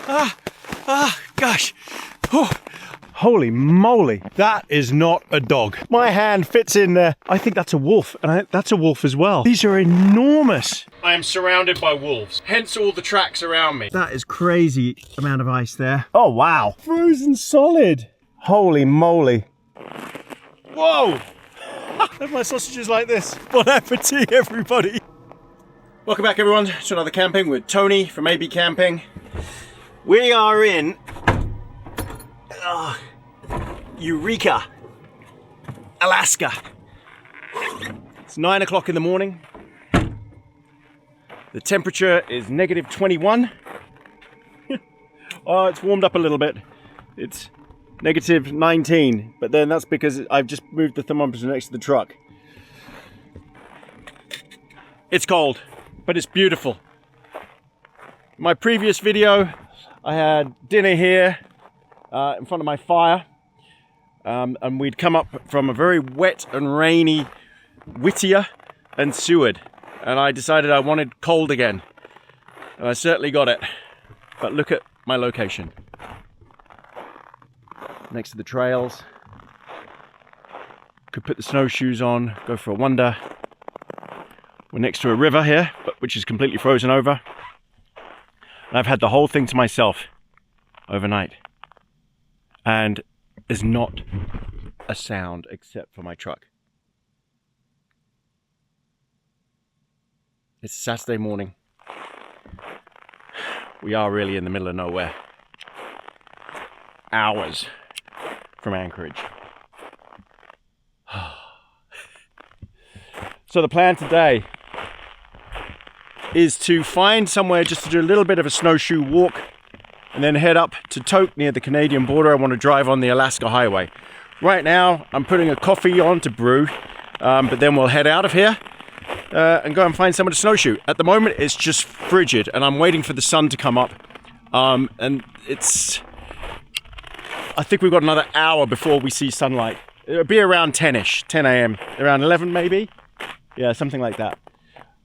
Gosh. Oh. Holy moly, that is not a dog. My hand fits in there. I think that's a wolf, and that's a wolf as well. These are enormous. I am surrounded by wolves, hence all the tracks around me. That is crazy amount of ice there. Oh, wow. Frozen solid. Holy moly. Whoa. I have my sausages like this. Bon appetit, everybody. Welcome back, everyone, to another camping with Tony from AB Camping. We are in Eureka, Alaska. It's 9 o'clock in the morning. The temperature is -21. Oh, it's warmed up a little bit. It's -19, but then that's because I've just moved the thermometer next to the truck. It's cold, but it's beautiful. My previous video, I had dinner here in front of my fire, and we'd come up from a very wet and rainy Whittier and Seward, and I decided I wanted cold again, and I certainly got it. But look at my location. Next to the trails. Could put the snowshoes on, go for a wander. We're next to a river here, which is completely frozen over. And I've had the whole thing to myself overnight. And there's not a sound except for my truck. It's a Saturday morning. We are really in the middle of nowhere. Hours from Anchorage. So the plan today is to find somewhere just to do a little bit of a snowshoe walk and then head up to Tok near the Canadian border. I want to drive on the Alaska Highway. Right now I'm putting a coffee on to brew, but then we'll head out of here and go and find somewhere to snowshoe. At the moment it's just frigid and I'm waiting for the sun to come up, and I think we've got another hour before we see sunlight. It'll be around 10ish, 10 a.m, around 11 maybe. Yeah, something like that.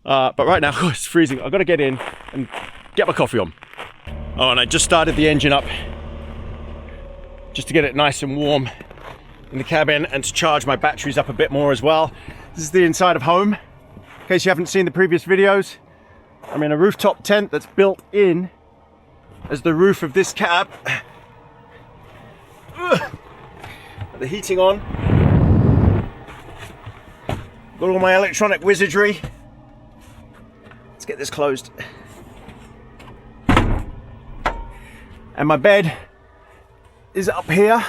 But right now, it's freezing. I've got to get in and get my coffee on. Oh, and I just started the engine up just to get it nice and warm in the cabin and to charge my batteries up a bit more as well. This is the inside of home. In case you haven't seen the previous videos, I'm in a rooftop tent that's built in as the roof of this cab. The heating on. Got all my electronic wizardry. Let's get this closed. And my bed is up here.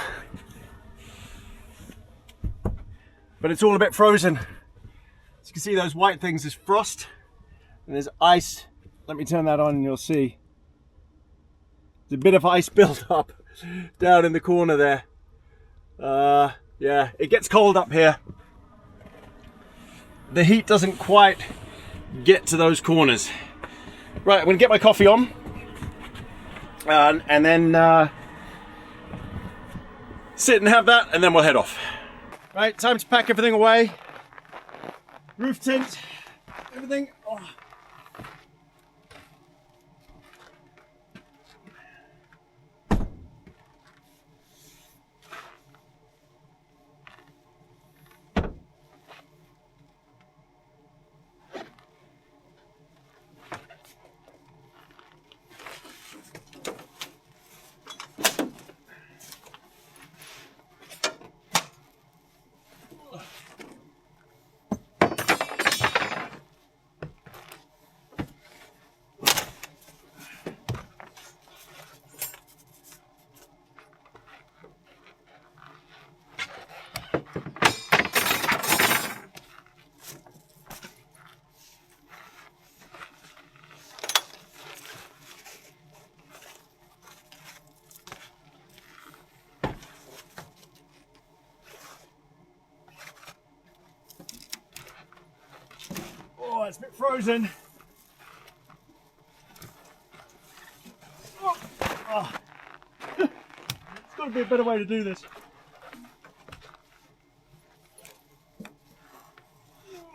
But it's all a bit frozen. As you can see, those white things is frost. And there's ice. Let me turn that on and you'll see. There's a bit of ice built up down in the corner there. Yeah, it gets cold up here. The heat doesn't quite get to those corners. Right, I'm gonna get my coffee on and then sit and have that, and then we'll head off. Right, time to pack everything away. Roof tint, everything. Oh. Oh, it's a bit frozen. Oh. Oh. There's got to be a better way to do this.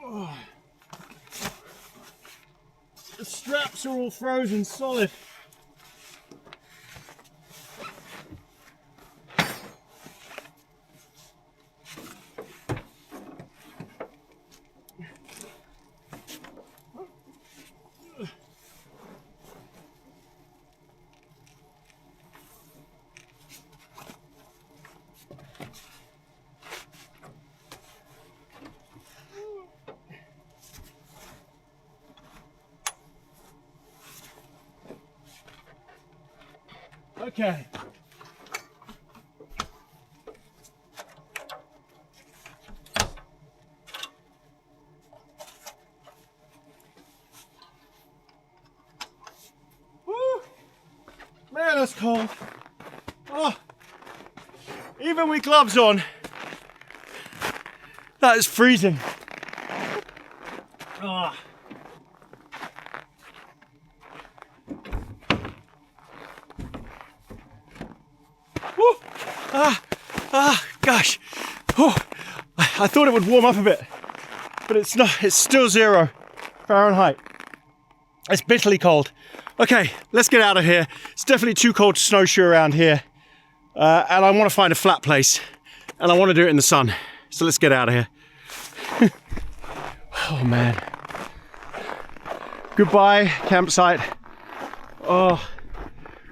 Oh. The straps are all frozen solid. Okay. Woo! Man, that's cold. Oh. Even with gloves on, that is freezing. Oh. Woo. Gosh. Oh. I thought it would warm up a bit, but it's not. It's still 0 Fahrenheit. It's bitterly cold. Okay, let's get out of here. It's definitely too cold to snowshoe around here. And I want to find a flat place. And I want to do it in the sun. So let's get out of here. Oh man. Goodbye, campsite. Oh,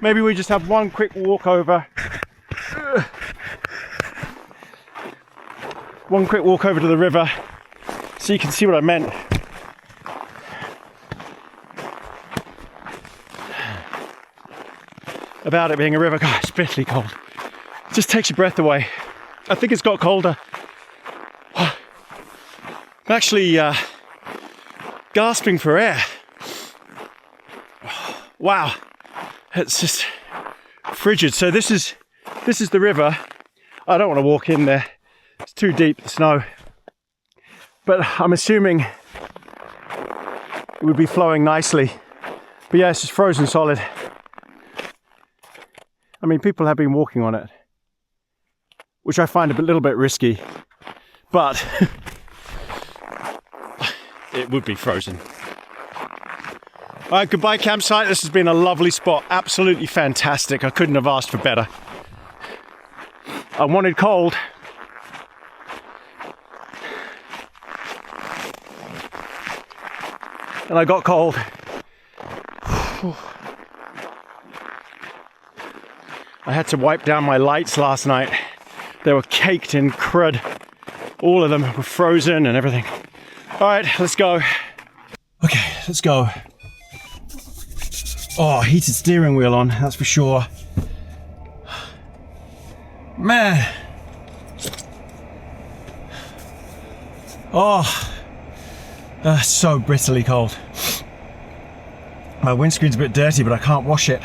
maybe we just have one quick walk over. One quick walk over to the river so you can see what I meant. About it being a river. God, it's bitterly cold. It just takes your breath away. I think it's got colder. I'm actually gasping for air. Wow, it's just frigid. So this is the river. I don't want to walk in there. It's too deep, the snow. But I'm assuming it would be flowing nicely. But yeah, it's just frozen solid. I mean, people have been walking on it, which I find a little bit risky, but it would be frozen. All right, goodbye campsite. This has been a lovely spot. Absolutely fantastic. I couldn't have asked for better. I wanted cold. And I got cold. I had to wipe down my lights last night. They were caked in crud. All of them were frozen and everything. All right, let's go. Okay, let's go. Oh, heated steering wheel on, that's for sure. Man. Oh, that's so bitterly cold. My windscreen's a bit dirty, but I can't wash it.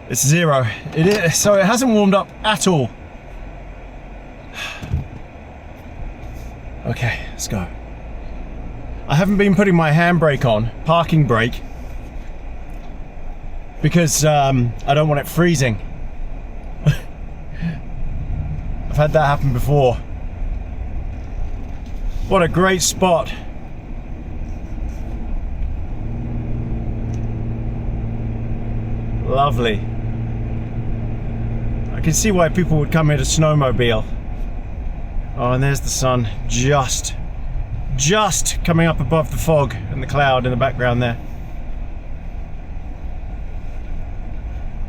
It's 0. It is, so it hasn't warmed up at all. Okay, let's go. I haven't been putting my handbrake on, parking brake, because I don't want it freezing. I've had that happen before. What a great spot. Lovely. I can see why people would come here to snowmobile. Oh, and there's the sun just coming up above the fog and the cloud in the background there.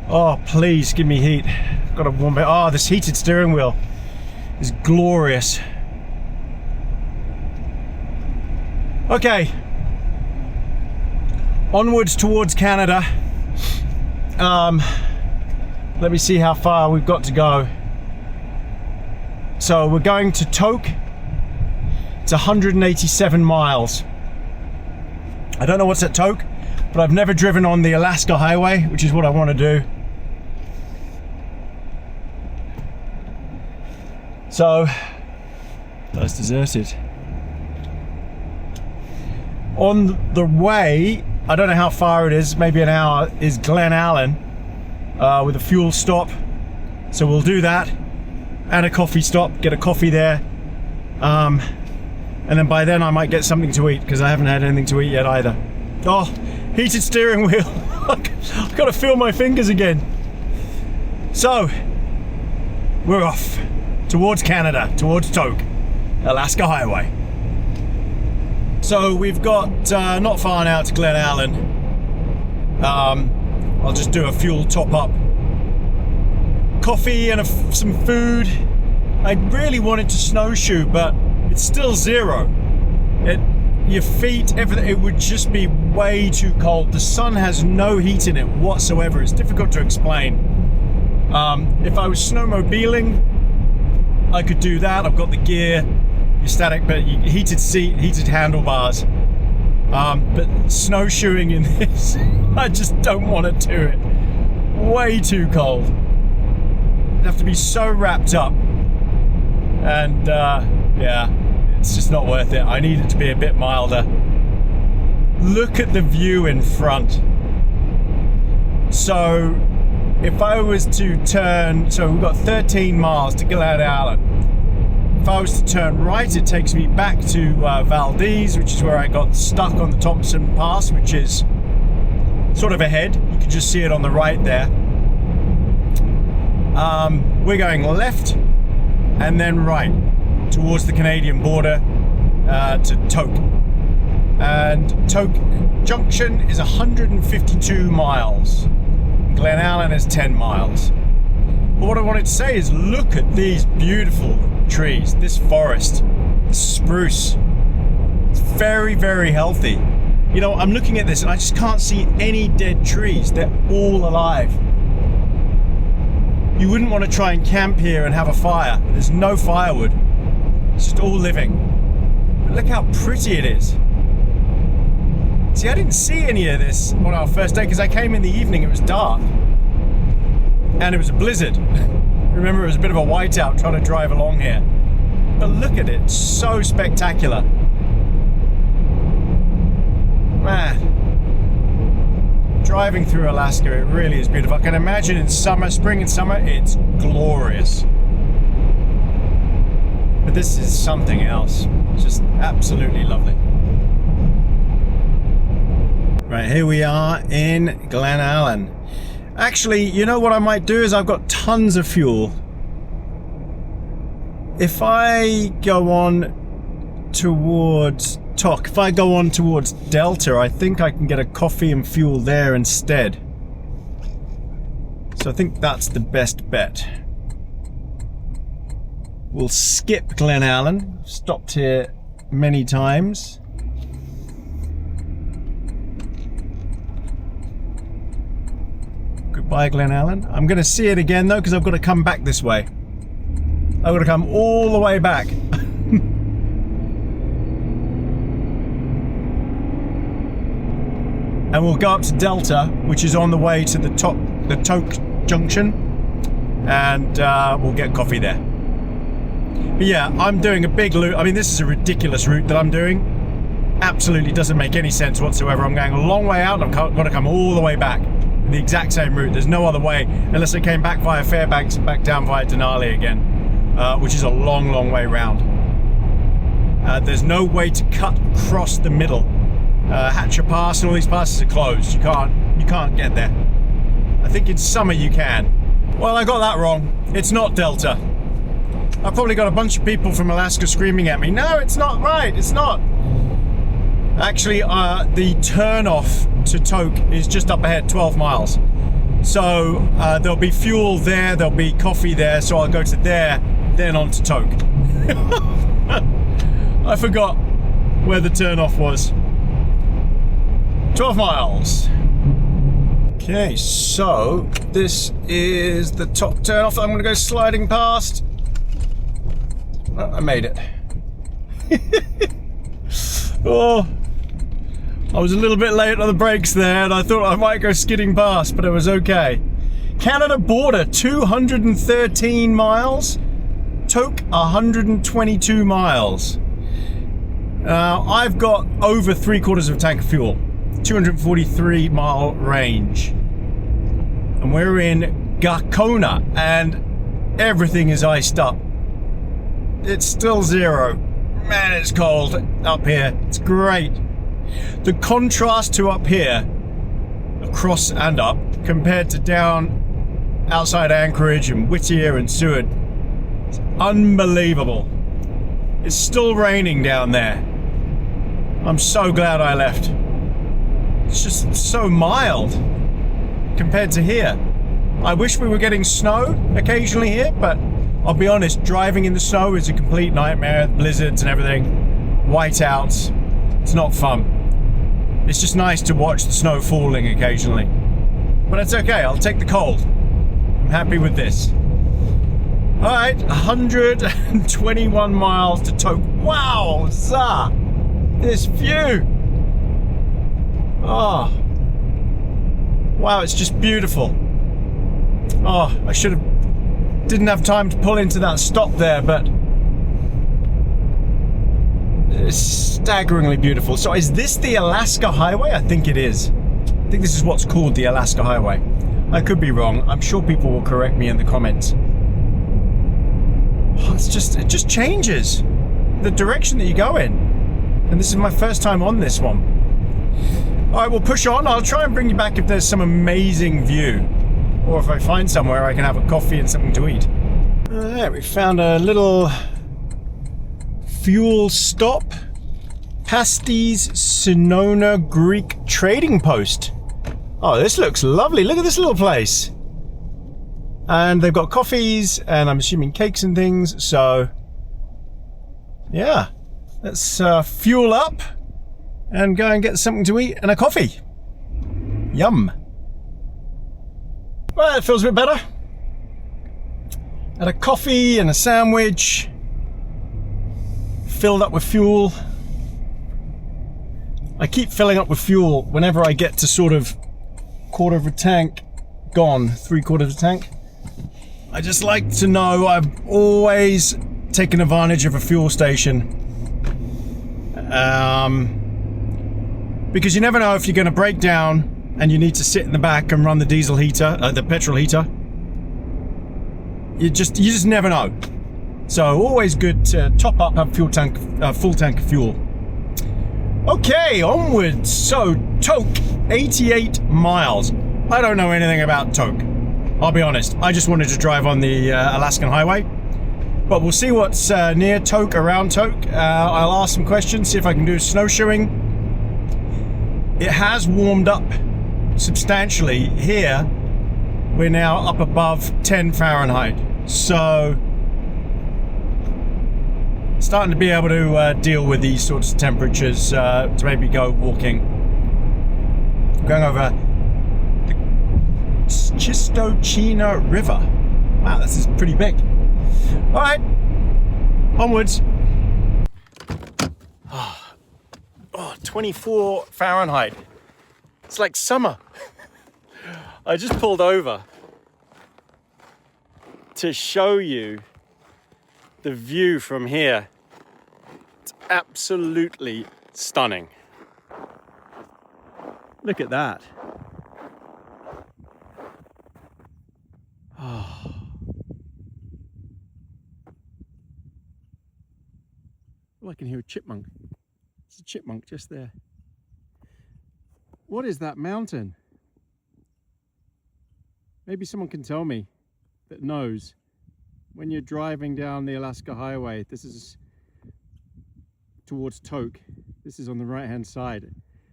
Oh, please give me heat. I've got a warm bit. Oh, this heated steering wheel is glorious. Okay. Onwards towards Canada. Let me see how far we've got to go. So we're going to Tok. It's 187 miles. I don't know what's at Tok, but I've never driven on the Alaska Highway, which is what I want to do. So, that's deserted. On the way, I don't know how far it is, maybe an hour, is Glennallen with a fuel stop. So we'll do that and a coffee stop, get a coffee there. And then by then I might get something to eat because I haven't had anything to eat yet either. Oh, heated steering wheel. I've got to feel my fingers again. So, we're off towards Canada, towards Tok, Alaska Highway. So we've got not far now to Glennallen. I'll just do a fuel top up, coffee and some food. I really wanted to snowshoe, but it's still 0. your feet, everything, it would just be way too cold. The sun has no heat in it whatsoever. It's difficult to explain. If I was snowmobiling, I could do that. I've got the gear, your static, but heated seat, heated handlebars. But snowshoeing in this, I just don't want to do it. Way too cold. I'd have to be so wrapped up. And yeah, it's just not worth it. I need it to be a bit milder. Look at the view in front. So if I was to turn, so we've got 13 miles to Glennallen. If I was to turn right, it takes me back to Valdez, which is where I got stuck on the Thompson Pass, which is sort of ahead. You can just see it on the right there. We're going left and then right towards the Canadian border to Toke. And Toke Junction is 152 miles. Glennallen is 10 miles. But what I wanted to say is look at these beautiful trees, this forest, this spruce. It's very, very healthy. You know, I'm looking at this and I just can't see any dead trees. They're all alive. You wouldn't want to try and camp here and have a fire. There's no firewood. It's just all living. But look how pretty it is. See, I didn't see any of this on our first day because I came in the evening, it was dark. And it was a blizzard. Remember, it was a bit of a whiteout trying to drive along here. But look at it, so spectacular. Man. Driving through Alaska, it really is beautiful. I can imagine in summer, spring and summer, it's glorious. But this is something else. It's just absolutely lovely. Right, here we are in Glennallen. Actually, you know what I might do is I've got tons of fuel. If I go on towards Tok, if I go on towards Delta, I think I can get a coffee and fuel there instead. So I think that's the best bet. We'll skip Glennallen. Stopped here many times. Goodbye, Glennallen. I'm going to see it again though, because I've got to come back this way. I've got to come all the way back. And we'll go up to Delta, which is on the way to the Toke Junction, and we'll get coffee there. But yeah, I'm doing a big loop. I mean, this is a ridiculous route that I'm doing. Absolutely doesn't make any sense whatsoever. I'm going a long way out, and I've got to come all the way back. The exact same route. There's no other way, unless I came back via Fairbanks and back down via Denali again, which is a long, long way round. There's no way to cut across the middle. Hatcher Pass and all these passes are closed. You can't get there. I think in summer you can. Well, I got that wrong. It's not Delta. I've probably got a bunch of people from Alaska screaming at me. No, it's not right. It's not. Actually, the turnoff to Toke is just up ahead, 12 miles. So there'll be fuel there, there'll be coffee there, so I'll go to there, then on to Toke. I forgot where the turnoff was. 12 miles. Okay, so this is the top turnoff that I'm going to go sliding past. Oh, I made it. Oh, I was a little bit late on the brakes there, and I thought I might go skidding past, but it was okay. Canada border, 213 miles. Toke, 122 miles. I've got over 3/4 of a tank of fuel. 243 mile range. And we're in Gakona, and everything is iced up. It's still 0. Man, it's cold up here. It's great. The contrast to up here, across and up, compared to down outside Anchorage and Whittier and Seward, it's unbelievable. It's still raining down there. I'm so glad I left. It's just so mild compared to here. I wish we were getting snow occasionally here, but I'll be honest, driving in the snow is a complete nightmare. Blizzards and everything, whiteouts. It's not fun. It's just nice to watch the snow falling occasionally. But it's okay, I'll take the cold. I'm happy with this. Alright, 121 miles to Tok. Wow, this view. Oh. Wow, it's just beautiful. Oh, I didn't have time to pull into that stop there, but it's staggeringly beautiful. So is this the Alaska Highway? I think it is. I think this is what's called the Alaska Highway. I could be wrong. I'm sure people will correct me in the comments. Oh, it just changes the direction that you go in. And this is my first time on this one. Alright, we'll push on. I'll try and bring you back if there's some amazing view. Or if I find somewhere I can have a coffee and something to eat. Alright, we found a little fuel stop. Pasties Sonona Greek trading post. Oh, this looks lovely. Look at this little place. And they've got coffees and I'm assuming cakes and things. So, yeah. Let's fuel up and go and get something to eat and a coffee. Yum. Well, it feels a bit better. Had a coffee and a sandwich. Filled up with fuel. I keep filling up with fuel whenever I get to sort of quarter of a tank gone, 3/4 of a tank. I just like to know I've always taken advantage of a fuel station. Because you never know if you're going to break down and you need to sit in the back and run the diesel heater, the petrol heater. You just never know. So always good to top up, have full tank of fuel. Okay, onwards. So Tok, 88 miles. I don't know anything about Tok. I'll be honest. I just wanted to drive on the Alaskan Highway. But we'll see what's near Tok, around Tok. I'll ask some questions, see if I can do snowshoeing. It has warmed up substantially. Here, we're now up above 10 Fahrenheit. So, starting to be able to deal with these sorts of temperatures to maybe go walking. I'm going over the Chistochina River. Wow, this is pretty big. All right, onwards. Oh, 24 Fahrenheit. It's like summer. I just pulled over to show you the view from here. It's absolutely stunning. Look at that. Oh. Oh, I can hear a chipmunk. It's a chipmunk just there. What is that mountain? Maybe someone can tell me that knows. When you're driving down the Alaska Highway, this is towards Tok. This is on the right hand side.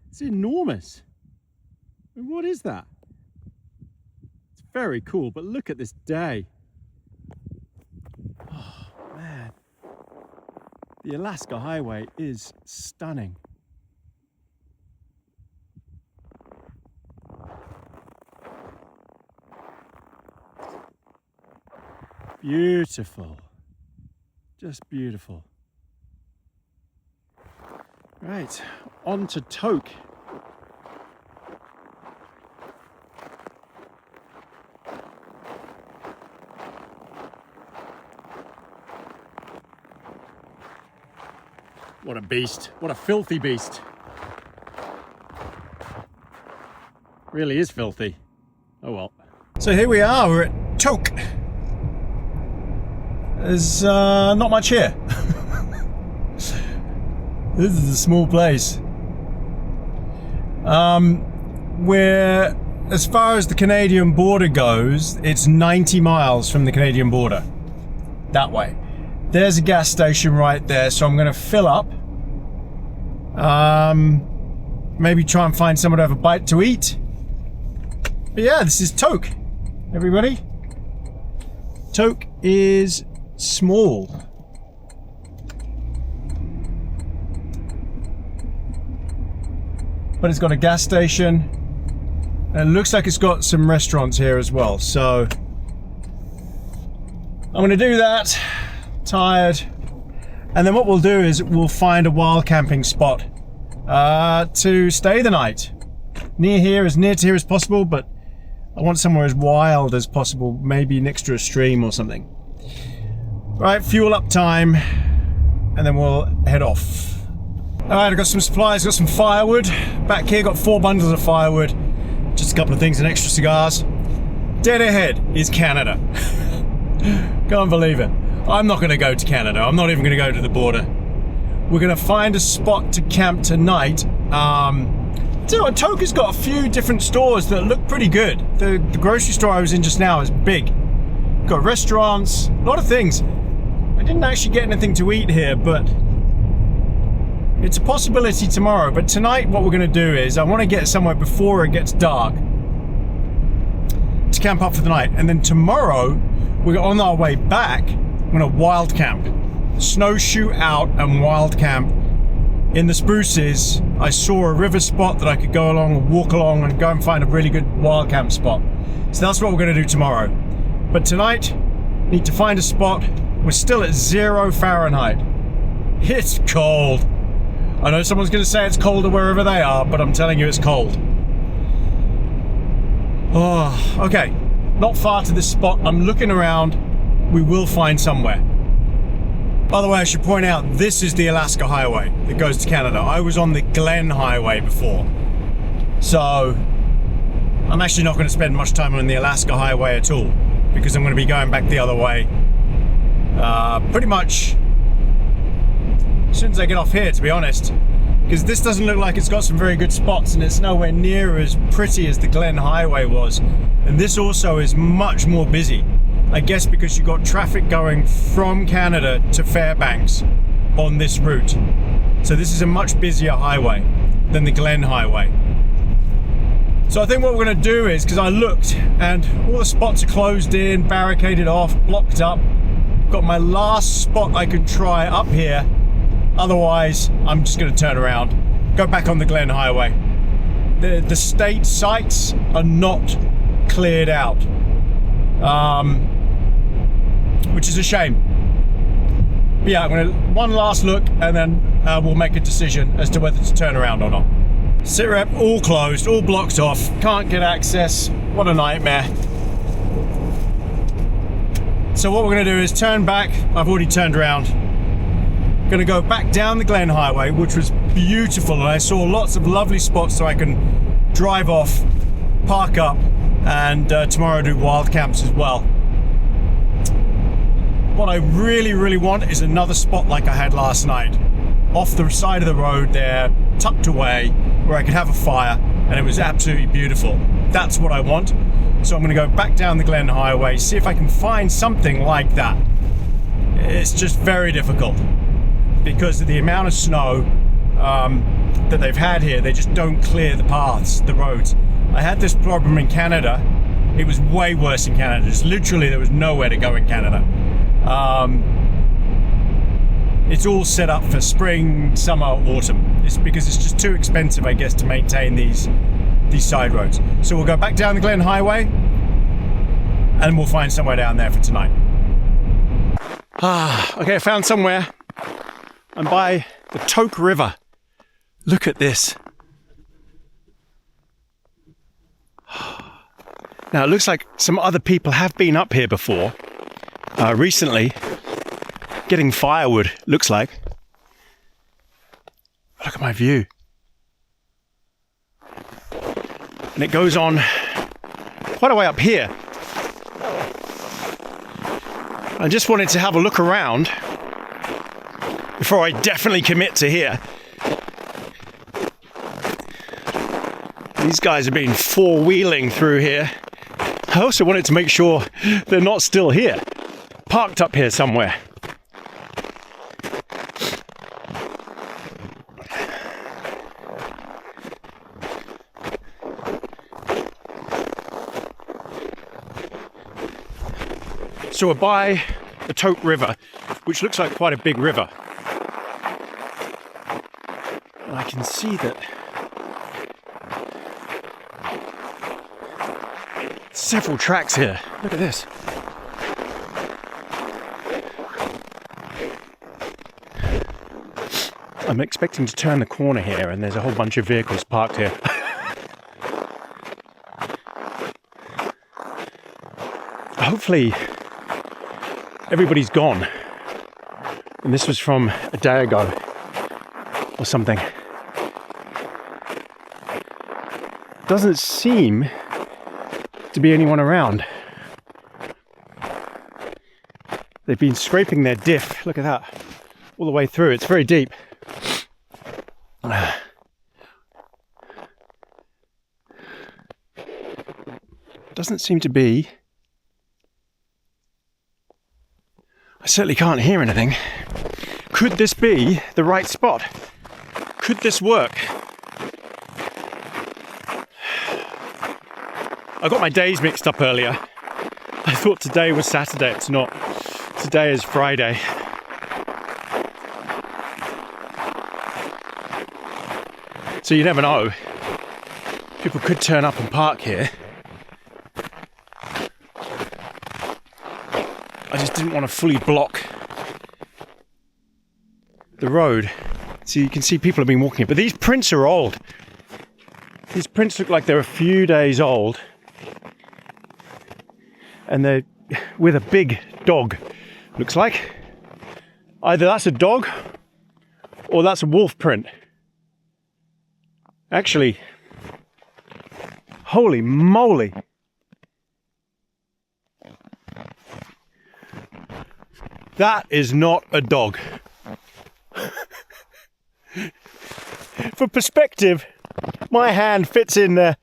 It's enormous. I mean, what is that? It's very cool, but look at this day. Oh man. The Alaska Highway is stunning. Beautiful. Just beautiful. Right, on to Tok. What a beast. What a filthy beast. Really is filthy. Oh well. So here we are, we're at Tok. There's not much here. This is a small place. We're, as far as the Canadian border goes, it's 90 miles from the Canadian border. That way. There's a gas station right there, so I'm going to fill up. Maybe try and find somewhere to have a bite to eat. But yeah, this is Tok, everybody. Tok is small. but it's got a gas station. And it looks like it's got some restaurants here as well. So I'm gonna do that, tired. And then what we'll do is we'll find a wild camping spot to stay the night. Near to here as possible, but I want somewhere as wild as possible, maybe next to a stream or something. Right, fuel up time, and then we'll head off. All right, I've got some supplies, got some firewood. Back here, got 4 bundles of firewood, just a couple of things and extra cigars. Dead ahead is Canada. Can't believe it. I'm not gonna go to Canada. I'm not even gonna go to the border. We're gonna find a spot to camp tonight. So Toka's got a few different stores that look pretty good. The grocery store I was in just now is big. Got restaurants, a lot of things. I didn't actually get anything to eat here, but it's a possibility tomorrow. But tonight what we're gonna do is I wanna get somewhere before it gets dark to camp up for the night. And then tomorrow, we're on our way back, we're gonna wild camp. Snowshoe out and wild camp. In the spruces, I saw a river spot that I could go along and walk along and go and find a really good wild camp spot. So that's what we're gonna do tomorrow. But tonight, need to find a spot. We're still at 0 Fahrenheit. It's cold. I know someone's gonna say it's colder wherever they are, but I'm telling you it's cold. Oh, okay. Not far to this spot. I'm looking around. We will find somewhere. By the way, I should point out, this is the Alaska Highway that goes to Canada. I was on the Glen Highway before. So, I'm actually not going to spend much time on the Alaska Highway at all, because I'm going to be going back the other way pretty much as soon as I get off here, to be honest. Because this doesn't look like it's got some very good spots, and it's nowhere near as pretty as the Glen Highway was. And this also is much more busy. I guess because you've got traffic going from Canada to Fairbanks on this route. So this is a much busier highway than the Glen Highway. So I think what we're going to do is, because I looked and all the spots are closed in, barricaded off, blocked up. Got my last spot I can try up here. Otherwise, I'm just going to turn around, go back on the Glen Highway. The state sites are not cleared out. Which is a shame. But yeah, I'm gonna one last look, and then we'll make a decision as to whether to turn around or not. Sitrep all closed, all blocked off, can't get access. What a nightmare. So what we're gonna do is turn back. I've already turned around. Gonna go back down the Glen Highway, which was beautiful, and I saw lots of lovely spots so I can drive off, park up, and tomorrow do wild camps as well. What I really want is another spot like I had last night, off the side of the road there, tucked away, where I could have a fire, and it was absolutely beautiful. That's what I want. So I'm going to go back down the Glen Highway, see if I can find something like that. It's just very difficult because of the amount of snow that they've had here. They just don't clear the paths, the roads. I had this problem in Canada. It was way worse in Canada. Just literally there was nowhere to go in Canada. It's all set up for spring, summer, autumn. It's because it's just too expensive, I guess, to maintain these side roads. So we'll go back down the Glen Highway, and we'll find somewhere down there for tonight. Okay, I found somewhere. I'm by the Toke River. Look at this. Now it looks like some other people have been up here before, recently, getting firewood, looks like. Look at my view. And it goes on quite a way up here. I just wanted to have a look around before I definitely commit to here. These guys have been four-wheeling through here. I also wanted to make sure they're not still here, parked up here somewhere. So we're by the Toke River, which looks like quite a big river. And I can see that Several tracks here. Look at this. I'm expecting to turn the corner here and there's a whole bunch of vehicles parked here. Hopefully everybody's gone and this was from a day ago or something. Doesn't seem to be anyone around. They've been scraping their diff, look at that, all the way through. It's very deep. Doesn't seem to be. I certainly can't hear anything. Could this be the right spot? Could this work? I got my days mixed up earlier. I thought today was Saturday, it's not. Today is Friday. So you never know. People could turn up and park here. I just didn't want to fully block the road. So you can see people have been walking it. But these prints are old. These prints look like they're a few days old. And they're with a big dog, looks like. Either that's a dog or that's a wolf print. Actually, holy moly. That is not a dog. For perspective, my hand fits in there.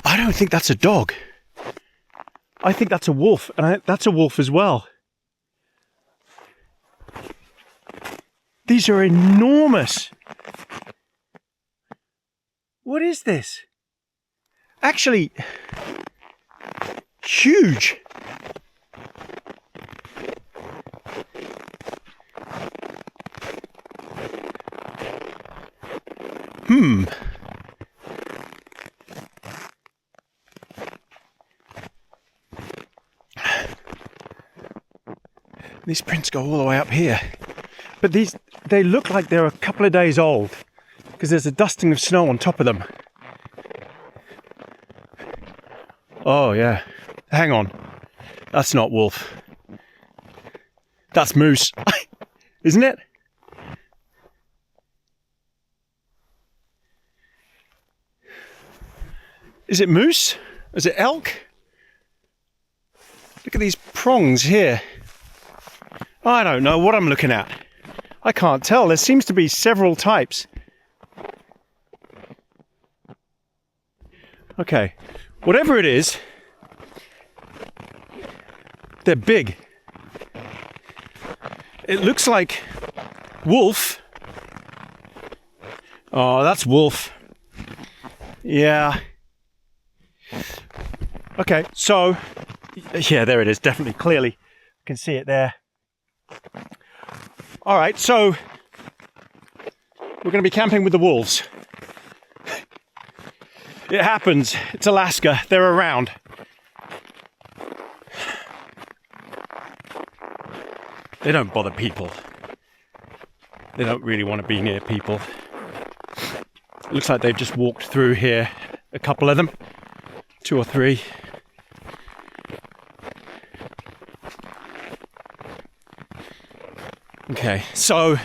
I don't think that's a dog. I think that's a wolf, and that's a wolf as well. These are enormous. What is this? Actually, huge. These prints go all the way up here. But they look like they're a couple of days old because there's a dusting of snow on top of them. Oh yeah, hang on. That's not wolf. That's moose, isn't it? Is it moose? Is it elk? Look at these prongs here. I don't know what I'm looking at. I can't tell. There seems to be several types. Okay, whatever it is, they're big. It looks like wolf. Oh, that's wolf. Yeah. Okay, so, yeah, there it is, definitely, clearly. You can see it there. All right, so we're going to be camping with the wolves. It happens. It's Alaska. They're around. They don't bother people. They don't really want to be near people. It looks like they've just walked through here. A couple of them. 2 or 3. Okay, so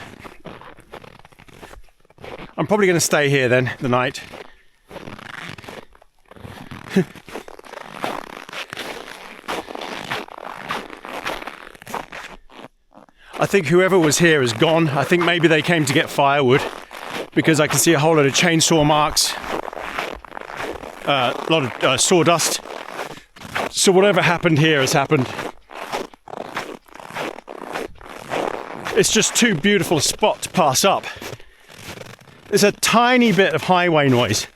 I'm probably going to stay here then, the night. I think whoever was here is gone. I think maybe they came to get firewood because I can see a whole lot of chainsaw marks, a lot of sawdust. So whatever happened here has happened. It's just too beautiful a spot to pass up. There's a tiny bit of highway noise,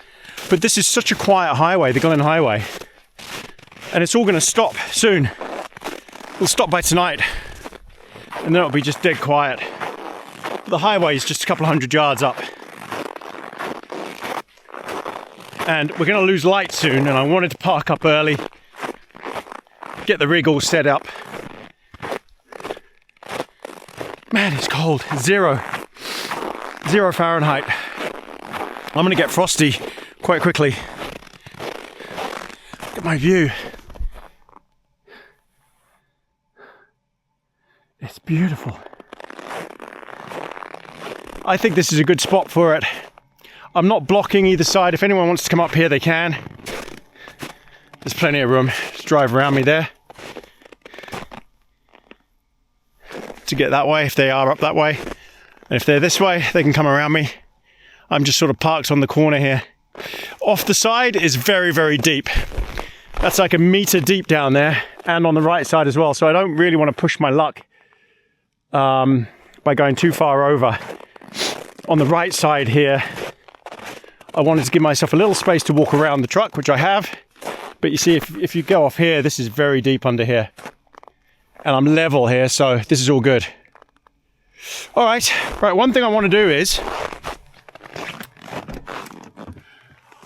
but this is such a quiet highway, the Glennallen Highway, and it's all going to stop soon. It'll stop by tonight, and then it'll be just dead quiet. The highway is just a couple of 100 yards up. and we're gonna lose light soon, and I wanted to park up early, get the rig all set up. Man, it's cold. Zero Fahrenheit. I'm gonna get frosty quite quickly. Look at my view. It's beautiful. I think this is a good spot for it. I'm not blocking either side. If anyone wants to come up here, they can. There's plenty of room. Just drive around me there. To get that way, if they are up that way. And if they're this way, they can come around me. I'm just sort of parked on the corner here. Off the side is very, very deep. That's like 1 meter deep down there, and on the right side as well. So I don't really want to push my luck by going too far over. On the right side here, I wanted to give myself a little space to walk around the truck, which I have. But you see, if you go off here, this is very deep under here. And I'm level here, so this is all good. All right, one thing I want to do is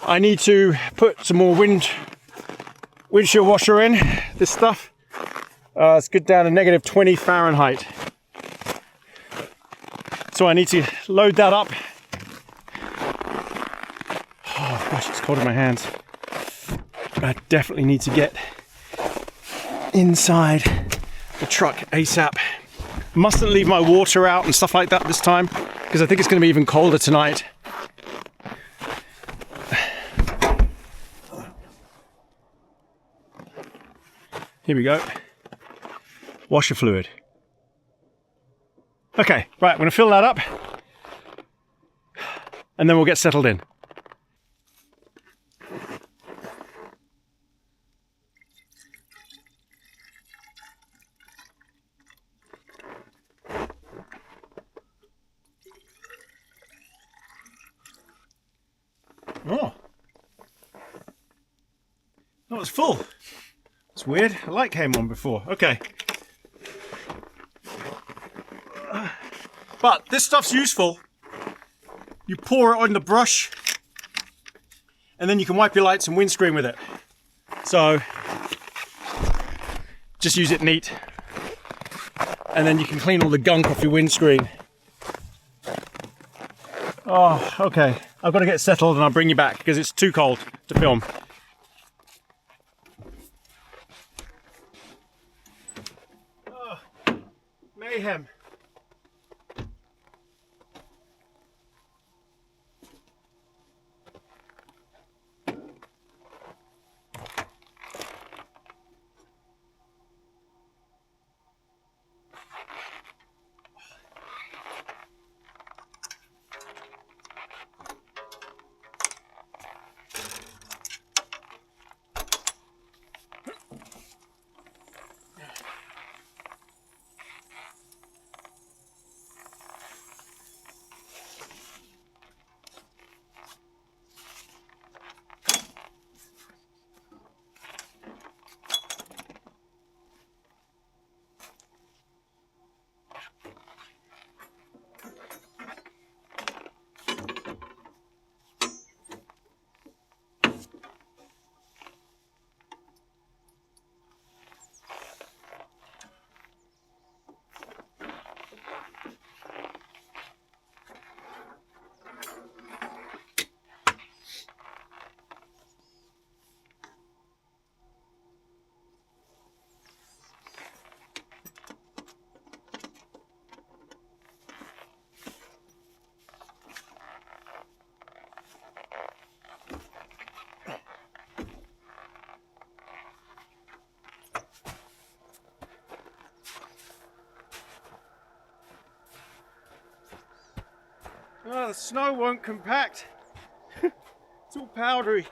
I need to put some more windshield washer in. This stuff, it's good down to negative 20 Fahrenheit. So I need to load that up. Oh gosh, it's cold in my hands. But I definitely need to get inside the truck ASAP. Mustn't leave my water out and stuff like that this time, because I think it's going to be even colder tonight. Here we go. Washer fluid. Okay, right, I'm going to fill that up and then we'll get settled in. Oh, that was full. It's weird. I like came on before. Okay. But this stuff's useful. You pour it on the brush and then you can wipe your lights and windscreen with it. So just use it neat. And then you can clean all the gunk off your windscreen. Oh, okay. I've got to get settled and I'll bring you back because it's too cold to film. Oh, mayhem. Oh, the snow won't compact. It's all powdery.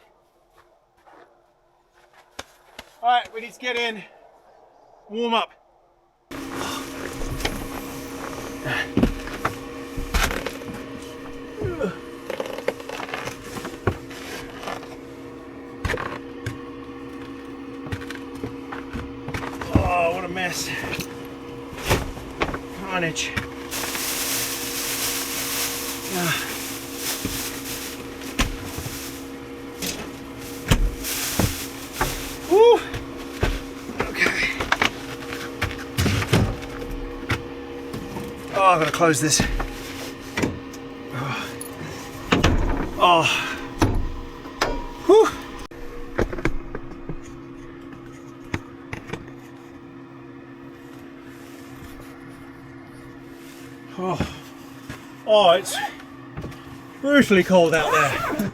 All right, we need to get in, warm up. Oh, what a mess. Carnage. gotta close this. Oh. Whew. Oh, it's brutally cold out there.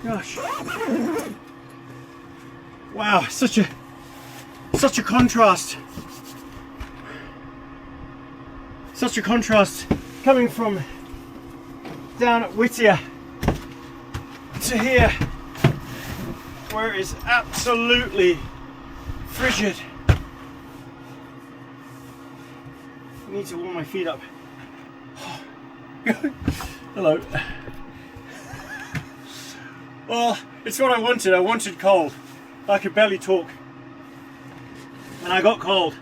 Gosh. Wow, such a contrast. Such a contrast coming from down at Whittier to here, where it is absolutely frigid. I need to warm my feet up. Hello. Well, it's what I wanted. I wanted cold. I could barely talk. And I got cold.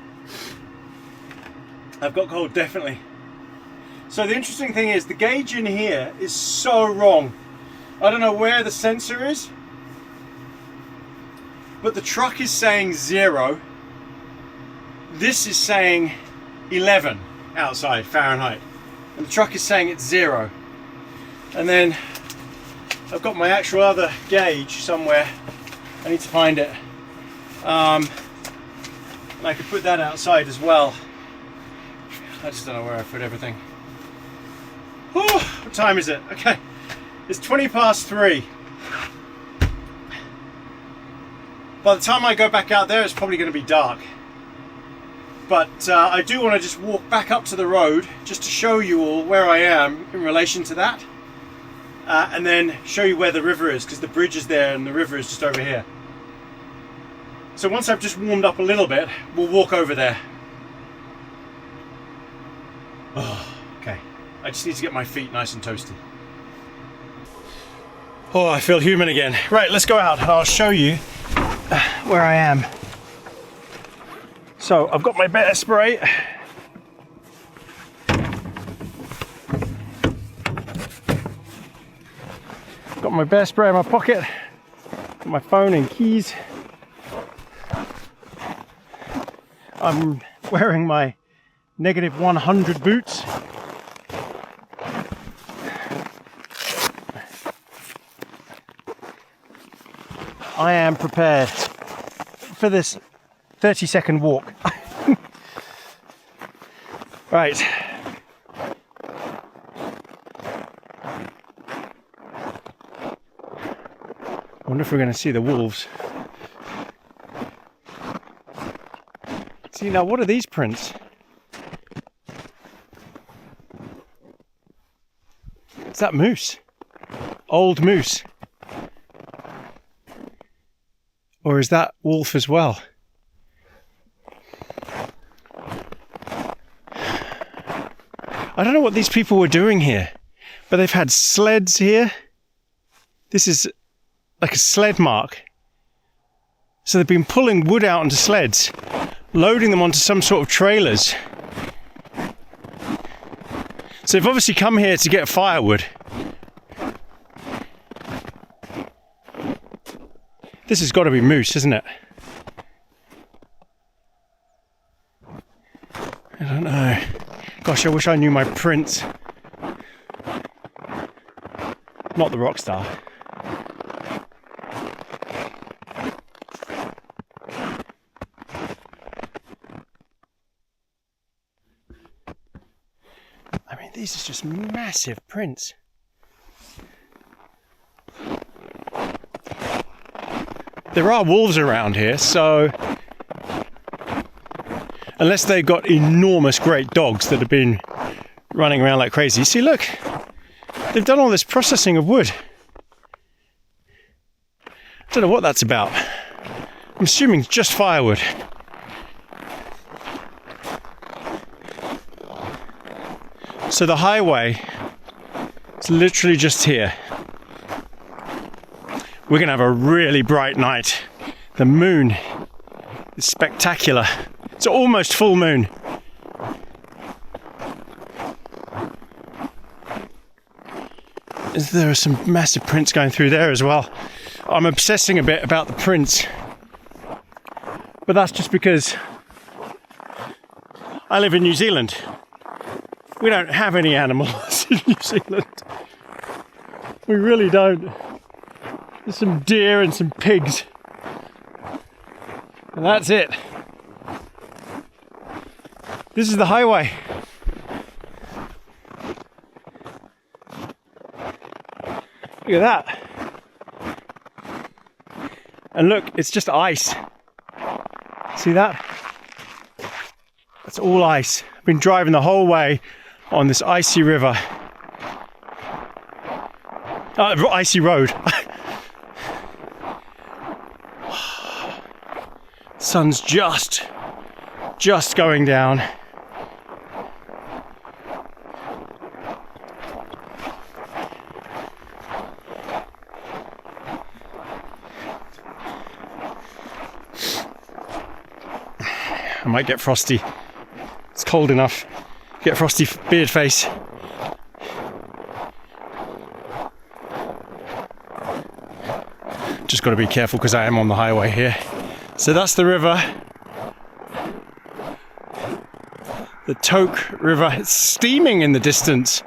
I've got cold, definitely. So the interesting thing is, the gauge in here is so wrong. I don't know where the sensor is, but the truck is saying 0. This is saying 11 outside Fahrenheit, and the truck is saying it's 0. And then I've got my actual other gauge somewhere. I need to find it. And I could put that outside as well. I just don't know where I put everything. Oh, what time is it? Okay, it's 20 past 3. By the time I go back out there, it's probably going to be dark. But I do want to just walk back up to the road just to show you all where I am in relation to that. And then show you where the river is, because the bridge is there and the river is just over here. So once I've just warmed up a little bit, we'll walk over there. Oh, okay. I just need to get my feet nice and toasty. Oh, I feel human again. Right, let's go out and I'll show you where I am. So I've got my bear spray. Got my bear spray in my pocket. Got my phone and keys. I'm wearing my -100 boots. I am prepared for this 30-second walk. Right. I wonder if we're going to see the wolves. See, now what are these prints? Is that moose? Old moose? Or is that wolf as well? I don't know what these people were doing here, but they've had sleds here. This is like a sled mark. So they've been pulling wood out onto sleds, loading them onto some sort of trailers. So they've obviously come here to get firewood. This has got to be moose, isn't it? I don't know. Gosh, I wish I knew my prints. Not the rock star. I mean, these are just massive prints. There are wolves around here, so unless they've got enormous great dogs that have been running around like crazy. See, look, they've done all this processing of wood. I don't know what that's about. I'm assuming it's just firewood. So the highway is literally just here. We're going to have a really bright night. The moon is spectacular. It's almost full moon. There are some massive prints going through there as well. I'm obsessing a bit about the prints, but that's just because I live in New Zealand. We don't have any animals in New Zealand. We really don't. There's some deer and some pigs. And that's it. This is the highway. Look at that. And look, it's just ice. See that? That's all ice. I've been driving the whole way on this icy river. Icy road. Sun's just going down. I might get frosty. It's cold enough. Get frosty beard face. Just got to be careful because I am on the highway here. So that's the river. The Toke River. It's steaming in the distance.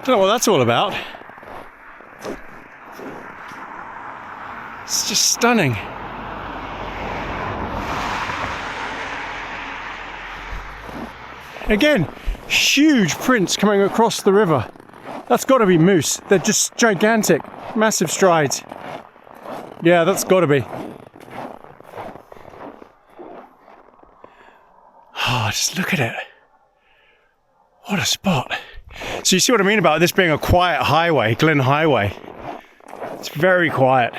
Don't know what that's all about. It's just stunning. Again, huge prints coming across the river. That's got to be moose. They're just gigantic, massive strides. Yeah, that's got to be. Oh, just look at it. What a spot. So you see what I mean about this being a quiet highway, Glen Highway. It's very quiet.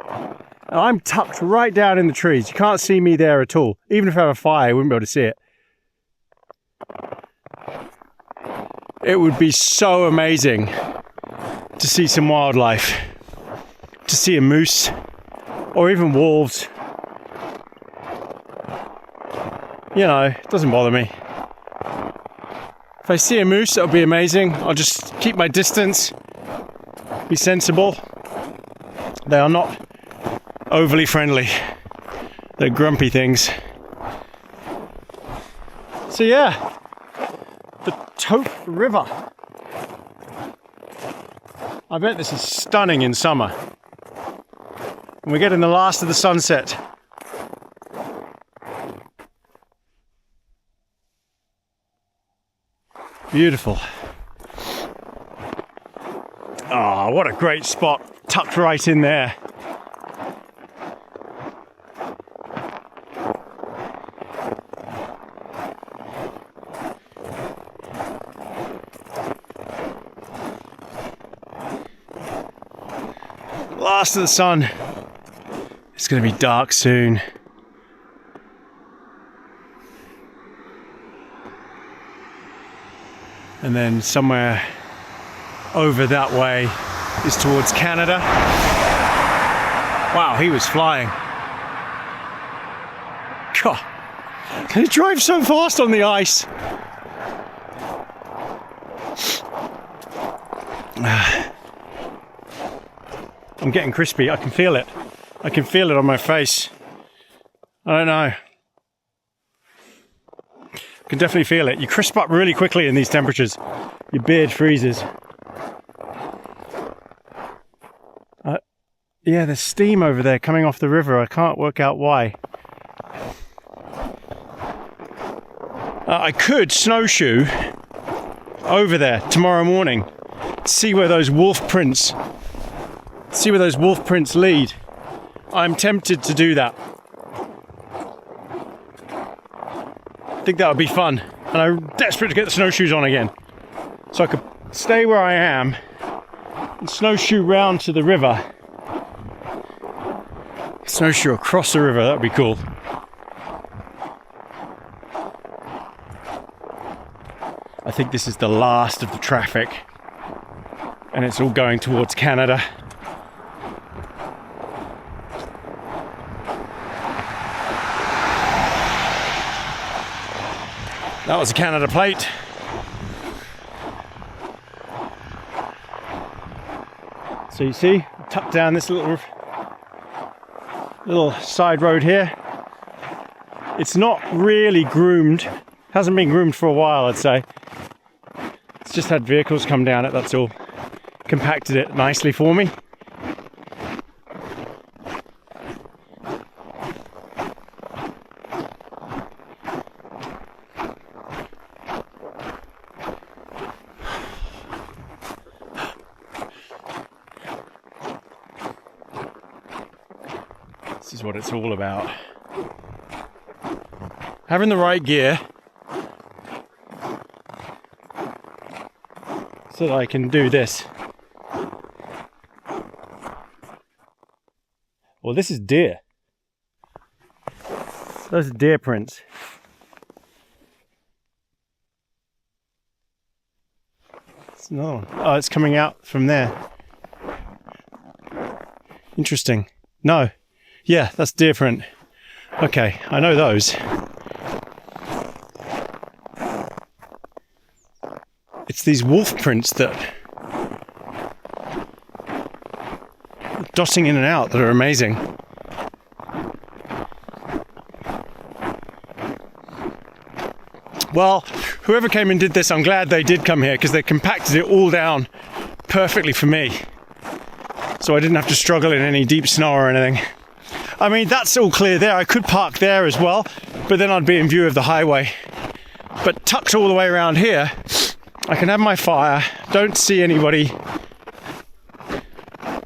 And I'm tucked right down in the trees. You can't see me there at all. Even if I have a fire, I wouldn't be able to see it. It would be so amazing to see some wildlife, to see a moose, or even wolves. You know, it doesn't bother me. If I see a moose, that would be amazing. I'll just keep my distance, be sensible. They are not overly friendly. They're grumpy things. So yeah. The Toke River. I bet this is stunning in summer. And we're getting the last of the sunset. Beautiful. Oh, what a great spot. Tucked right in there. Last of the sun. It's going to be dark soon. And then somewhere over that way is towards Canada. Wow, he was flying. God, can he drive so fast on the ice? I'm getting crispy. I can feel it. I can feel it on my face. I don't know. I can definitely feel it. You crisp up really quickly in these temperatures. Your beard freezes. Yeah, there's steam over there coming off the river. I can't work out why. I could snowshoe over there tomorrow morning. See where those wolf prints lead. I'm tempted to do that. I think that would be fun. And I'm desperate to get the snowshoes on again. So I could stay where I am and snowshoe round to the river. Snowshoe across the river, that would be cool. I think this is the last of the traffic. And it's all going towards Canada. That was a Canada plate. So you see, tucked down this little side road here. It's not really groomed Hasn't been groomed for a while, I'd say. It's just had vehicles come down it, that's all. Compacted it nicely for me. This is what it's all about. Having the right gear so that I can do this. Well, this is deer. Those are deer prints. It's another one. Oh, it's coming out from there. Interesting. No. Yeah, that's deer print. Okay, I know those. It's these wolf prints that are dotting in and out that are amazing. Well, whoever came and did this, I'm glad they did come here because they compacted it all down perfectly for me. So I didn't have to struggle in any deep snow or anything. I mean, that's all clear there. I could park there as well, but then I'd be in view of the highway. But tucked all the way around here, I can have my fire, don't see anybody,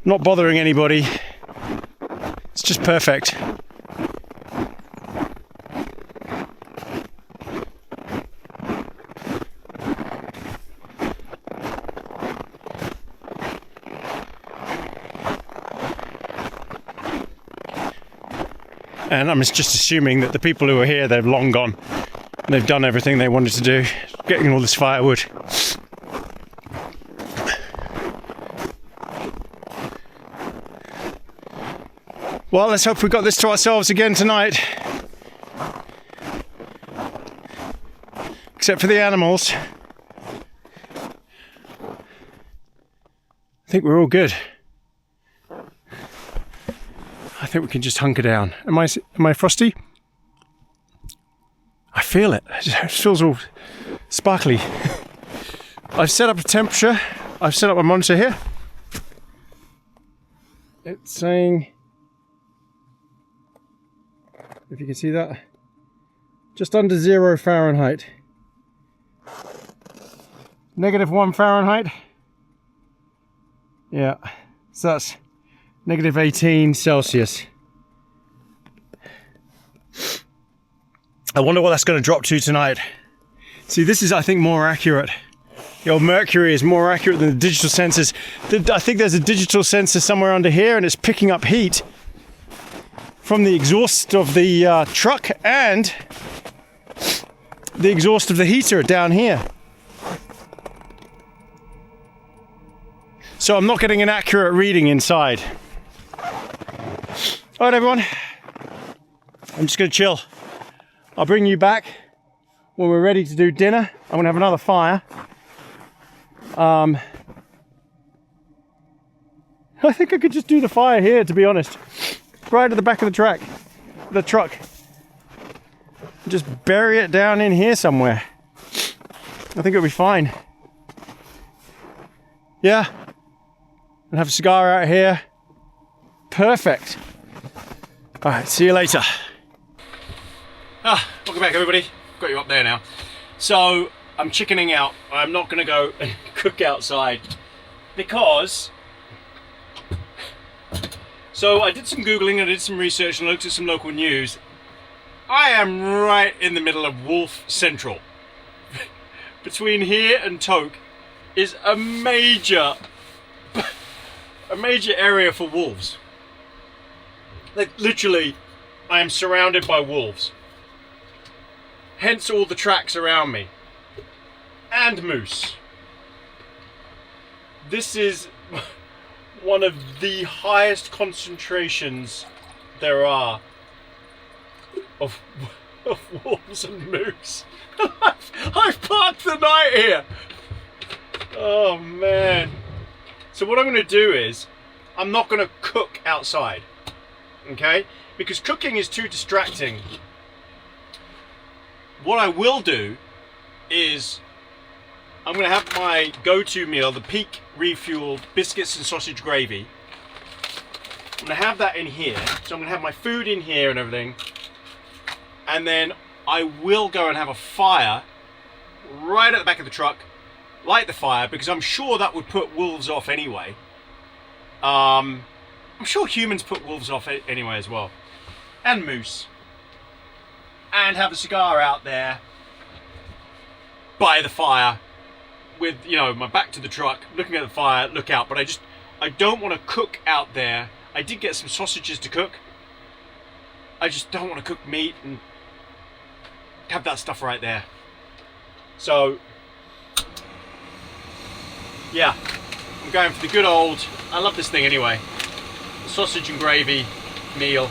not bothering anybody. It's just perfect. And I'm just assuming that the people who are here, they've long gone. They've done everything they wanted to do, getting all this firewood. Well, let's hope we got this to ourselves again tonight. Except for the animals. I think we're all good. I think we can just hunker down. Am I frosty? I feel it. It feels all sparkly. I've set up a temperature. I've set up my monitor here. It's saying, if you can see that, just under 0 Fahrenheit. -1 Fahrenheit. Yeah, so that's -18 Celsius. I wonder what that's going to drop to tonight. See, this is, I think, more accurate. The old mercury is more accurate than the digital sensors. I think there's a digital sensor somewhere under here and it's picking up heat from the exhaust of the truck and the exhaust of the heater down here. So I'm not getting an accurate reading inside. All right, everyone. I'm just going to chill. I'll bring you back when we're ready to do dinner. I'm going to have another fire. I think I could just do the fire here, to be honest. Right at the back of the truck. Just bury it down in here somewhere. I think it'll be fine. Yeah. And have a cigar out here. Perfect. All right, see you later. Welcome back, everybody. Got you up there now. So I'm chickening out. I'm not going to go and cook outside because. So I did some Googling, I did some research, and looked at some local news. I am right in the middle of Wolf Central. Between here and Toke is a major area for wolves. Like, literally, I am surrounded by wolves. Hence all the tracks around me. And moose. This is one of the highest concentrations there are of wolves and moose. I've parked the night here. Oh man. So what I'm going to do is, I'm not going to cook outside. Okay? Because cooking is too distracting. what I will do is I'm going to have my go-to meal, the peak refueled biscuits and sausage gravy. I'm going to have that in here. So I'm going to have my food in here and everything. And then I will go and have a fire right at the back of the truck. Light the fire, because I'm sure that would put wolves off anyway. I'm sure humans put wolves off anyway as well. And moose. And have a cigar out there by the fire with, you know, my back to the truck, looking at the fire, look out. But I don't want to cook out there. I did get some sausages to cook. I just don't want to cook meat and have that stuff right there. So, yeah, I'm going for the good old, I love this thing anyway, sausage and gravy meal,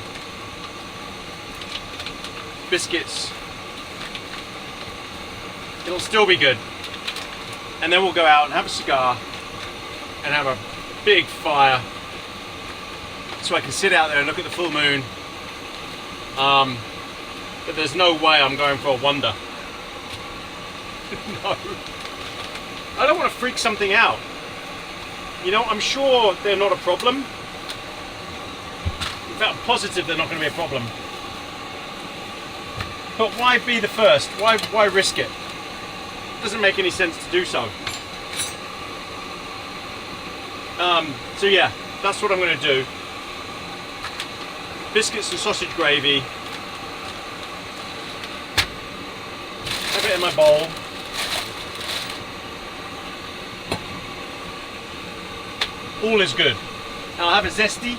biscuits. It'll still be good. And then we'll go out and have a cigar and have a big fire so I can sit out there and look at the full moon. But there's no way I'm going for a wonder. No. I don't want to freak something out. You know, I'm sure they're not a problem. In fact, I'm positive they're not going to be a problem. But why be the first? Why risk it? It doesn't make any sense to do so. So yeah, that's what I'm going to do. Biscuits and sausage gravy. Have it in my bowl. All is good. And I'll have a zesty.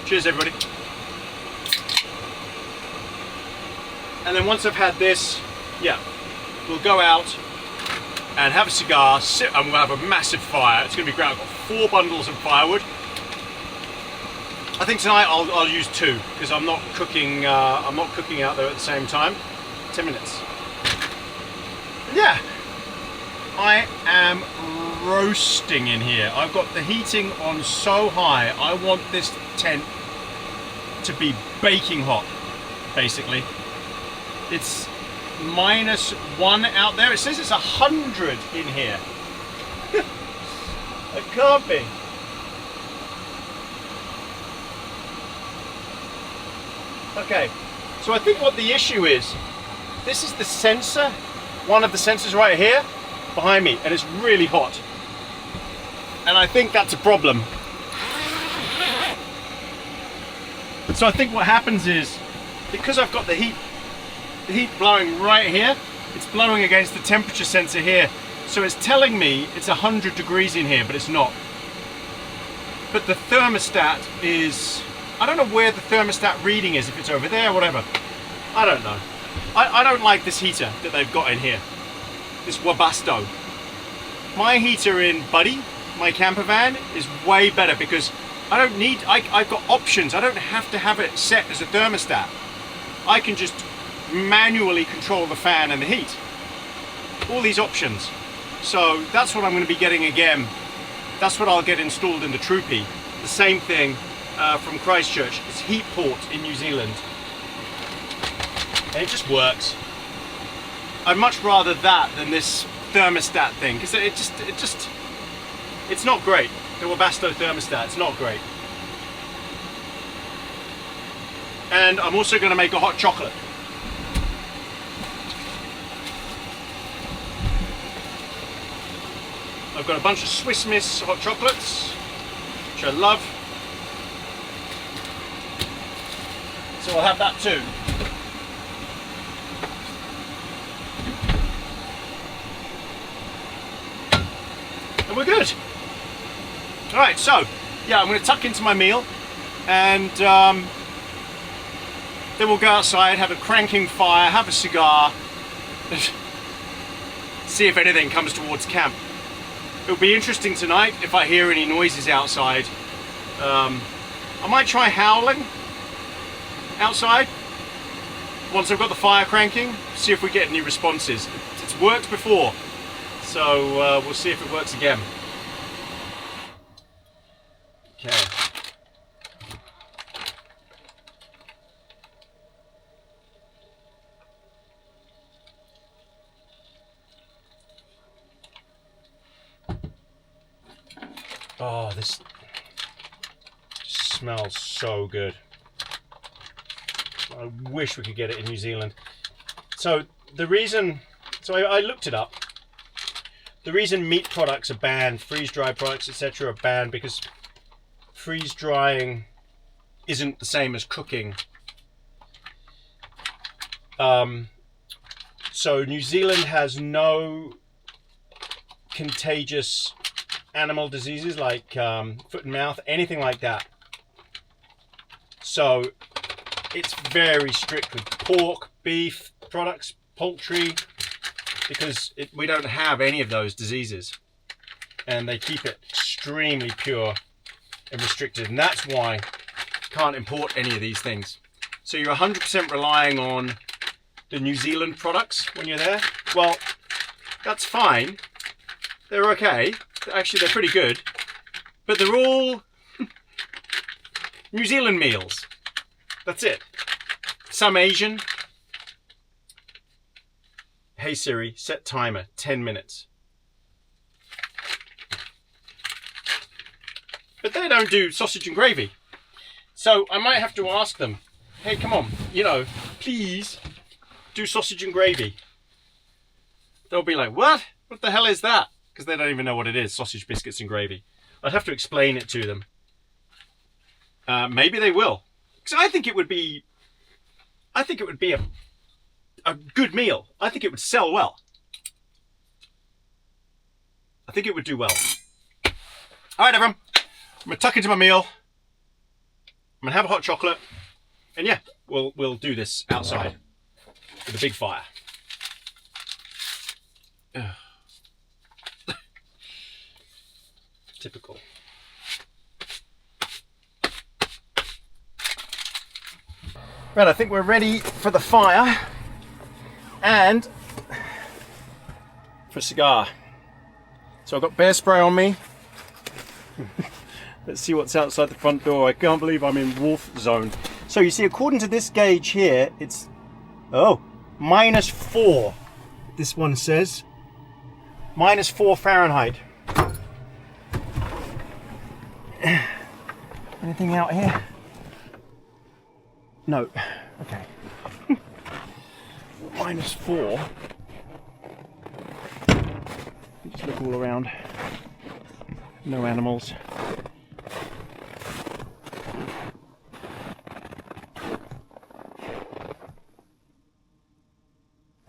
Cheers, everybody. And then once I've had this, yeah, we'll go out and have a cigar, sit, and we'll have a massive fire. It's going to be great. I've got 4 bundles of firewood. I think tonight I'll use 2 because I'm not cooking. I'm not cooking out there at the same time. 10 minutes. Yeah, I am roasting in here. I've got the heating on so high. I want this tent to be baking hot, basically. It's -1 out there. It says it's 100 in here. It can't be. Okay, so I think what the issue is, this is the sensor, one of the sensors right here behind me, and it's really hot. And I think that's a problem. So I think what happens is, because I've got the heat blowing right here, it's blowing against the temperature sensor here. So it's telling me it's 100 degrees in here, but it's not. But the thermostat is, I don't know where the thermostat reading is, if it's over there or whatever. I don't know. I don't like this heater that they've got in here. This Webasto. My heater in Buddy, my camper van, is way better because I don't need, I've got options. I don't have to have it set as a thermostat. I can just manually control the fan and the heat. All these options. So that's what I'm going to be getting again. That's what I'll get installed in the Troopy. The same thing from Christchurch. It's heat port in New Zealand. And it just works. I'd much rather that than this thermostat thing, because it's not great. The Webasto thermostat, it's not great. And I'm also going to make a hot chocolate. I've got a bunch of Swiss Miss hot chocolates, which I love. So I'll have that too. And we're good. All right, so yeah, I'm going to tuck into my meal, and then we'll go outside, have a cranking fire, have a cigar, see if anything comes towards camp. It'll be interesting tonight if I hear any noises outside. I might try howling outside once I've got the fire cranking, see if we get any responses. It's worked before, so we'll see if it works again. Okay. Oh, this smells so good. I wish we could get it in New Zealand. So the reason, I looked it up. The reason meat products are banned, freeze-dried products, etc. are banned because freeze-drying isn't the same as cooking. So New Zealand has no contagious animal diseases like foot and mouth, anything like that. So it's very strict with pork, beef products, poultry, because we don't have any of those diseases, and they keep it extremely pure and restricted, and that's why you can't import any of these things. So you're 100% relying on the New Zealand products when you're there. Well, that's fine. They're okay. Actually, they're pretty good, but they're all New Zealand meals. That's it. Some Asian. Hey Siri, set timer, 10 minutes. But they don't do sausage and gravy. So I might have to ask them, hey, come on, you know, please do sausage and gravy. They'll be like, what? What the hell is that? Because they don't even know what it is, sausage, biscuits and gravy. I'd have to explain it to them. Maybe they will. Because I think it would be a good meal. I think it would sell well. I think it would do well. All right, everyone. I'm gonna tuck into my meal. I'm gonna have a hot chocolate, and yeah, we'll do this outside with a big fire. Typical. Right, I think we're ready for the fire and for cigar. So I've got bear spray on me. Let's see what's outside the front door. I can't believe I'm in wolf zone. So you see, according to this gauge here, it's -4. This one says -4 Fahrenheit. Anything out here? No. Okay. -4. Just look all around. No animals.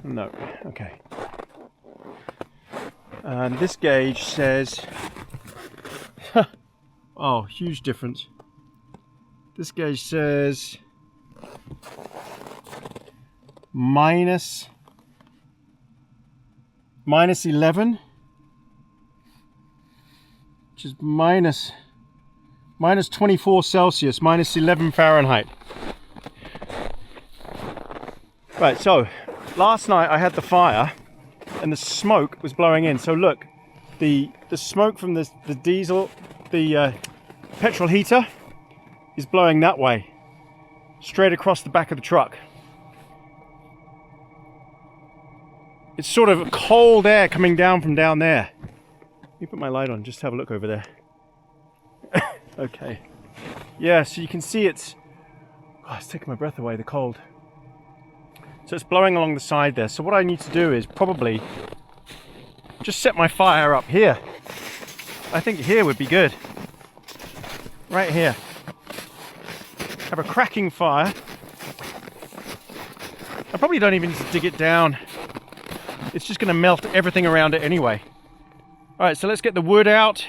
No. Okay. And this gauge says oh, huge difference. This gauge says -11, which is -24 Celsius, -11 Fahrenheit. Right, so last night I had the fire and the smoke was blowing in. So look, the smoke from the diesel, the petrol heater is blowing that way, straight across the back of the truck. It's sort of cold air coming down from down there. Let me put my light on, just have a look over there. Okay. Yeah, so you can see it's taking my breath away, the cold. So it's blowing along the side there. So what I need to do is probably just set my fire up here. I think here would be good. Right here. Have a cracking fire. I probably don't even need to dig it down. It's just going to melt everything around it anyway. All right, so let's get the wood out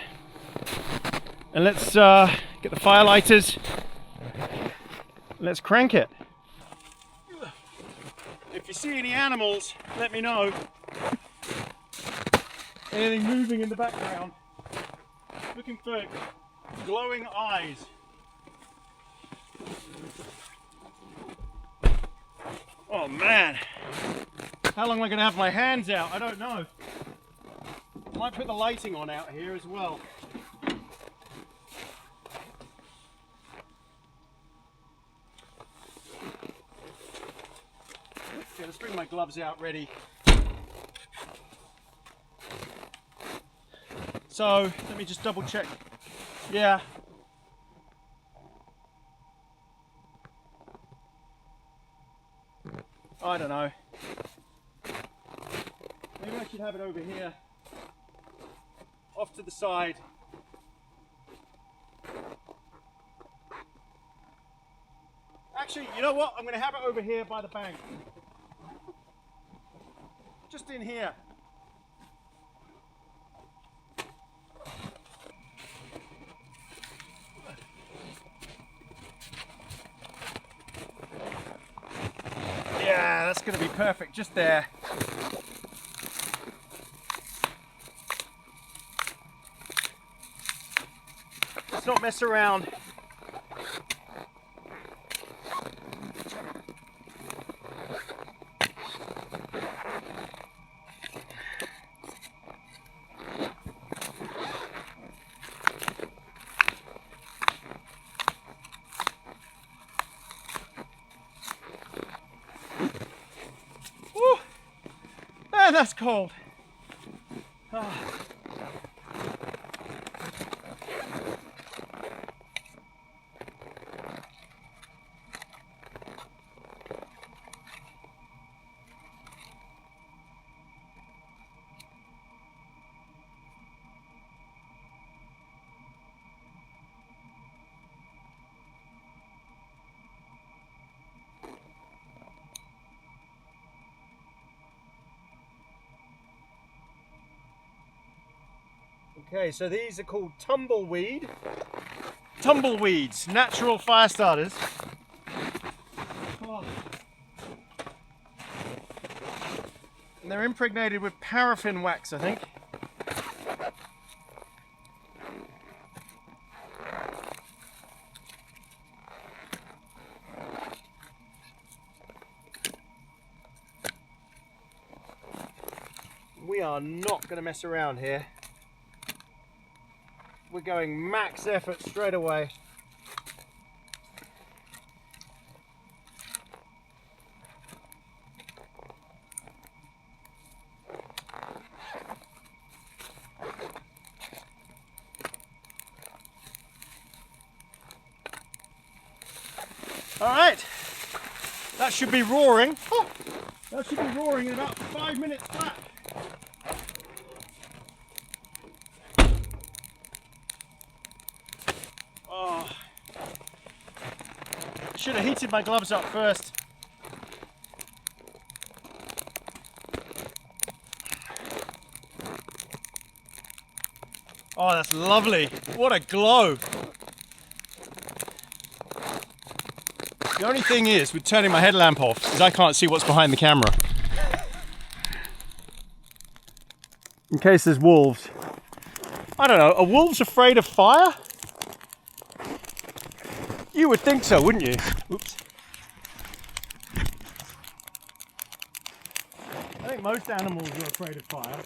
and let's get the fire lighters. Let's crank it. If you see any animals, let me know. Anything moving in the background. Looking for glowing eyes. Oh man. How long am I going to have my hands out? I don't know. I might put the lighting on out here as well. let's bring my gloves out ready. So, let me just double check. Yeah. I don't know. Maybe I should have it over here. Off to the side. Actually, you know what? I'm going to have it over here by the bank. Just in here. Yeah, that's going to be perfect, just there. Let's not mess around. Woo! Man, that's cold. Oh. Okay, so these are called tumbleweeds, natural fire starters. Oh. And they're impregnated with paraffin wax, I think. We are not going to mess around here. We're going max effort straight away. All right, that should be roaring. Oh, that should be roaring in about 5 minutes flat. Oh, should have heated my gloves up first. Oh, that's lovely. What a glow. The only thing is, with turning my headlamp off, is I can't see what's behind the camera. In case there's wolves. I don't know, are wolves afraid of fire? You would think so, wouldn't you? Oops. I think most animals are afraid of fire.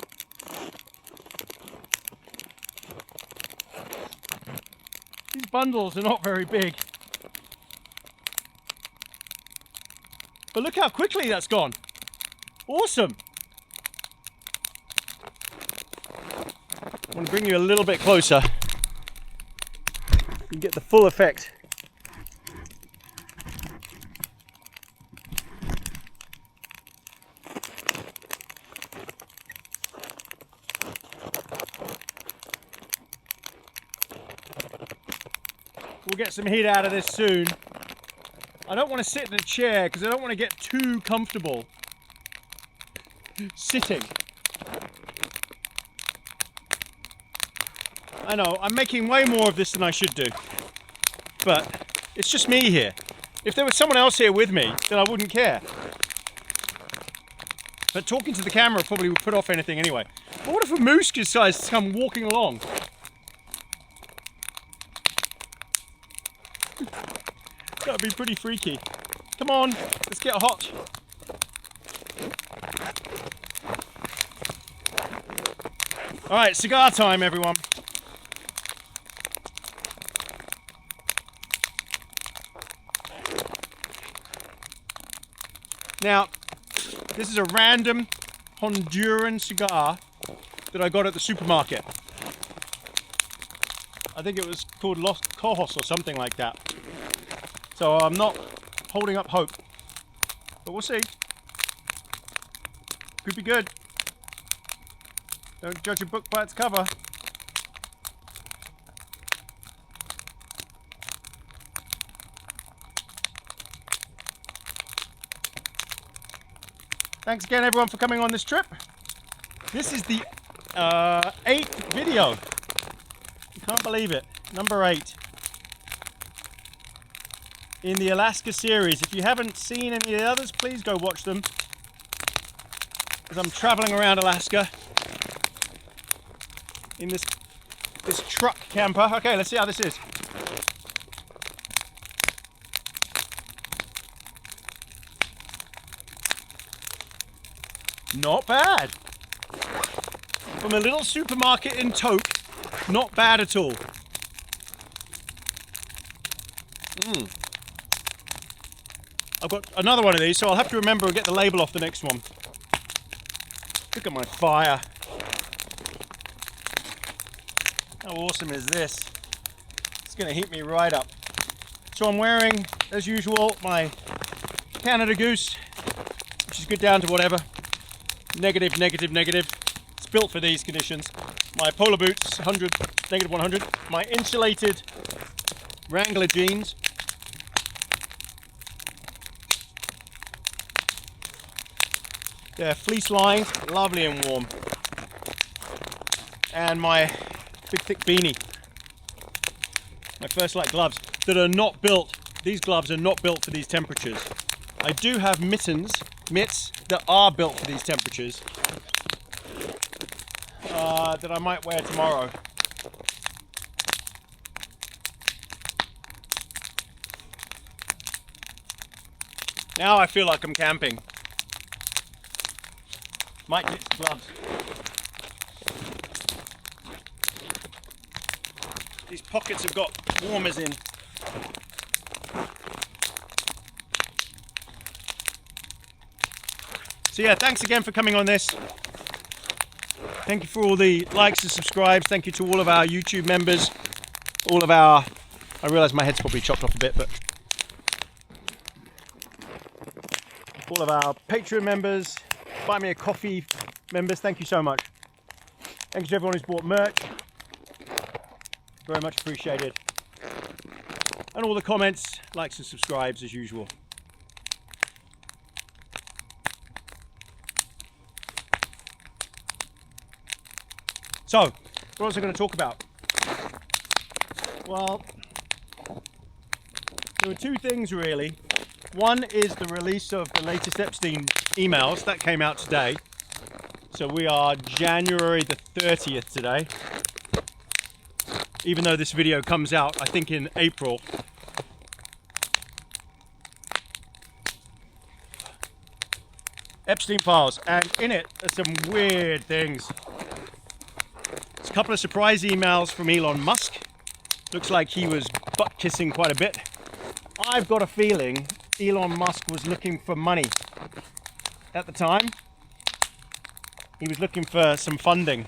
These bundles are not very big. But look how quickly that's gone. Awesome. I want to bring you a little bit closer. You can get the full effect. We'll get some heat out of this soon. I don't want to sit in a chair because I don't want to get too comfortable sitting. I know, I'm making way more of this than I should do. But it's just me here. If there was someone else here with me, then I wouldn't care. But talking to the camera probably would put off anything anyway. But what if a moose decides to come walking along? That would be pretty freaky. Come on, let's get hot. All right, cigar time, everyone. Now, This is a random Honduran cigar that I got at the supermarket. I think it was called Los Cojos or something like that. So I'm not holding up hope, but we'll see. Could be good. Don't judge a book by its cover. Thanks again, everyone, for coming on this trip. This is the 8th video. I can't believe it. Number 8 in the Alaska series. If you haven't seen any of the others, please go watch them, because I'm traveling around Alaska in this truck camper. Okay, let's see how this is. Not bad. From a little supermarket in Toke, not bad at all. I've got another one of these, so I'll have to remember and get the label off the next one. Look at my fire. How awesome is this? It's going to heat me right up. So I'm wearing, as usual, my Canada Goose, which is good down to whatever. Negative, negative, negative. It's built for these conditions. My polar boots, 100, negative 100. My insulated Wrangler jeans. They're fleece lined, lovely and warm. And my big thick beanie. My First Light gloves that are not built. These gloves are not built for these temperatures. I do have mitts that are built for these temperatures that I might wear tomorrow. Now I feel like I'm camping. Might get some gloves. These pockets have got warmers in. So yeah, thanks again for coming on this. Thank you for all the likes and subscribes. Thank you to all of our YouTube members, all of our, I realise my head's probably chopped off a bit, but all of our Patreon members, Buy Me a Coffee members, thank you so much. Thank you to everyone who's bought merch. Very much appreciated. And all the comments, likes and subscribes as usual. So, what was I going to talk about? Well, there were two things really. One is the release of the latest Epstein emails. That came out today. So we are January the 30th today. Even though this video comes out, I think, in April. Epstein files, and in it are some weird things. There's a couple of surprise emails from Elon Musk. Looks like he was butt kissing quite a bit. I've got a feeling Elon Musk was looking for money at the time. He was looking for some funding.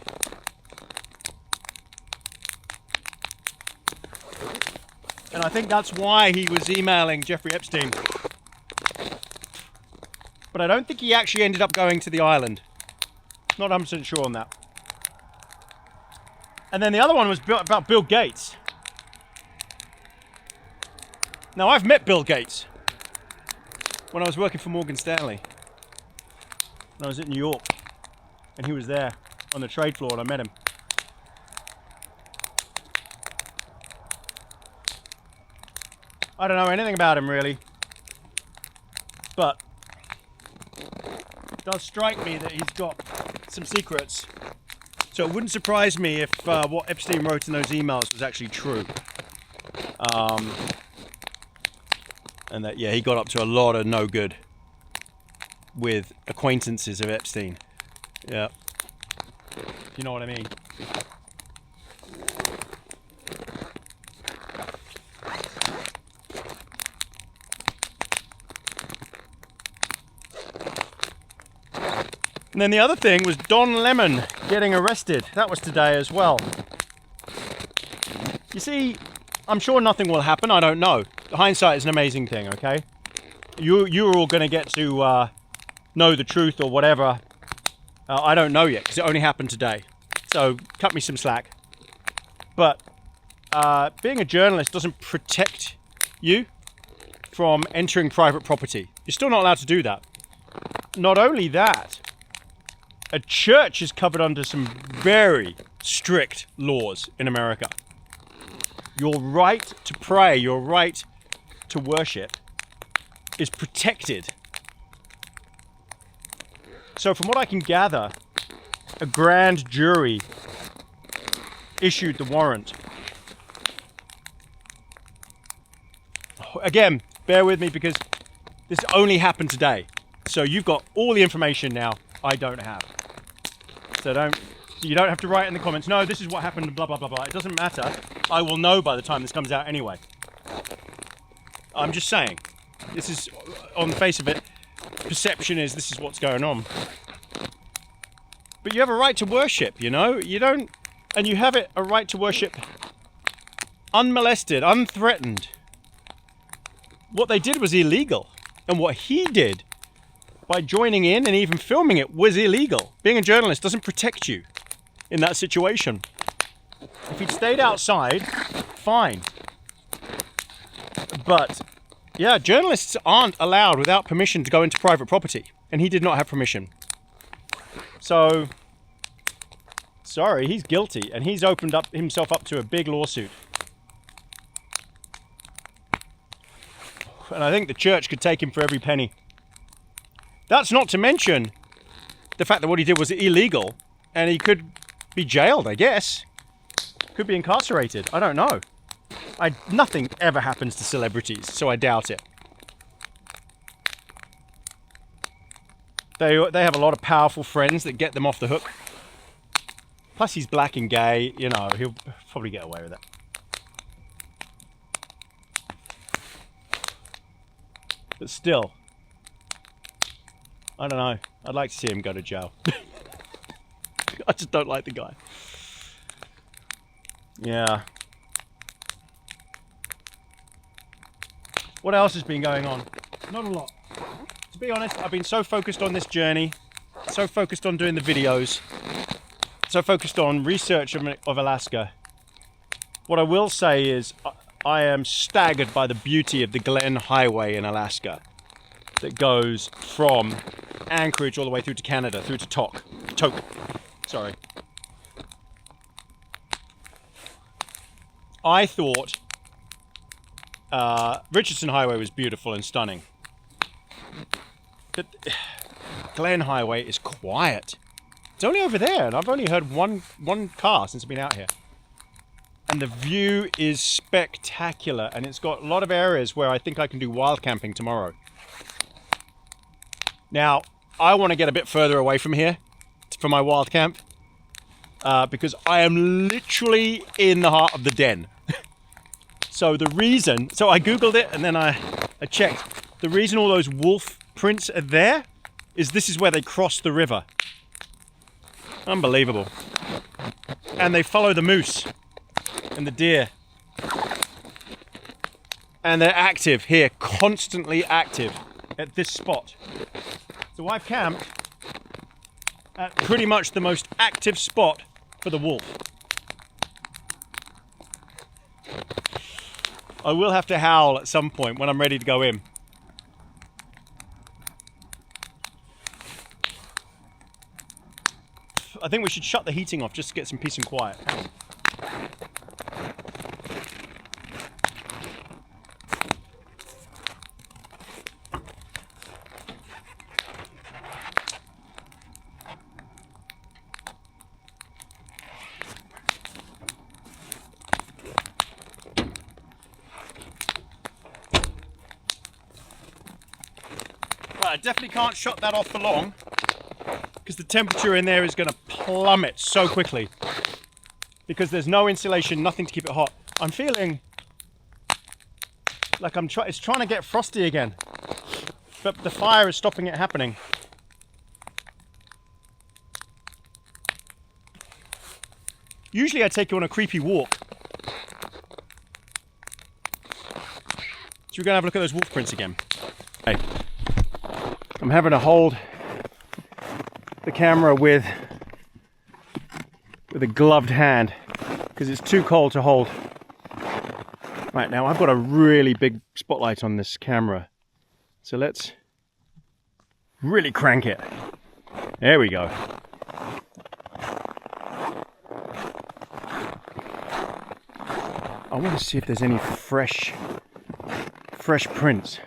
And I think that's why he was emailing Jeffrey Epstein. But I don't think he actually ended up going to the island. Not 100% sure on that. And then the other one was about Bill Gates. Now, I've met Bill Gates when I was working for Morgan Stanley. When I was at New York. And he was there on the trade floor and I met him. I don't know anything about him really. But it does strike me that he's got some secrets. So it wouldn't surprise me if what Epstein wrote in those emails was actually true. And that, yeah, he got up to a lot of no good with acquaintances of Epstein. Yeah. You know what I mean? And then the other thing was Don Lemon getting arrested. That was today as well. You see, I'm sure nothing will happen. I don't know. Hindsight is an amazing thing, okay? You're all going to get to know the truth or whatever. I don't know yet because it only happened today. So cut me some slack. But being a journalist doesn't protect you from entering private property. You're still not allowed to do that. Not only that, a church is covered under some very strict laws in America. Your right to pray, your right to worship is protected. So from what I can gather, a grand jury issued the warrant. Again, bear with me because this only happened today. So you've got all the information now I don't have. So you don't have to write in the comments, no, this is what happened, blah, blah, blah, blah. It doesn't matter. I will know by the time this comes out anyway. I'm just saying. This is, on the face of it, perception is this is what's going on. But you have a right to worship, you know? You don't, and you have a right to worship unmolested, unthreatened. What they did was illegal. And what he did by joining in and even filming it was illegal. Being a journalist doesn't protect you in that situation. If he'd stayed outside, fine. But yeah, journalists aren't allowed without permission to go into private property. And he did not have permission. So, sorry, he's guilty. And he's opened up himself up to a big lawsuit. And I think the church could take him for every penny. That's not to mention the fact that what he did was illegal. And he could be jailed, I guess. Could be incarcerated. I don't know. Nothing ever happens to celebrities, so I doubt it. They have a lot of powerful friends that get them off the hook. Plus he's black and gay, you know, he'll probably get away with it. But still, I don't know. I'd like to see him go to jail. I just don't like the guy. Yeah. What else has been going on? Not a lot. To be honest, I've been so focused on this journey, so focused on doing the videos, so focused on research of Alaska. What I will say is I am staggered by the beauty of the Glen Highway in Alaska that goes from Anchorage all the way through to Canada, through to Tok. Sorry. I thought Richardson Highway was beautiful and stunning. But Glen Highway is quiet. It's only over there, and I've only heard one car since I've been out here. And the view is spectacular, and it's got a lot of areas where I think I can do wild camping tomorrow. Now, I want to get a bit further away from here for my wild camp because I am literally in the heart of the den. So I googled it and then I checked. The reason all those wolf prints are there is this is where they cross the river. Unbelievable. And they follow the moose and the deer. And they're active here, constantly active at this spot. So I've camped at pretty much the most active spot for the wolf. I will have to howl at some point when I'm ready to go in. I think we should shut the heating off just to get some peace and quiet. I definitely can't shut that off for long because the temperature in there is going to plummet so quickly because there's no insulation, nothing to keep it hot. I'm feeling like it's trying to get frosty again, but the fire is stopping it happening. Usually I take you on a creepy walk. So we're gonna have a look at those wolf prints again. Okay. I'm having to hold the camera with a gloved hand because it's too cold to hold. Right, now I've got a really big spotlight on this camera. So let's really crank it. There we go. I want to see if there's any fresh prints.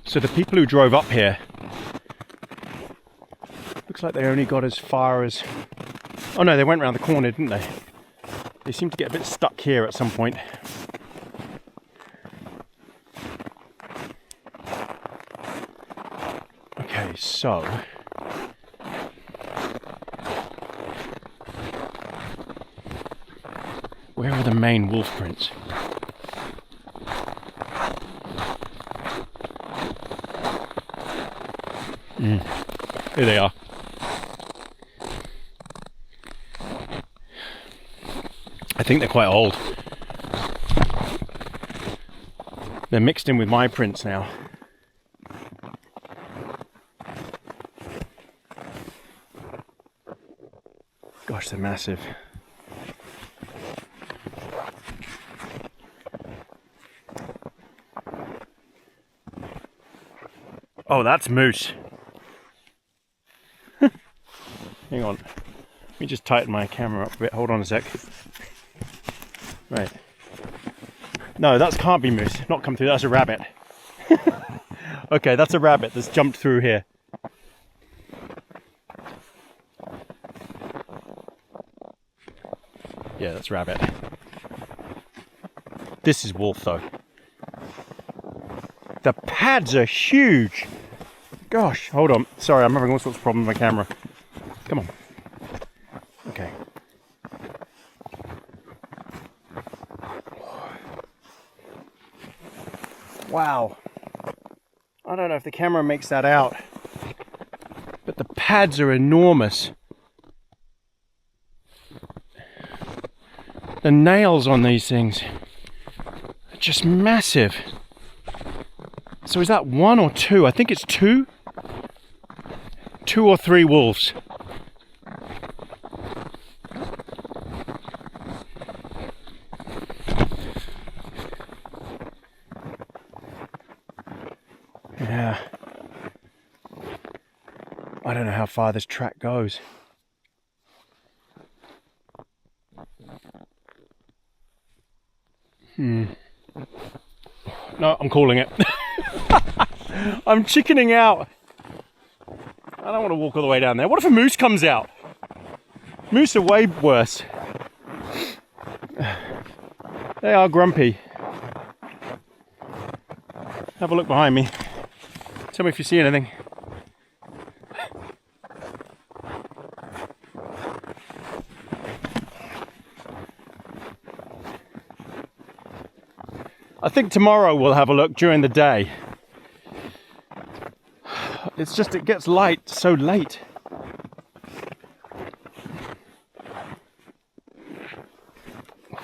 So the people who drove up here, looks like they only got as far as, oh no, they went around the corner, didn't they? They seem to get a bit stuck here at some point. Okay, so where are the main wolf prints? Here they are. I think they're quite old. They're mixed in with my prints now. Gosh, they're massive. Oh, that's moose. Hang on. Let me just tighten my camera up a bit. Hold on a sec. Right. No, that can't be moose. Not come through. That's a rabbit. Okay, that's a rabbit that's jumped through here. Yeah, that's rabbit. This is wolf though. The pads are huge. Gosh, hold on. Sorry, I'm having all sorts of problems with my camera. Come on. Okay. Wow. I don't know if the camera makes that out, but the pads are enormous. The nails on these things are just massive. So is that one or two? I think it's two. 2 or 3 wolves. Yeah. I don't know how far this track goes. No, I'm calling it. I'm chickening out. I don't want to walk all the way down there. What if a moose comes out? Moose are way worse. They are grumpy. Have a look behind me. Tell me if you see anything. I think tomorrow we'll have a look during the day. It's just it gets light so late.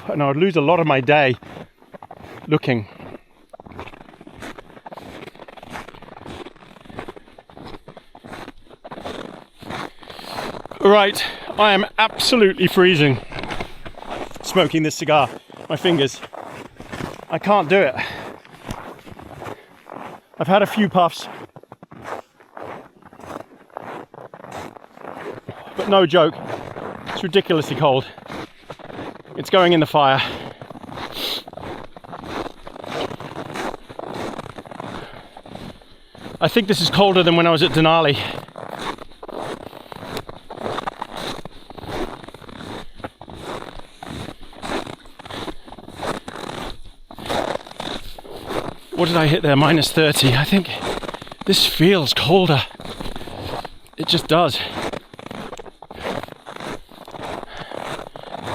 And I'd lose a lot of my day looking. Right, I am absolutely freezing smoking this cigar. My fingers. I can't do it. I've had a few puffs. But no joke, it's ridiculously cold. It's going in the fire. I think this is colder than when I was at Denali. What did I hit there? Minus 30. I think this feels colder. It just does.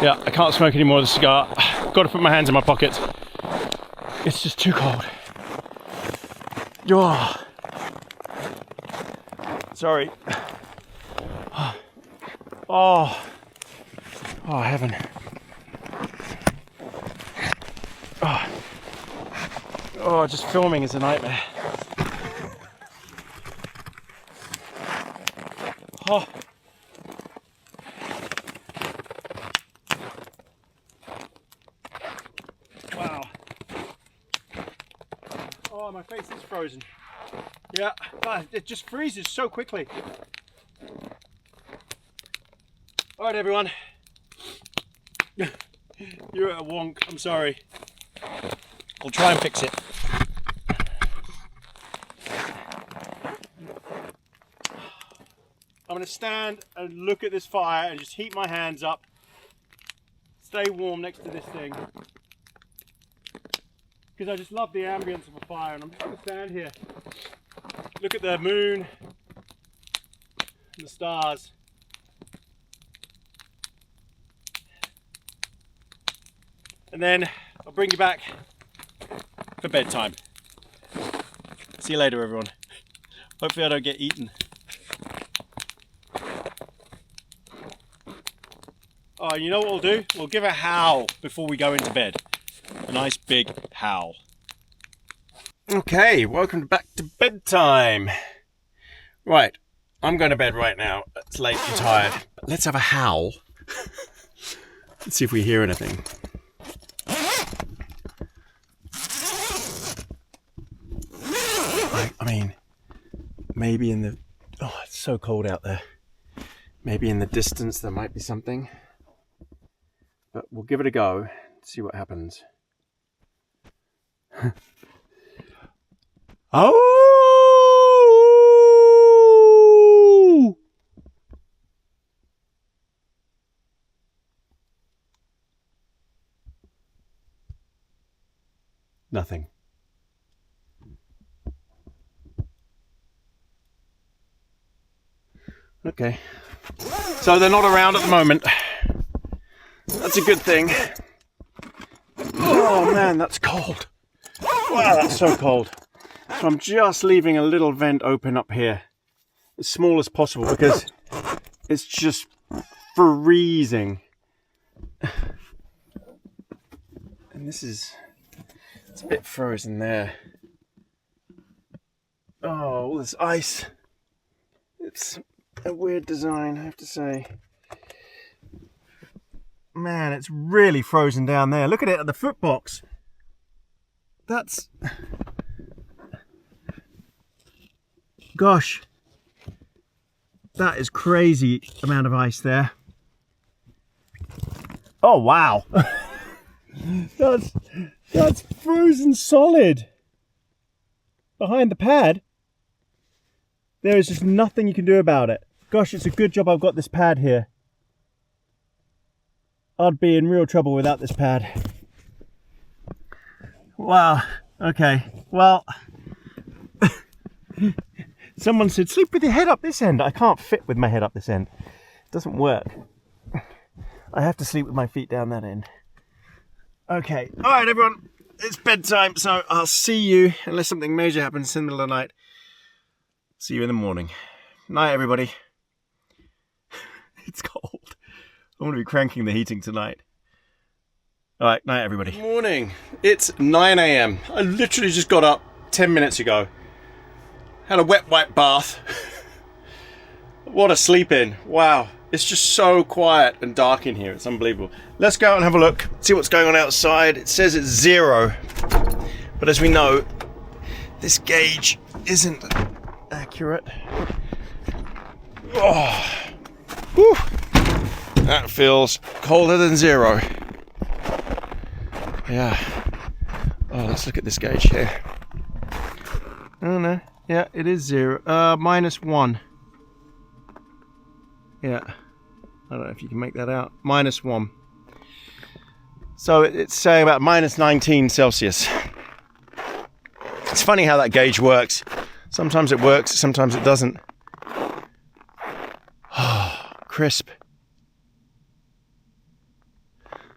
Yeah, I can't smoke any more of the cigar. Got to put my hands in my pockets. It's just too cold. Oh. Sorry. Oh. Oh, heaven. Oh. Oh, just filming is a nightmare. Oh. Wow. Oh, my face is frozen. Yeah, but it just freezes so quickly. All right, everyone. You're a wonk. I'm sorry. I'll try and fix it. I'm going to stand and look at this fire and just heat my hands up. Stay warm next to this thing. Because I just love the ambience of a fire, and I'm just going to stand here. Look at the moon and the stars. And then I'll bring you back for bedtime. See you later, everyone. Hopefully I don't get eaten. Oh, you know what we'll do? We'll give a howl before we go into bed. A nice big howl. Okay, welcome back to bedtime. Right, I'm going to bed right now. It's late and tired. But let's have a howl. Let's see if we hear anything. I mean, maybe in the... Oh, it's so cold out there. Maybe in the distance there might be something. But we'll give it a go. See what happens. Oh! Nothing. Okay. So they're not around at the moment. That's a good thing. Oh man, that's cold. Wow, that's so cold. So I'm just leaving a little vent open up here, as small as possible, because it's just freezing. And it's a bit frozen there. Oh, all this ice. It's a weird design, I have to say. Man, it's really frozen down there. Look at it at the foot box. That's... Gosh. That is crazy amount of ice there. Oh, wow. That's frozen solid. Behind the pad. There is just nothing you can do about it. Gosh, it's a good job I've got this pad here. I'd be in real trouble without this pad. Wow, okay, well, someone said sleep with your head up this end. I can't fit with my head up this end. It doesn't work. I have to sleep with my feet down that end. Okay, all right, everyone, it's bedtime, so I'll see you, unless something major happens in the middle of the night. See you in the morning. Night, everybody. It's cold. I'm going to be cranking the heating tonight. All right, night, everybody. Good morning. It's 9 a.m. I literally just got up 10 minutes ago. Had a wet wipe bath. What a sleep in. Wow. It's just so quiet and dark in here. It's unbelievable. Let's go out and have a look. See what's going on outside. It says it's 0. But as we know, this gauge isn't accurate. Oh. Whew. That feels colder than 0. Yeah. Oh, let's look at this gauge here. Oh no. Yeah, it is 0. -1. Yeah. I don't know if you can make that out. -1. So it's saying about -19 Celsius. It's funny how that gauge works. Sometimes it works, sometimes it doesn't. Oh, crisp.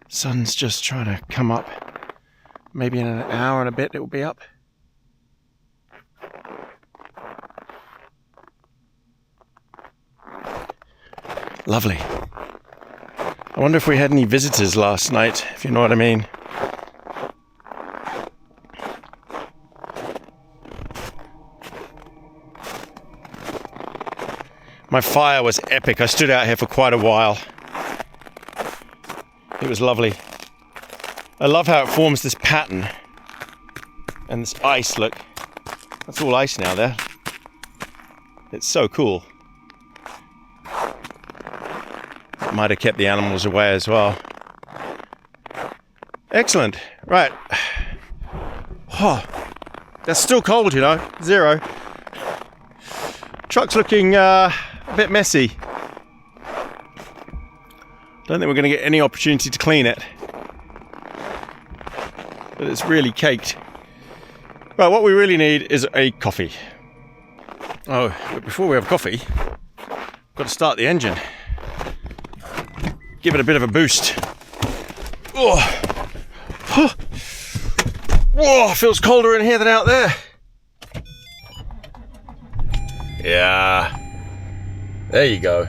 Sun's just trying to come up. Maybe in an hour and a bit it will be up. Lovely. I wonder if we had any visitors last night, if you know what I mean. My fire was epic. I stood out here for quite a while. It was lovely. I love how it forms this pattern. And this ice, look. That's all ice now there. It's so cool. Might have kept the animals away as well. Excellent. Right. Oh, that's still cold, you know. 0. Truck's looking a bit messy. Don't think we're going to get any opportunity to clean it. But it's really caked. Right, what we really need is a coffee. Oh, but before we have coffee, we've got to start the engine. Give it a bit of a boost. Oh, oh. Whoa, feels colder in here than out there. Yeah, there you go.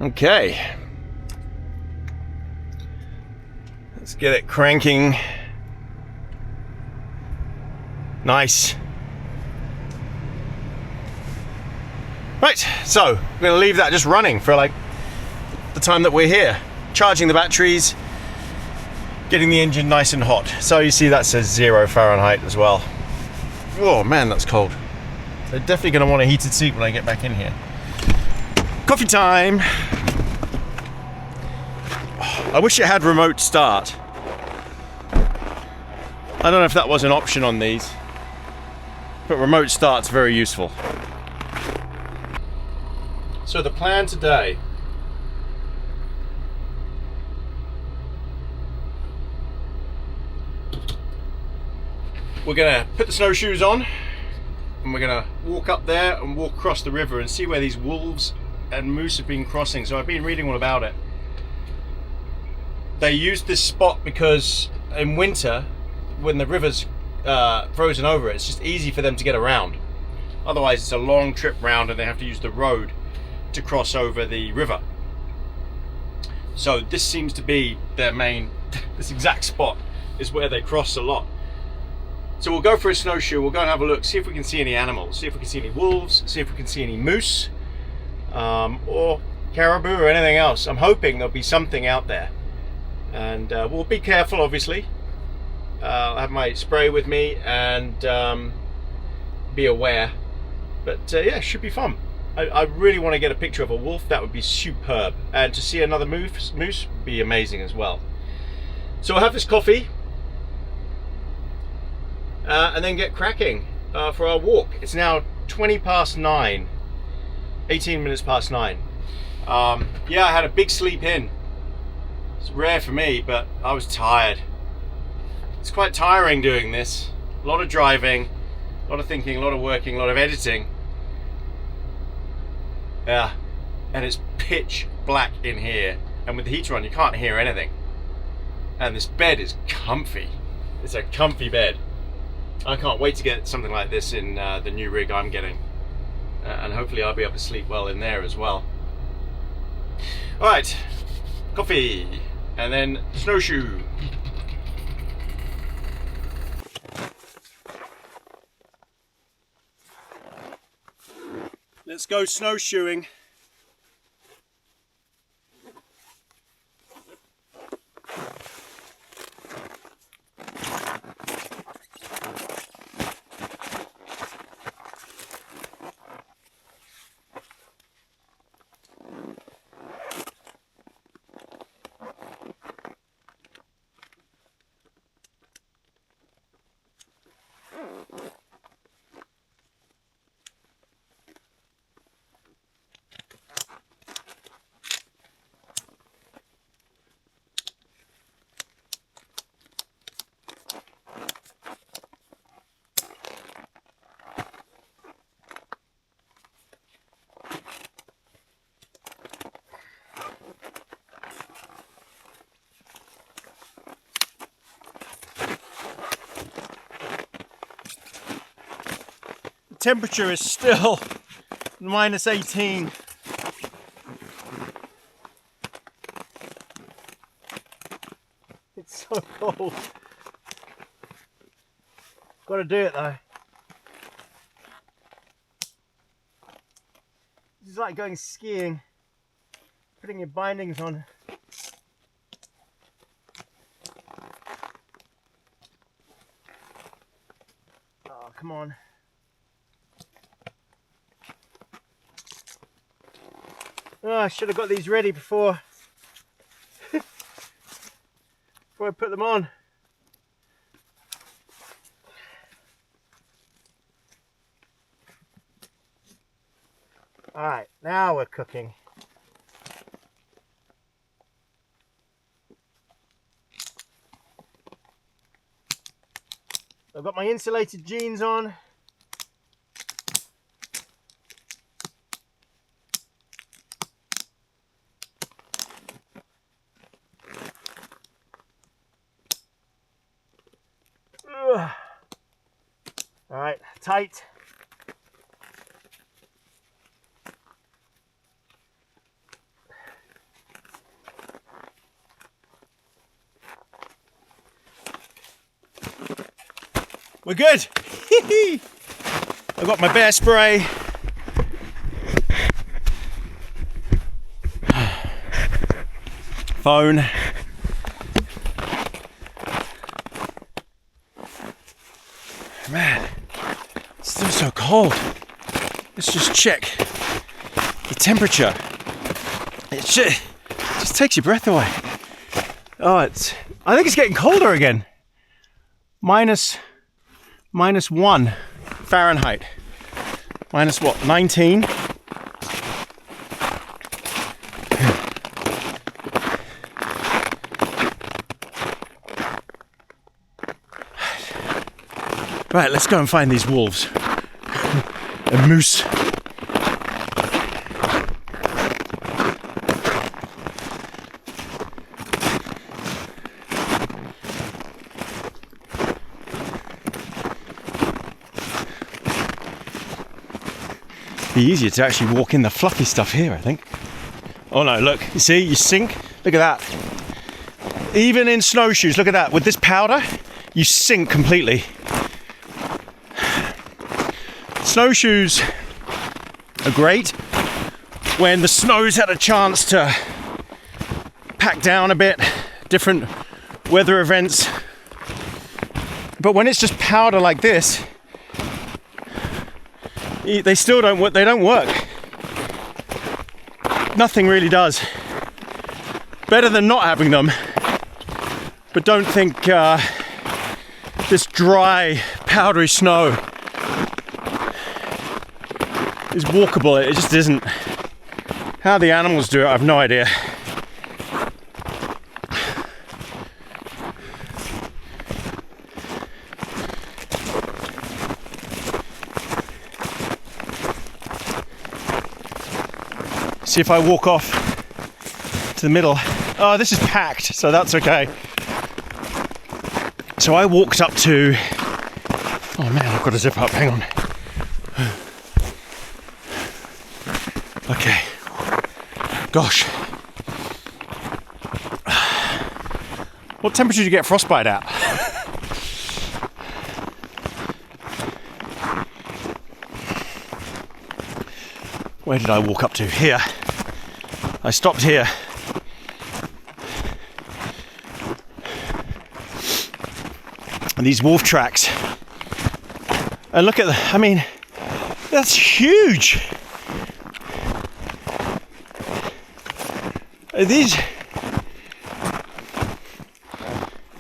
Okay, let's get it cranking. Nice. Right, so we're going to leave that just running for like the time that we're here, charging the batteries, getting the engine nice and hot. So you see that says 0 Fahrenheit as well. Oh man, that's cold. They're definitely going to want a heated seat when I get back in here. Coffee time. I wish it had remote start. I don't know if that was an option on these, but remote start's very useful. So the plan today, we're gonna put the snowshoes on and we're gonna walk up there and walk across the river and see where these wolves and moose have been crossing. So I've been reading all about it. They used this spot because in winter, when the river's frozen over, it's just easy for them to get around. Otherwise it's a long trip round and they have to use the road to cross over the river. So this seems to be their main, this exact spot is where they cross a lot. So we'll go for a snowshoe, we'll go and have a look, see if we can see any animals, see if we can see any wolves, see if we can see any moose, or caribou or anything else. I'm hoping there'll be something out there. And we'll be careful, obviously. I'll have my spray with me and be aware. But yeah, it should be fun. I really want to get a picture of a wolf. That would be superb. And to see another moose would be amazing as well. So we'll have this coffee and then get cracking for our walk. It's now 20 past 9, 18 minutes past 9. Yeah, I had a big sleep in. It's rare for me, but I was tired. It's quite tiring doing this. A lot of driving, a lot of thinking, a lot of working, a lot of editing. Yeah, and it's pitch black in here, and with the heater on you can't hear anything. And this bed is comfy. It's a comfy bed. I can't wait to get something like this in the new rig I'm getting, and hopefully I'll be able to sleep well in there as well. Alright, coffee and then snowshoe. Let's go snowshoeing. temperature is still minus 18. It's so cold. Gotta do it though. This is like going skiing, putting your bindings on. Oh, come on. Oh, I should have got these ready before I put them on. Alright, now we're cooking. I've got my insulated jeans on. Alright, tight. We're good. I've got my bear spray. Phone. Man, it's still so cold. Let's just check the temperature. It just takes your breath away. Oh, I think it's getting colder again. Minus 1 Fahrenheit. Minus what, 19? Right, let's go and find these wolves. And moose. Be easier to actually walk in the fluffy stuff here, I think. Oh no, look, you see, you sink. Look at that. Even in snowshoes, look at that. With this powder, you sink completely. Snowshoes are great when the snow's had a chance to pack down a bit, different weather events. But when it's just powder like this, they still don't work. They don't work. Nothing really does. Better than not having them. But don't think this dry, powdery snow is walkable. It just isn't. How the animals do it, I have no idea. See if I walk off to the middle. Oh, this is packed, so that's okay. So I walked up to... Oh man, I've got to zip up, hang on. Okay. Gosh. What temperature do you get frostbite at? Where did I walk up to? Here. I stopped here. And these wolf tracks. And look at the, I mean, that's huge.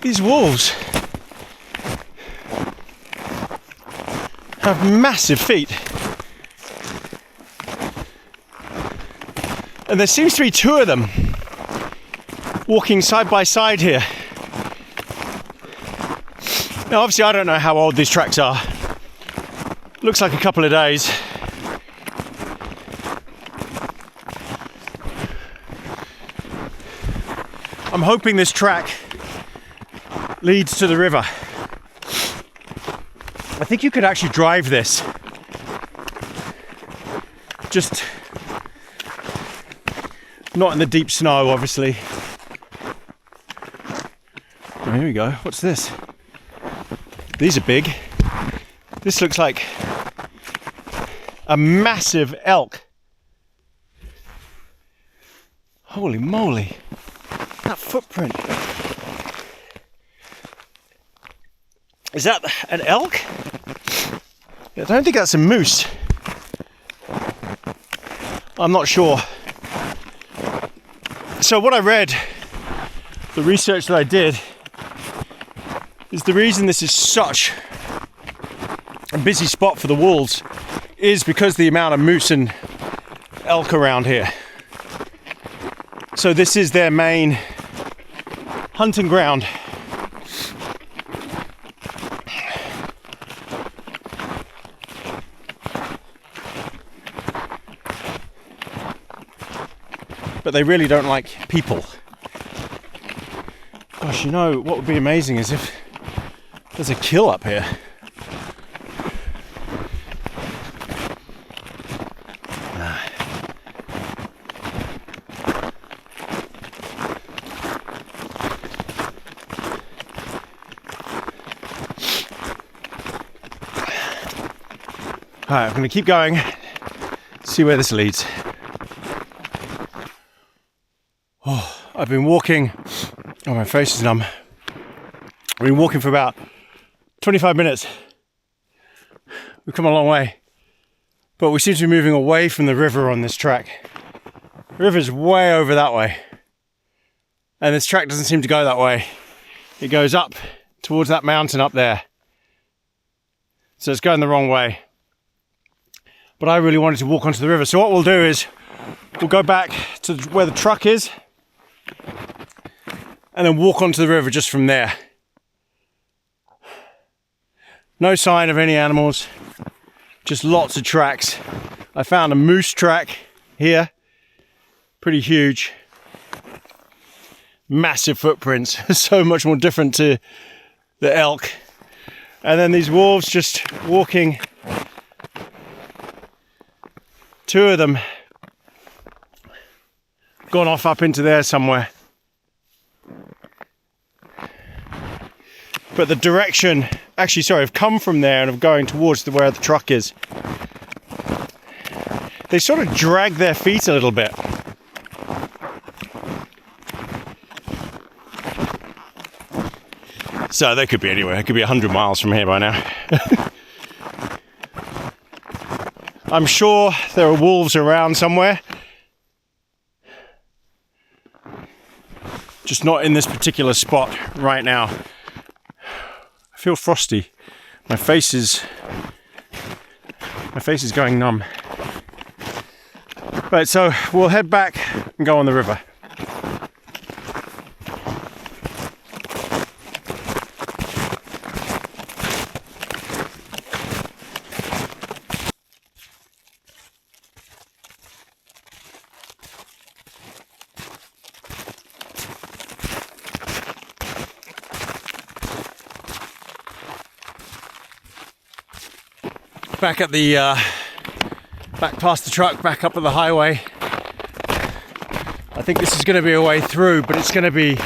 These wolves have massive feet. And there seems to be 2 of them walking side by side here. Now obviously I don't know how old these tracks are. Looks like a couple of days. I'm hoping this track leads to the river. I think you could actually drive this Just not in the deep snow, obviously. Oh, here we go. What's this? These are big. This looks like a massive elk. Holy moly. That footprint. Is that an elk? I don't think that's a moose. I'm not sure. So what I read, the research that I did, is the reason this is such a busy spot for the wolves is because of the amount of moose and elk around here. So this is their main hunting ground. But they really don't like people. Gosh, you know what would be amazing is if there's a kill up here. Alright, I'm going to keep going, see where this leads. Oh, I've been walking, oh my face is numb. I've been walking for about 25 minutes. We've come a long way, but we seem to be moving away from the river on this track. The river's way over that way, and this track doesn't seem to go that way. It goes up towards that mountain up there. So it's going the wrong way. But I really wanted to walk onto the river. So what we'll do is we'll go back to where the truck is and then walk onto the river just from there. No sign of any animals, just lots of tracks. I found a moose track here, pretty huge. Massive footprints, so much more different to the elk. And then these wolves just walking. Two of them gone off up into there somewhere. But the direction, actually sorry, I've come from there and I'm going towards where the truck is. They sort of drag their feet a little bit. So they could be anywhere, it could be 100 miles from here by now. I'm sure there are wolves around somewhere. Just not in this particular spot right now. I feel frosty. My face is going numb. Right, so we'll head back and go on the river. Back at the, back past the truck, back up at the highway. I think this is going to be a way through, but it's going to be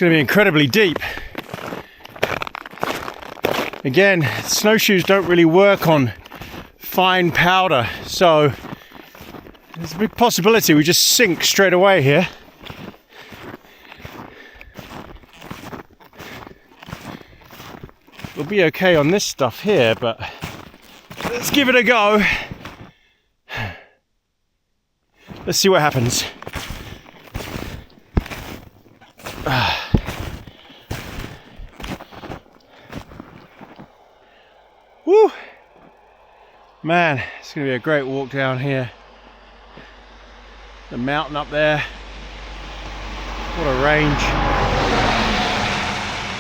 incredibly deep. Again, snowshoes don't really work on fine powder, so there's a big possibility we just sink straight away here. We'll be okay on this stuff here, but let's give it a go. Let's see what happens. Woo! Man, it's going to be a great walk down here. The mountain up there. What a range.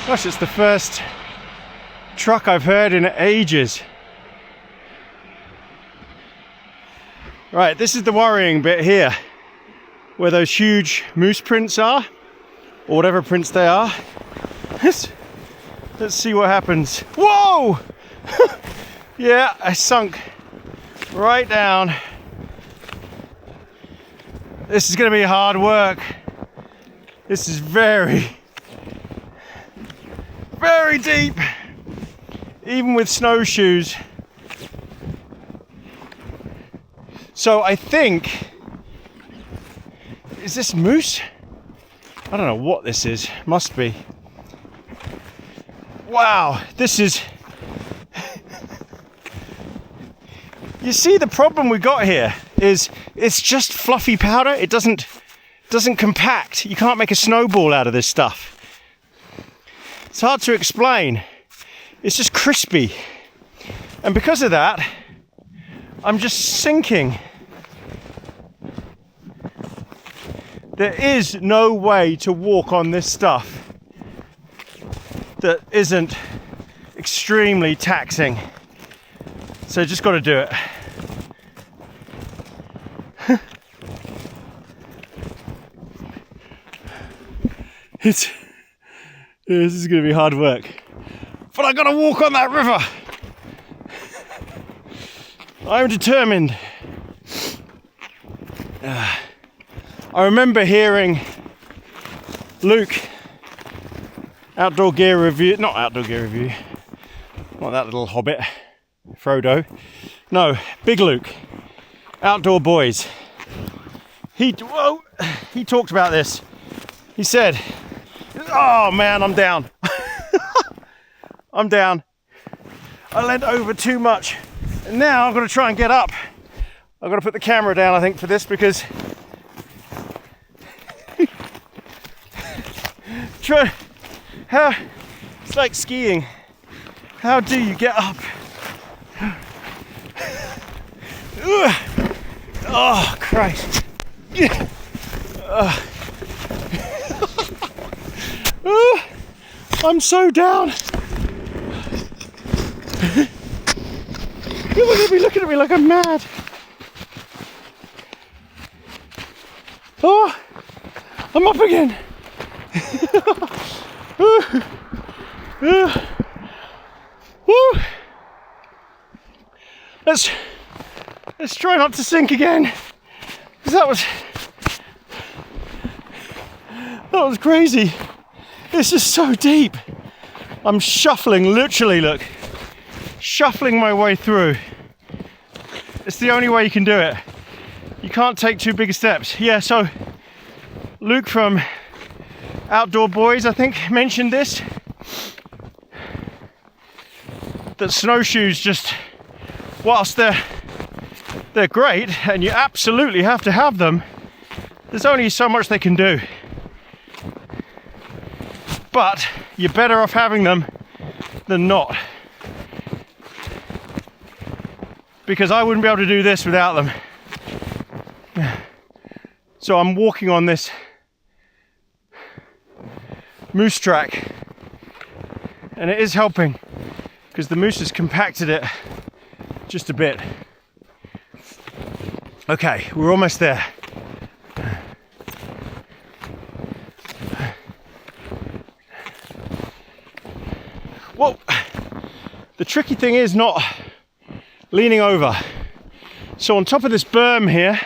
Gosh, it's the first truck I've heard in ages. Right, this is the worrying bit here, where those huge moose prints are, or whatever prints they are. Let's see what happens. Whoa! Yeah, I sunk right down. This is going to be hard work. This is very, very deep, even with snowshoes. So I think, is this moose? I don't know what this is. Must be. Wow, this is... You see, the problem we got here is it's just fluffy powder. It doesn't compact. You can't make a snowball out of this stuff. It's hard to explain. It's just crispy. And because of that, I'm just sinking. There is no way to walk on this stuff that isn't extremely taxing. So just got to do it. This is going to be hard work. But I got to walk on that river. I'm determined. I remember hearing Luke, Outdoor Gear Review, not Outdoor Gear Review, not that little hobbit, Frodo. No, Big Luke, Outdoor Boys. He talked about this. He said, oh man, I'm down. I'm down. I leant over too much. And now I've got to try and get up. I've got to put the camera down, I think, for this, because it's like skiing. How do you get up? Oh, Christ. I'm so down. People are going to be looking at me like I'm mad. Oh, I'm up again. Let's try not to sink again, because that was crazy. This is so deep. I'm shuffling, literally, look, shuffling my way through. It's the only way you can do it. You can't take too big steps. Yeah, so Luke from Outdoor Boys, I think, mentioned this, that snowshoes just, whilst they're great and you absolutely have to have them, there's only so much they can do. But you're better off having them than not. Because I wouldn't be able to do this without them. So I'm walking on this moose track, and it is helping because the moose has compacted it just a bit. Okay, we're almost there. Whoa! The tricky thing is not leaning over. So on top of this berm here,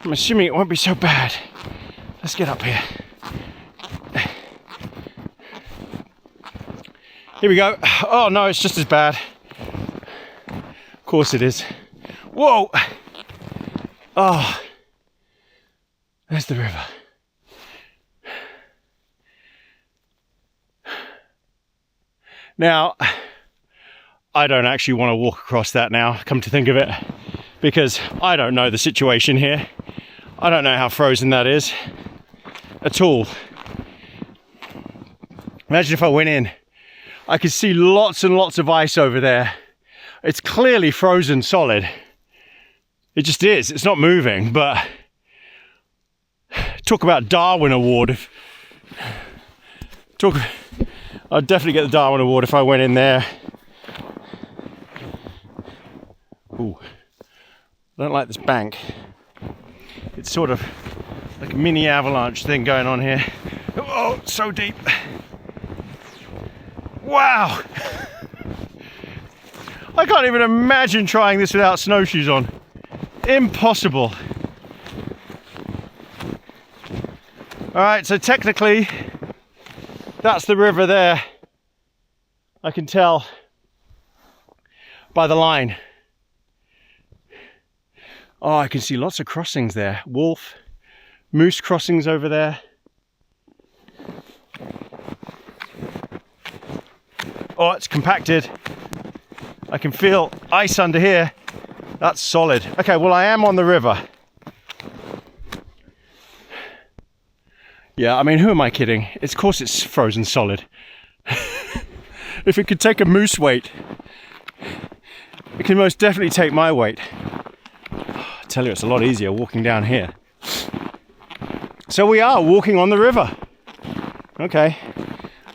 I'm assuming it won't be so bad. Let's get up here. Here we go. Oh no, it's just as bad. Of course it is. Whoa! Oh, there's the river. Now, I don't actually want to walk across that now, come to think of it, because I don't know the situation here. I don't know how frozen that is at all. Imagine if I went in. I could see lots and lots of ice over there. It's clearly frozen solid. It just is. It's not moving, but talk about Darwin Award. I'd definitely get the Darwin Award if I went in there. Ooh, I don't like this bank. It's sort of like a mini avalanche thing going on here. Oh, so deep. Wow. I can't even imagine trying this without snowshoes on. Impossible. Alright, so technically, that's the river there. I can tell by the line. Oh, I can see lots of crossings there. Wolf, moose crossings over there. Oh, it's compacted. I can feel ice under here. That's solid. Okay, well, I am on the river. Yeah, I mean, who am I kidding? Of course it's frozen solid. If it could take a moose weight, it can most definitely take my weight. I tell you, it's a lot easier walking down here. So we are walking on the river. Okay.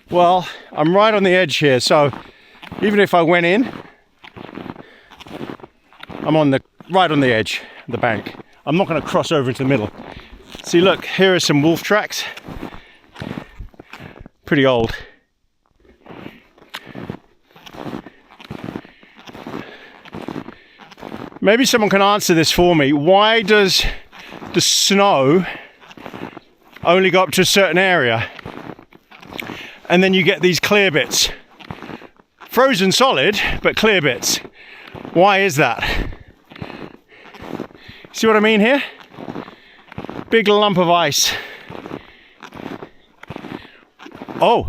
Well, I'm right on the edge here, so even if I went in, I'm right on the edge of the bank. I'm not going to cross over into the middle. See, look, here are some wolf tracks. Pretty old. Maybe someone can answer this for me. Why does the snow only go up to a certain area? And then you get these clear bits. Frozen solid, but clear bits. Why is that? See what I mean here? Big lump of ice. Oh.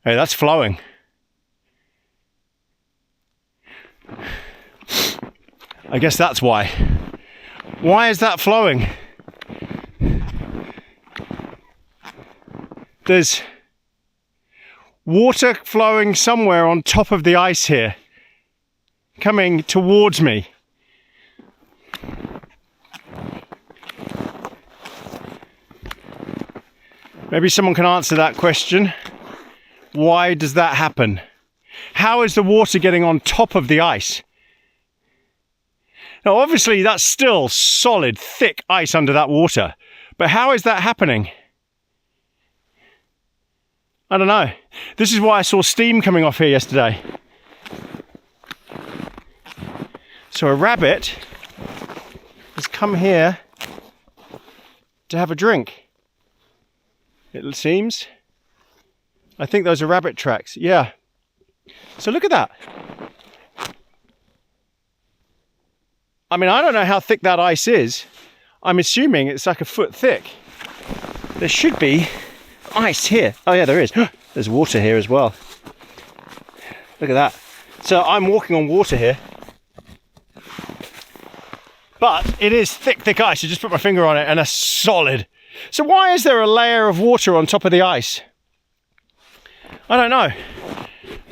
Hey, that's flowing. I guess that's why. Why is that flowing? There's water flowing somewhere on top of the ice here, coming towards me. Maybe someone can answer that question. Why does that happen? How is the water getting on top of the ice? Now, obviously, that's still solid, thick ice under that water. But how is that happening? I don't know. This is why I saw steam coming off here yesterday. So a rabbit has come here to have a drink. It seems. I think those are rabbit tracks. Yeah. So look at that. I mean, I don't know how thick that ice is. I'm assuming it's like a foot thick. There should be ice here. Oh yeah, there is. There's water here as well. Look at that. So I'm walking on water here. But it is thick, thick ice. I just put my finger on it and it's solid. So why is there a layer of water on top of the ice? I don't know.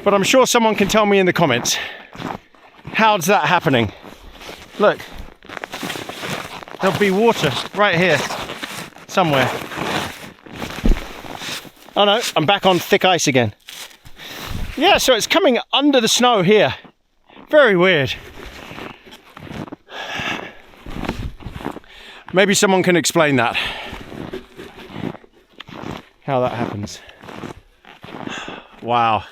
But I'm sure someone can tell me in the comments. How's that happening? Look. There'll be water right here. Somewhere. Oh no, I'm back on thick ice again. Yeah, so it's coming under the snow here. Very weird. Maybe someone can explain that. How that happens. Wow.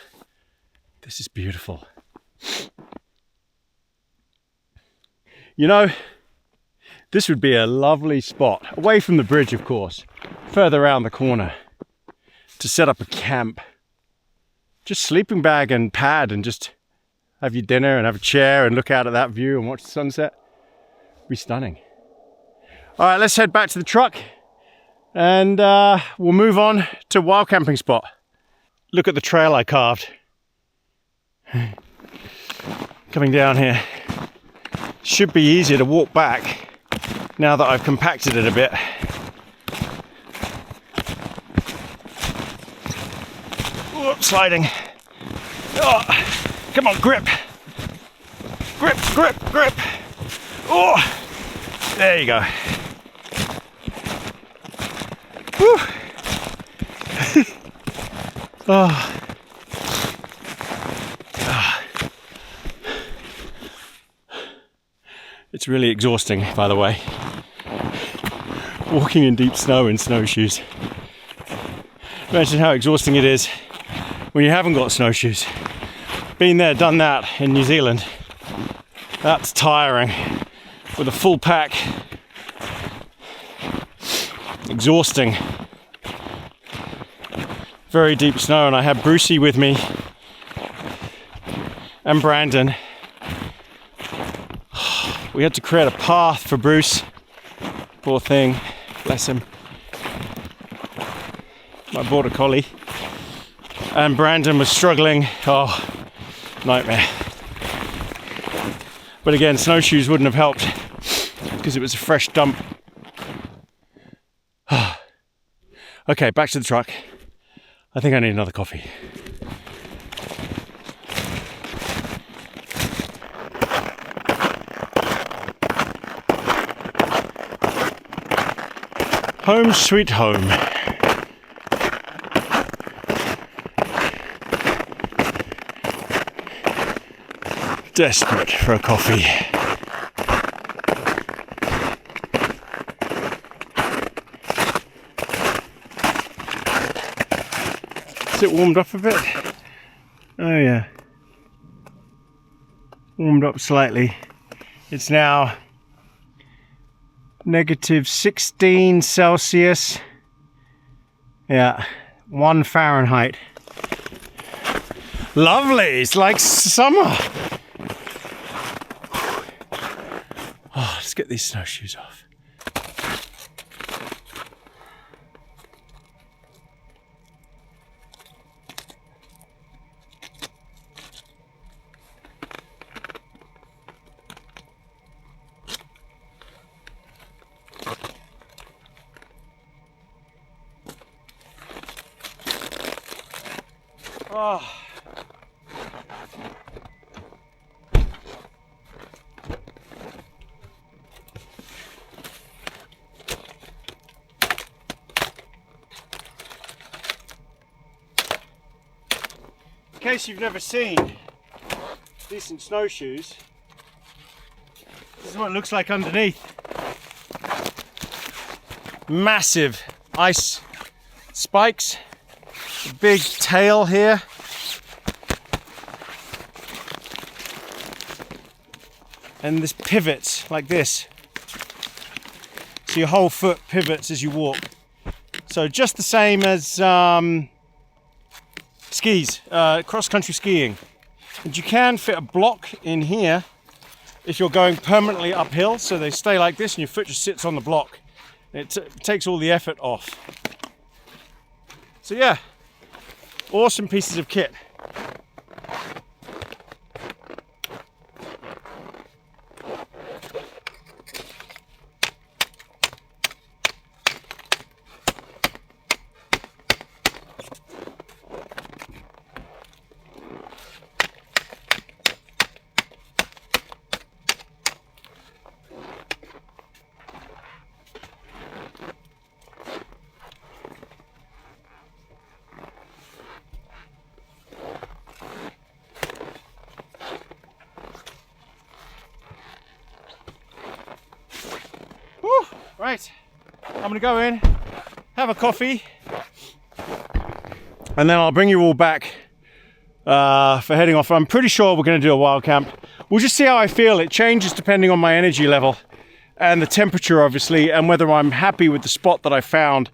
This is beautiful. You know, this would be a lovely spot, away from the bridge, of course, further around the corner, to set up a camp. Just sleeping bag and pad and just have your dinner and have a chair and look out at that view and watch the sunset. It'd be stunning. All right, let's head back to the truck and we'll move on to wild camping spot. Look at the trail I carved. Coming down here. Should be easier to walk back now that I've compacted it a bit. Whoop, sliding. Oh, come on, grip. Grip, grip, grip. Oh, there you go. Whew. Oh. It's really exhausting, by the way, walking in deep snow in snowshoes. Imagine how exhausting it is when you haven't got snowshoes. Been there, done that in New Zealand. That's tiring. With a full pack. Exhausting. Very deep snow, and I had Brucey with me and Brandon. We had to create a path for Bruce. Poor thing, bless him. My border collie. And Brandon was struggling. Oh, nightmare. But again, snowshoes wouldn't have helped because it was a fresh dump. Okay, back to the truck. I think I need another coffee. Home sweet home. Desperate for a coffee. Is it warmed up a bit? Oh yeah. Warmed up slightly. It's now -16 Celsius. Yeah, 1 Fahrenheit. Lovely, it's like summer. Oh, let's get these snowshoes off. Oh. In case you've never seen decent snowshoes, this is what it looks like underneath. Massive ice spikes. Big tail here. And this pivots like this. So your whole foot pivots as you walk. So just the same as skis, cross-country skiing. And you can fit a block in here if you're going permanently uphill. So they stay like this and your foot just sits on the block. It takes all the effort off. So yeah. Awesome pieces of kit. Right, I'm gonna go in, have a coffee, and then I'll bring you all back for heading off. I'm pretty sure we're gonna do a wild camp. We'll just see how I feel. It changes depending on my energy level and the temperature, obviously, and whether I'm happy with the spot that I found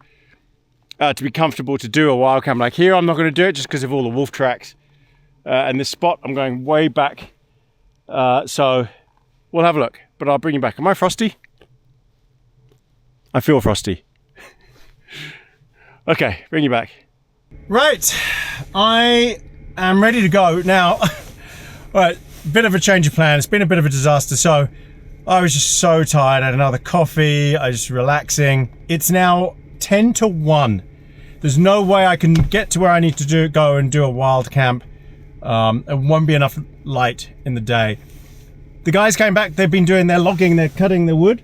to be comfortable to do a wild camp. Like here, I'm not gonna do it just because of all the wolf tracks. And this spot, I'm going way back. So we'll have a look, but I'll bring you back. Am I frosty? I feel frosty. Okay, bring you back. Right, I am ready to go now. All right, bit of a change of plan. It's been a bit of a disaster. So I was just so tired. I had another coffee. I was just relaxing. It's now 10 to 1. There's no way I can get to where I need to go and do a wild camp. It won't be enough light in the day. The guys came back. They've been doing their logging. They're cutting the wood.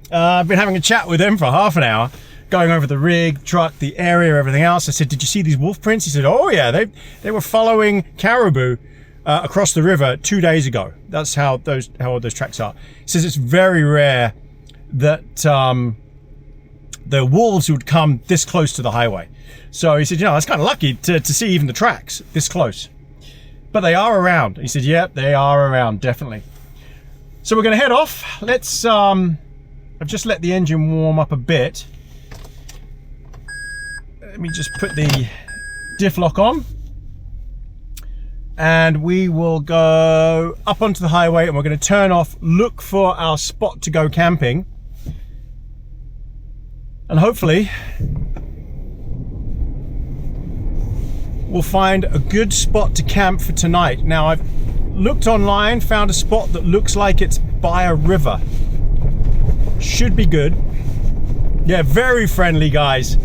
I've been having a chat with him for half an hour, going over the rig, truck, the area, everything else. I said, did you see these wolf prints? He said, oh yeah, they were following caribou across the river 2 days ago. That's how old those tracks are. He says it's very rare that the wolves would come this close to the highway. So he said, you know, it's kind of lucky to see even the tracks this close. but they are around. He said, yep, they are around, definitely. So we're gonna head off. Let's, I've just let the engine warm up a bit. Let me just put the diff lock on. And we will go up onto the highway and we're gonna turn off, look for our spot to go camping. And hopefully, we'll find a good spot to camp for tonight. Now, I've looked online, found a spot that looks like it's by a river. Should be good. Yeah, very friendly guys.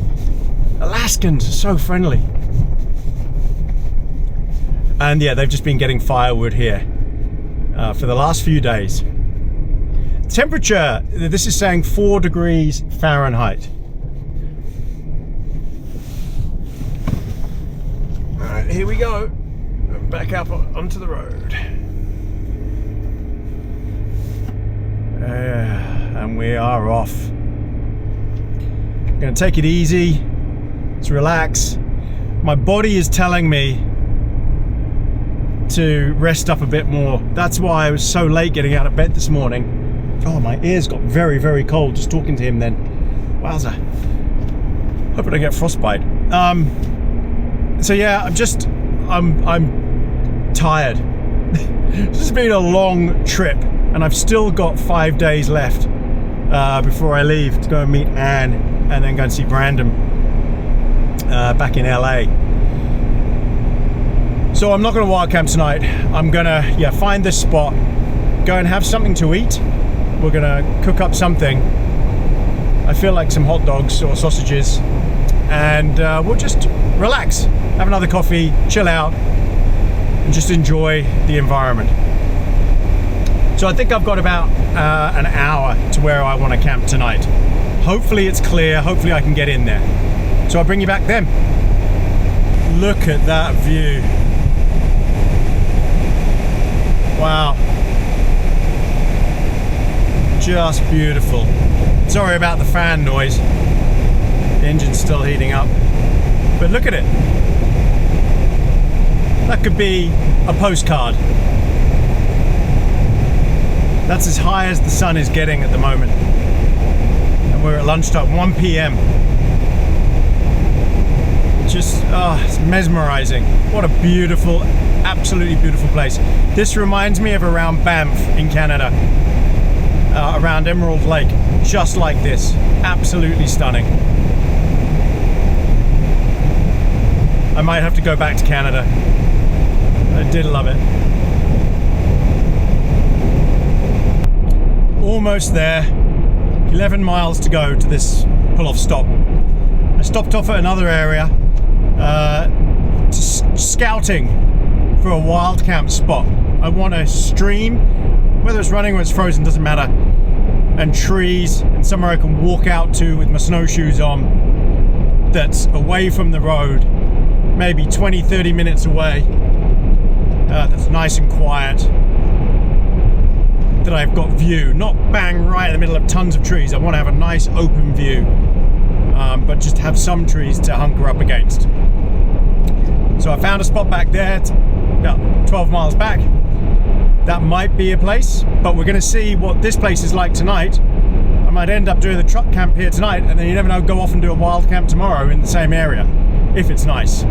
Alaskans are so friendly. And yeah, they've just been getting firewood here for the last few days. Temperature, this is saying 4 degrees Fahrenheit. All right, here we go. Back up onto the road. And we are off. I'm gonna take it easy. Let's relax. My body is telling me to rest up a bit more. That's why I was so late getting out of bed this morning. Oh, my ears got very, very cold just talking to him then. Wowza. Hope I don't get frostbite. So yeah, I'm tired. This has been a long trip and I've still got 5 days left before I leave to go and meet Anne and then go and see Brandon back in LA. So I'm not gonna wild camp tonight. I'm gonna, find this spot, go and have something to eat. We're gonna cook up something. I feel like some hot dogs or sausages, and we'll just relax, have another coffee, chill out, and just enjoy the environment. So I think I've got about an hour to where I want to camp tonight. Hopefully it's clear, hopefully I can get in there. So I'll bring you back then. Look at that view. Wow. Just beautiful. Sorry about the fan noise. The engine's still heating up. But look at it. That could be a postcard. That's as high as the sun is getting at the moment. And we're at lunchtime, 1 p.m. Just, it's mesmerizing. What a beautiful, absolutely beautiful place. This reminds me of around Banff in Canada. Around Emerald Lake, just like this. Absolutely stunning. I might have to go back to Canada. I did love it. Almost there. 11 miles to go to this pull-off stop. I stopped off at another area, scouting for a wild camp spot. I want a stream, whether it's running or it's frozen, doesn't matter, and trees, and somewhere I can walk out to with my snowshoes on, that's away from the road, maybe 20-30 minutes away, that's nice and quiet, that I've got view, not bang right in the middle of tons of trees. I want to have a nice open view, but just have some trees to hunker up against. So I found a spot back there, it's about 12 miles back. That might be a place, but we're going to see what this place is like tonight. I might end up doing the truck camp here tonight, and then you never know, go off and do a wild camp tomorrow in the same area, if it's nice.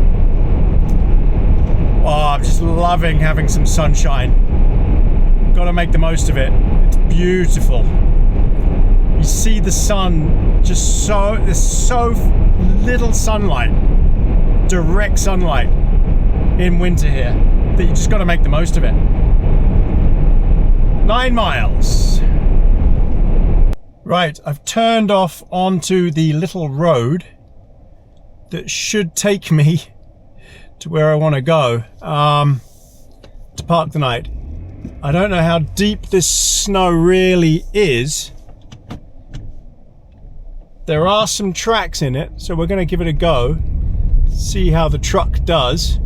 Oh, I'm just loving having some sunshine. Got to make the most of it. It's beautiful. You see the sun, just there's so little sunlight, direct sunlight in winter here, that you just got to make the most of it. 9 miles. Right, I've turned off onto the little road that should take me to where I want to go to park the night. I don't know how deep this snow really is. There are some tracks in it, so we're going to give it a go, see how the truck does.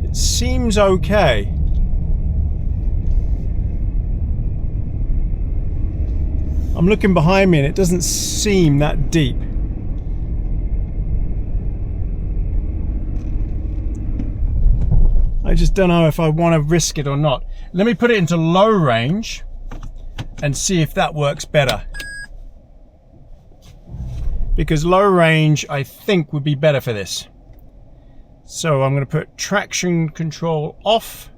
It seems okay. I'm looking behind me and it doesn't seem that deep. just don't know if I want to risk it or not. Let me put it into low range and see if that works better. Because low range, I think, would be better for this. So I'm going to put traction control off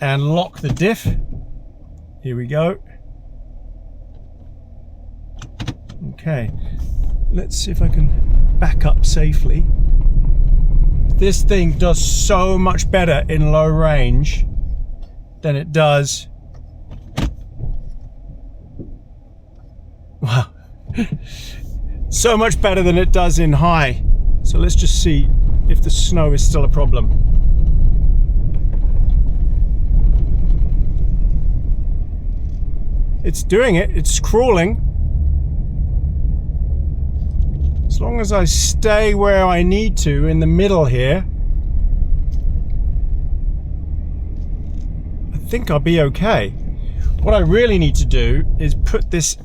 and lock the diff. Here we go. Okay, let's see if I can back up safely. This thing does so much better in low range than it does. Wow. So much better than it does in high. So let's just see if the snow is still a problem. It's doing it, it's crawling. As long as I stay where I need to in the middle here, I think I'll be okay. What I really need to do is put this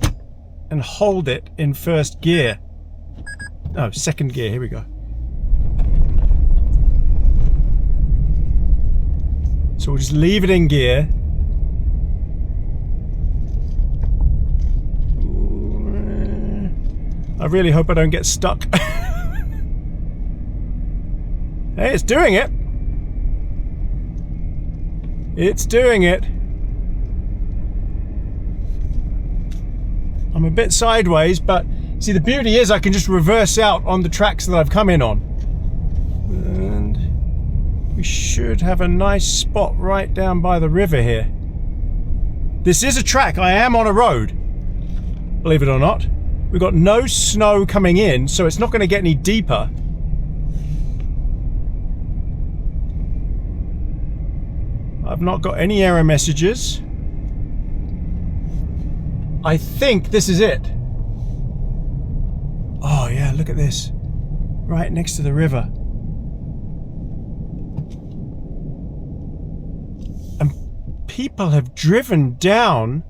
and hold it in first gear. Oh, second gear, here we go. So we'll just leave it in gear. I really hope I don't get stuck. Hey, it's doing it. It's doing it. I'm a bit sideways, but see, the beauty is I can just reverse out on the tracks that I've come in on. And we should have a nice spot right down by the river here. This is a track. I am on a road, believe it or not. We've got no snow coming in, so it's not going to get any deeper. I've not got any error messages. I think this is it. Oh yeah, look at this. Right next to the river. And people have driven down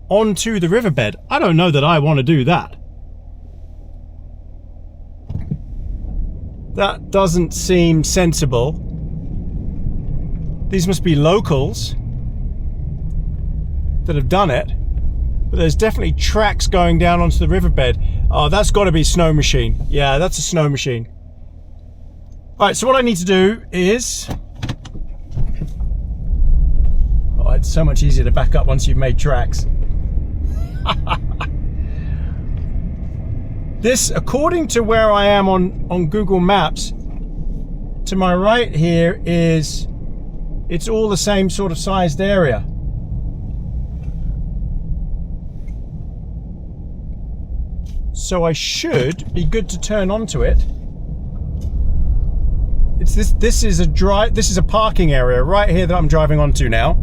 onto the riverbed. I don't know that I want to do that. That doesn't seem sensible. These must be locals that have done it. But there's definitely tracks going down onto the riverbed. Oh, that's got to be a snow machine. Yeah, that's a snow machine. All right, so what I need to do is... Oh, it's so much easier to back up once you've made tracks. This, according to where I am on Google Maps, to my right here is, it's all the same sort of sized area. So I should be good to turn onto it. It's this is a parking area right here that I'm driving onto now.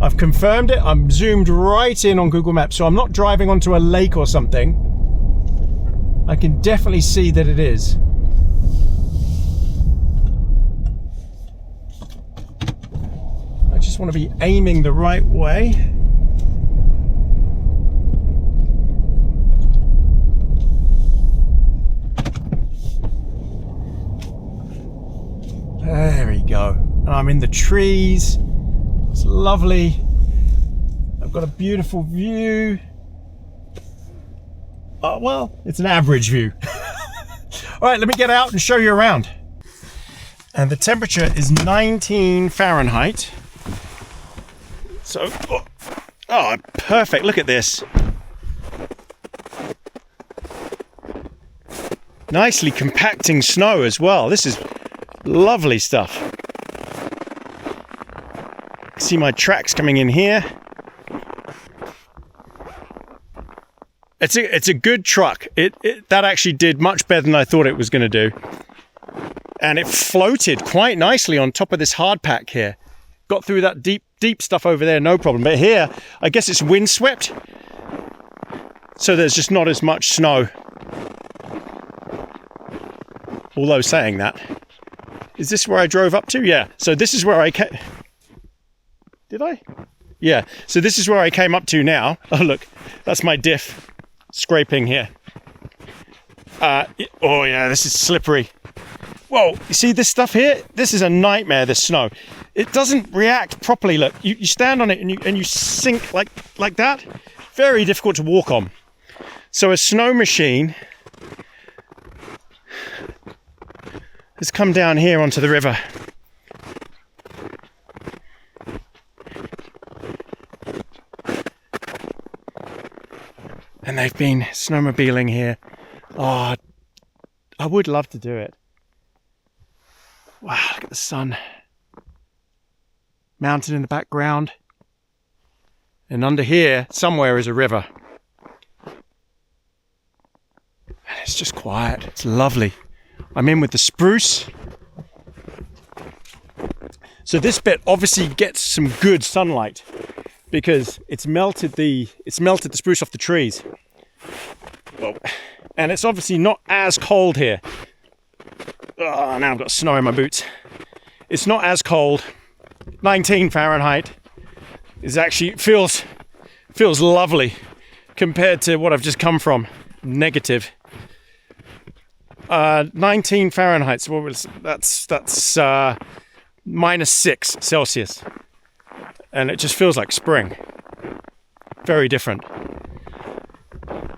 I've confirmed it. I'm zoomed right in on Google Maps, so I'm not driving onto a lake or something. I can definitely see that it is. I just want to be aiming the right way. There we go. And I'm in the trees. It's lovely. I've got a beautiful view. Well, it's an average view. All right, let me get out and show you around. And the temperature is 19 Fahrenheit. So, oh, perfect. Look at this. Nicely compacting snow as well. This is lovely stuff. See my tracks coming in here. It's a good truck. That actually did much better than I thought it was going to do. And it floated quite nicely on top of this hard pack here. Got through that deep stuff over there, no problem. But here, I guess it's windswept. So there's just not as much snow. Although saying that, is this where I drove up to? Yeah. So this is where I came. Did I? Yeah. So this is where I came up to now. Oh, look. That's my diff scraping here. Oh, yeah. This is slippery. Whoa, you see this stuff here? This is a nightmare, this snow. It doesn't react properly. Look, you stand on it and you sink like that. Very difficult to walk on. So a snow machine has come down here onto the river. And they've been snowmobiling here. Oh, I would love to do it. Wow, look at the sun. Mountain in the background. And under here, somewhere is a river. And it's just quiet. It's lovely. I'm in with the spruce. So this bit obviously gets some good sunlight because it's melted the spruce off the trees. Well, and it's obviously not as cold here. Oh, now I've got snow in my boots. It's not as cold. 19 Fahrenheit is actually feels lovely compared to what I've just come from. Negative. 19 Fahrenheit. So that's -6 Celsius, and it just feels like spring. Very different.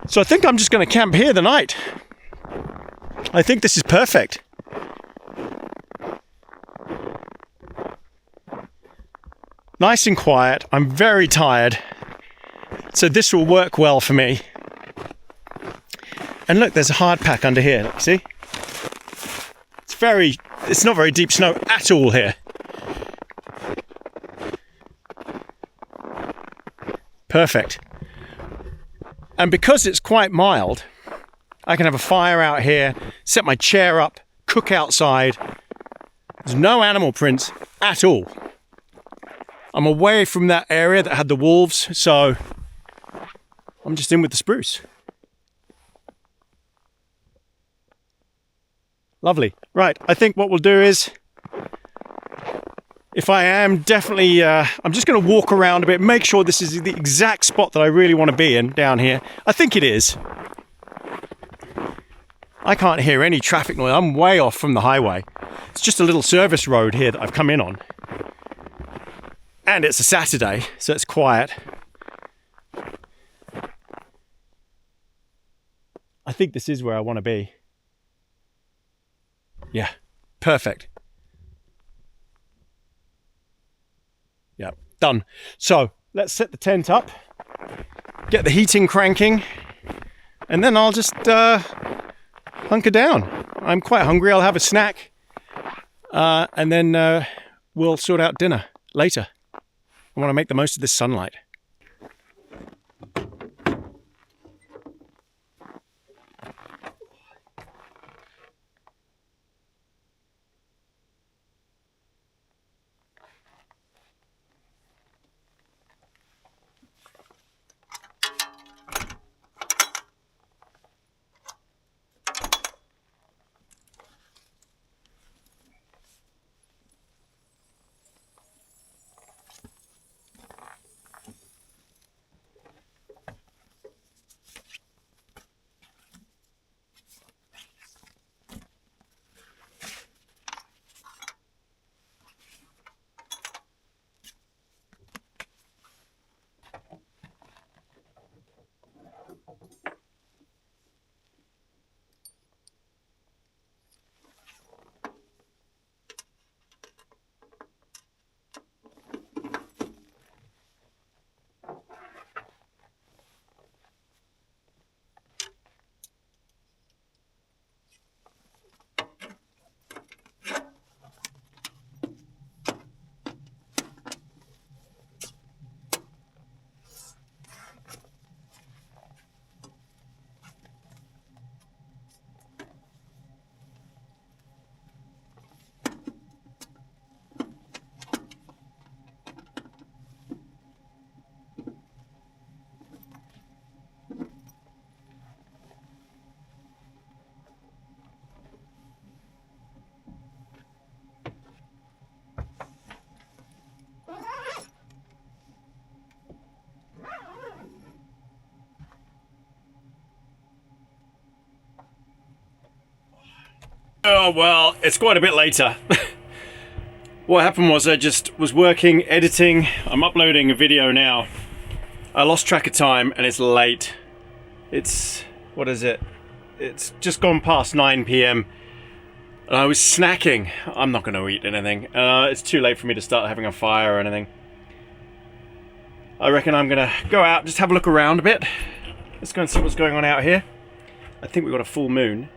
So I think I'm just going to camp here the night. I think this is perfect. Nice and quiet. I'm very tired, so this will work well for me. And look, there's a hard pack under here. Look, see? It's not very deep snow at all here. Perfect. And because it's quite mild, I can have a fire out here, set my chair up, cook outside. There's no animal prints at all. I'm away from that area that had the wolves, so I'm just in with the spruce. Lovely. Right, I think what we'll do is, if I am definitely, I'm just going to walk around a bit, make sure this is the exact spot that I really want to be in down here. I think it is. I can't hear any traffic noise. I'm way off from the highway. It's just a little service road here that I've come in on. And it's a Saturday, so it's quiet. I think this is where I want to be. Yeah, perfect. Yeah, done. So let's set the tent up, get the heating cranking, and then I'll just hunker down. I'm quite hungry. I'll have a snack, and then we'll sort out dinner later. I want to make the most of this sunlight. Oh, well, it's quite a bit later. What happened was I just was working, editing. I'm uploading a video now. I lost track of time and it's late. It's, what is it? It's just gone past 9 p.m. and I was snacking. I'm not going to eat anything. It's too late for me to start having a fire or anything. I reckon I'm going to go out, just have a look around a bit. Let's go and see what's going on out here. I think we've got a full moon.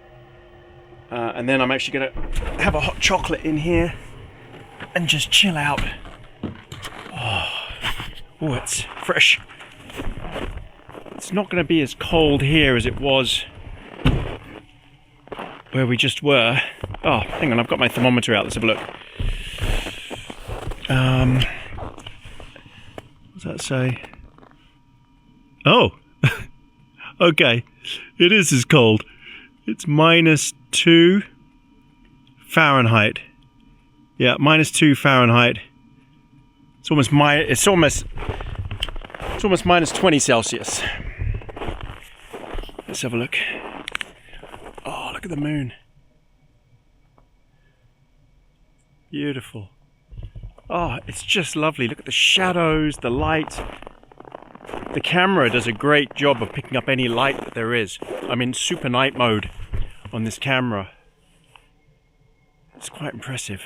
And then I'm actually going to have a hot chocolate in here and just chill out. Oh, it's fresh. It's not going to be as cold here as it was where we just were. Oh, hang on, I've got my thermometer out. Let's have a look. What does that say? Oh, okay. It is as cold. It's -2 Fahrenheit. Yeah, -2 Fahrenheit. It's almost -20 Celsius. Let's have a look. Oh, look at the moon. Beautiful. Oh, it's just lovely. Look at the shadows, the light. The camera does a great job of picking up any light that there is. I'm in super night mode on this camera. It's quite impressive.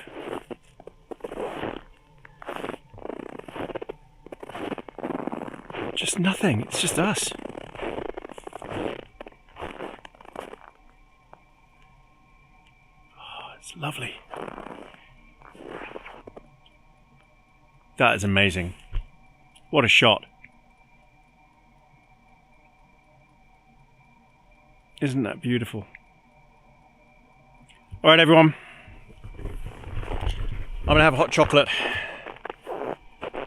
Just nothing, it's just us. Oh, it's lovely. That is amazing. What a shot. Isn't that beautiful? All right, everyone. I'm gonna have a hot chocolate.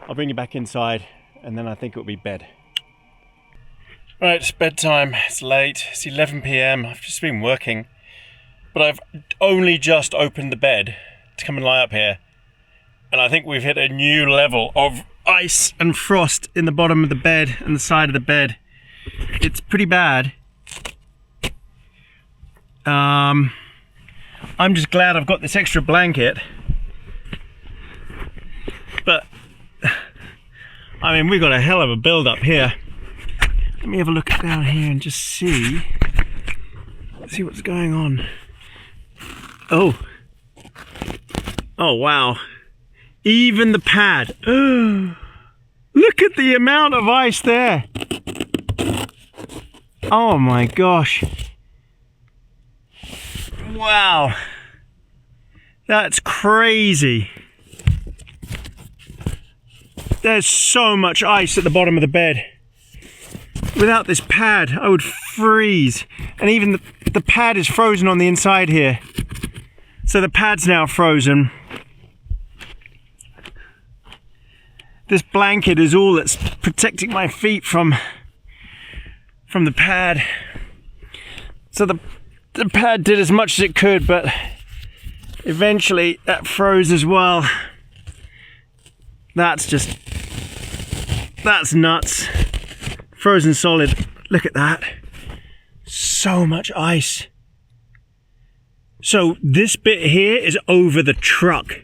I'll bring you back inside and then I think it'll be bed. All right, it's bedtime. It's late. It's 11 p.m. I've just been working, but I've only just opened the bed to come and lie up here. And I think we've hit a new level of ice and frost in the bottom of the bed and the side of the bed. It's pretty bad. I'm just glad I've got this extra blanket. But, I mean, we've got a hell of a build up here. Let me have a look down here and just see what's going on. Oh. Oh, wow. Even the pad. Oh, look at the amount of ice there. Oh my gosh. Wow. That's crazy. There's so much ice at the bottom of the bed. Without this pad, I would freeze. And even the pad is frozen on the inside here. So the pad's now frozen. This blanket is all that's protecting my feet from the pad. So the pad did as much as it could, but eventually that froze as well. That's nuts. Frozen solid. Look at that. So much ice. So this bit here is over the truck,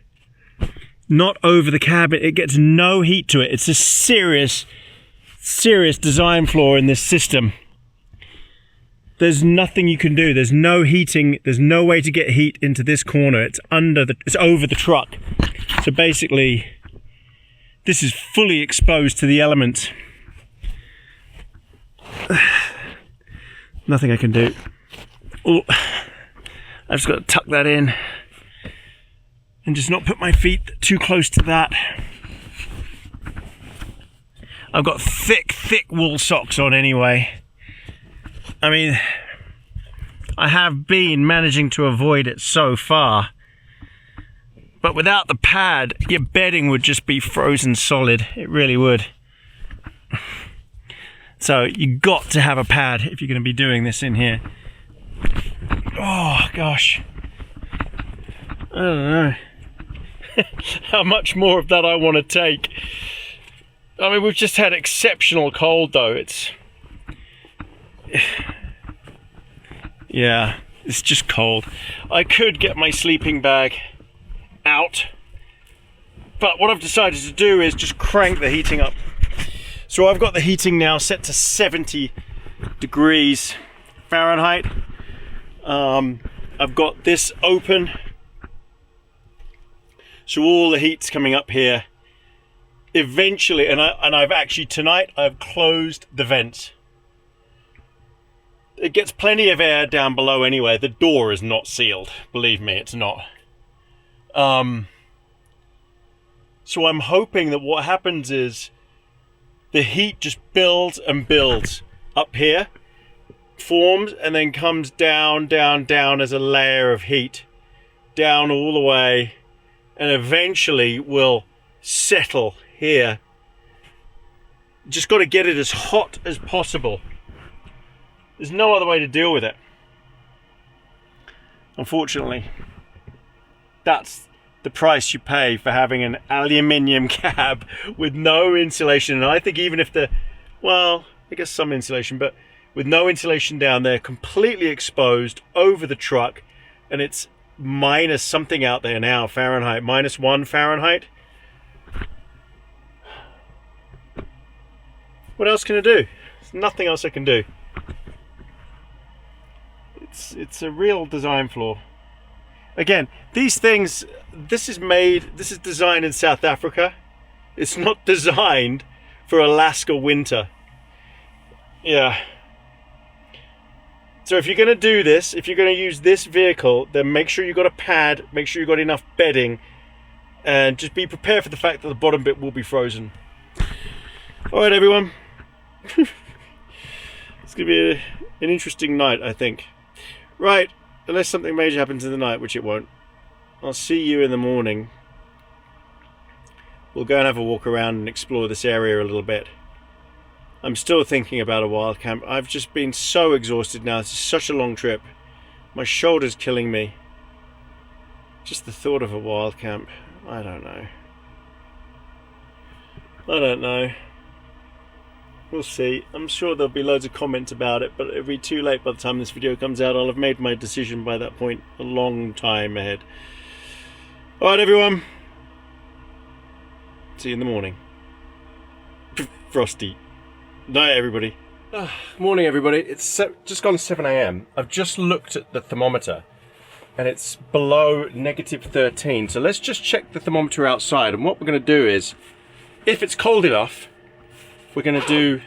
not over the cabin. It gets no heat to it. It's a serious design flaw in this system. There's nothing you can do. There's no heating. There's no way to get heat into this corner. It's over the truck. So basically, this is fully exposed to the elements. Nothing I can do. Oh, I've just got to tuck that in and just not put my feet too close to that. I've got thick wool socks on anyway. I mean, I have been managing to avoid it so far, but without the pad, your bedding would just be frozen solid. It really would. So you got to have a pad if you're going to be doing this in here. Oh gosh, I don't know how much more of that I want to take. I mean, we've just had exceptional cold though. Yeah, It's just cold. I could get my sleeping bag out, but what I've decided to do is just crank the heating up. So I've got the heating now set to 70 degrees Fahrenheit. I've got this open, so all the heat's coming up here. Eventually, and I've actually tonight I've closed the vents. It gets plenty of air down below anyway. The door is not sealed, believe me, it's not. So I'm hoping that what happens is the heat just builds and builds up here, forms, and then comes down, down, down as a layer of heat, down all the way, and eventually will settle here. Just got to get it as hot as possible. There's no other way to deal with it. Unfortunately, that's the price you pay for having an aluminium cab with no insulation. And I think even if well, I guess some insulation, but with no insulation down there, completely exposed over the truck, and it's minus something out there now, Fahrenheit, -1 Fahrenheit. What else can I do? There's nothing else I can do. It's a real design flaw. Again, these things, this is designed in South Africa. It's not designed for Alaska winter. Yeah. So if you're going to do this, if you're going to use this vehicle, then make sure you've got a pad, make sure you've got enough bedding, and just be prepared for the fact that the bottom bit will be frozen. All right, everyone. It's going to be an interesting night, I think. Right, unless something major happens in the night, which it won't. I'll see you in the morning. We'll go and have a walk around and explore this area a little bit. I'm still thinking about a wild camp. I've just been so exhausted now. This is such a long trip. My shoulder's killing me. Just the thought of a wild camp. I don't know. I don't know. We'll see. I'm sure there'll be loads of comments about it, but it'll be too late by the time this video comes out. I'll have made my decision by that point a long time ahead. Alright, everyone. See you in the morning. Frosty. Night, everybody. Morning, everybody. It's just gone 7 AM. I've just looked at the thermometer and it's below -13. So let's just check the thermometer outside. And what we're going to do is, if it's cold enough, we're going to do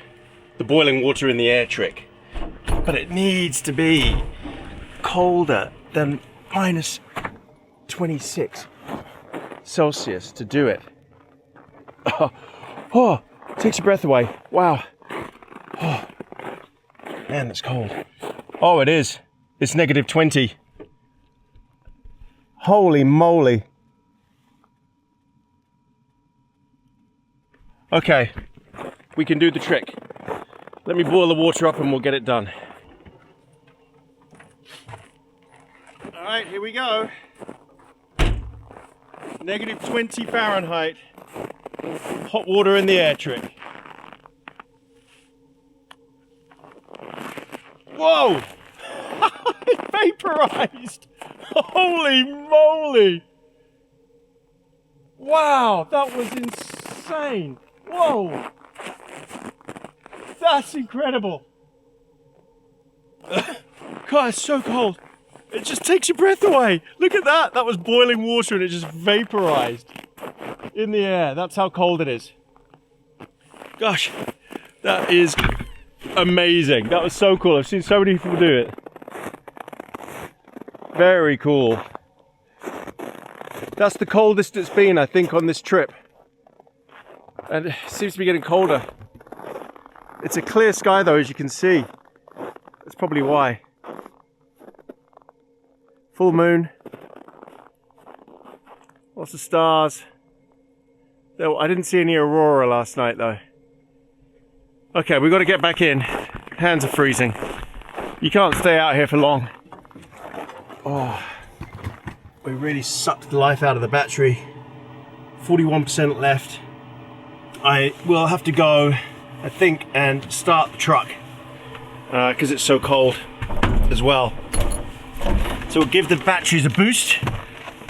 the boiling water in the air trick. But it needs to be colder than -26 Celsius to do it. Oh, takes your breath away. Wow. Oh, man, that's cold. Oh, it is. It's -20. Holy moly. Okay, we can do the trick. Let me boil the water up and we'll get it done. All right, here we go. -20 Fahrenheit. Hot water in the air trick. Whoa! It vaporized! Holy moly! Wow, that was insane! Whoa! That's incredible! God, it's so cold. It just takes your breath away. Look at that! That was boiling water and it just vaporized in the air. That's how cold it is. Gosh, that is amazing. That was so cool. I've seen so many people do it. Very cool. That's the coldest it's been, I think, on this trip. And it seems to be getting colder. It's a clear sky though, as you can see. That's probably why. Full moon. Lots of stars. I didn't see any aurora last night though. Okay, we've got to get back in. Hands are freezing. You can't stay out here for long. Oh, we really sucked the life out of the battery. 41% left. I will have to go, I think, and start the truck because it's so cold as well. So we'll give the batteries a boost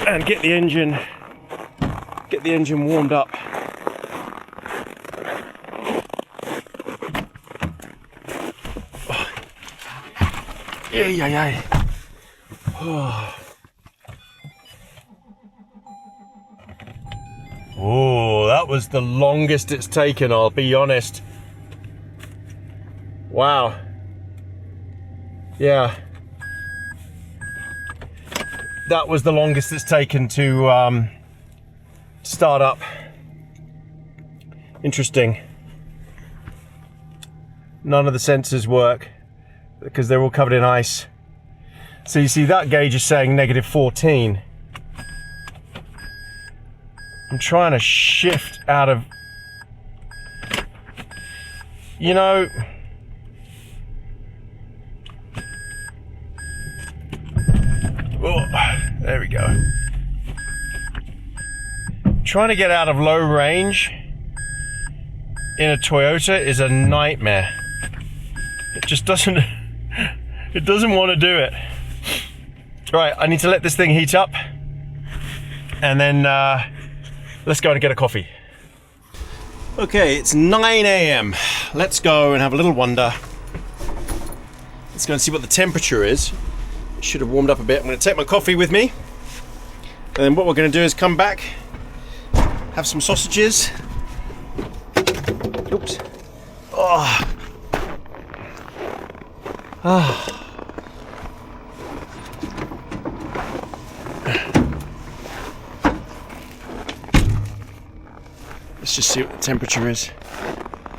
and get the engine warmed up. Oh. Yeah. Oh. Oh, that was the longest it's taken, I'll be honest. Wow. Yeah. That was the longest it's taken to start up. Interesting. None of the sensors work because they're all covered in ice. So you see that gauge is saying -14. I'm trying to shift out of, you know, oh, there we go. Trying to get out of low range in a Toyota is a nightmare. It just doesn't, it doesn't want to do it. Right, I need to let this thing heat up and then let's go and get a coffee. Okay, it's 9 a.m. Let's go and have a little wander. Let's go and see what the temperature is. It should have warmed up a bit. I'm going to take my coffee with me. And then what we're going to do is come back, have some sausages. Oops. Oh. Ah. Let's just see what the temperature is.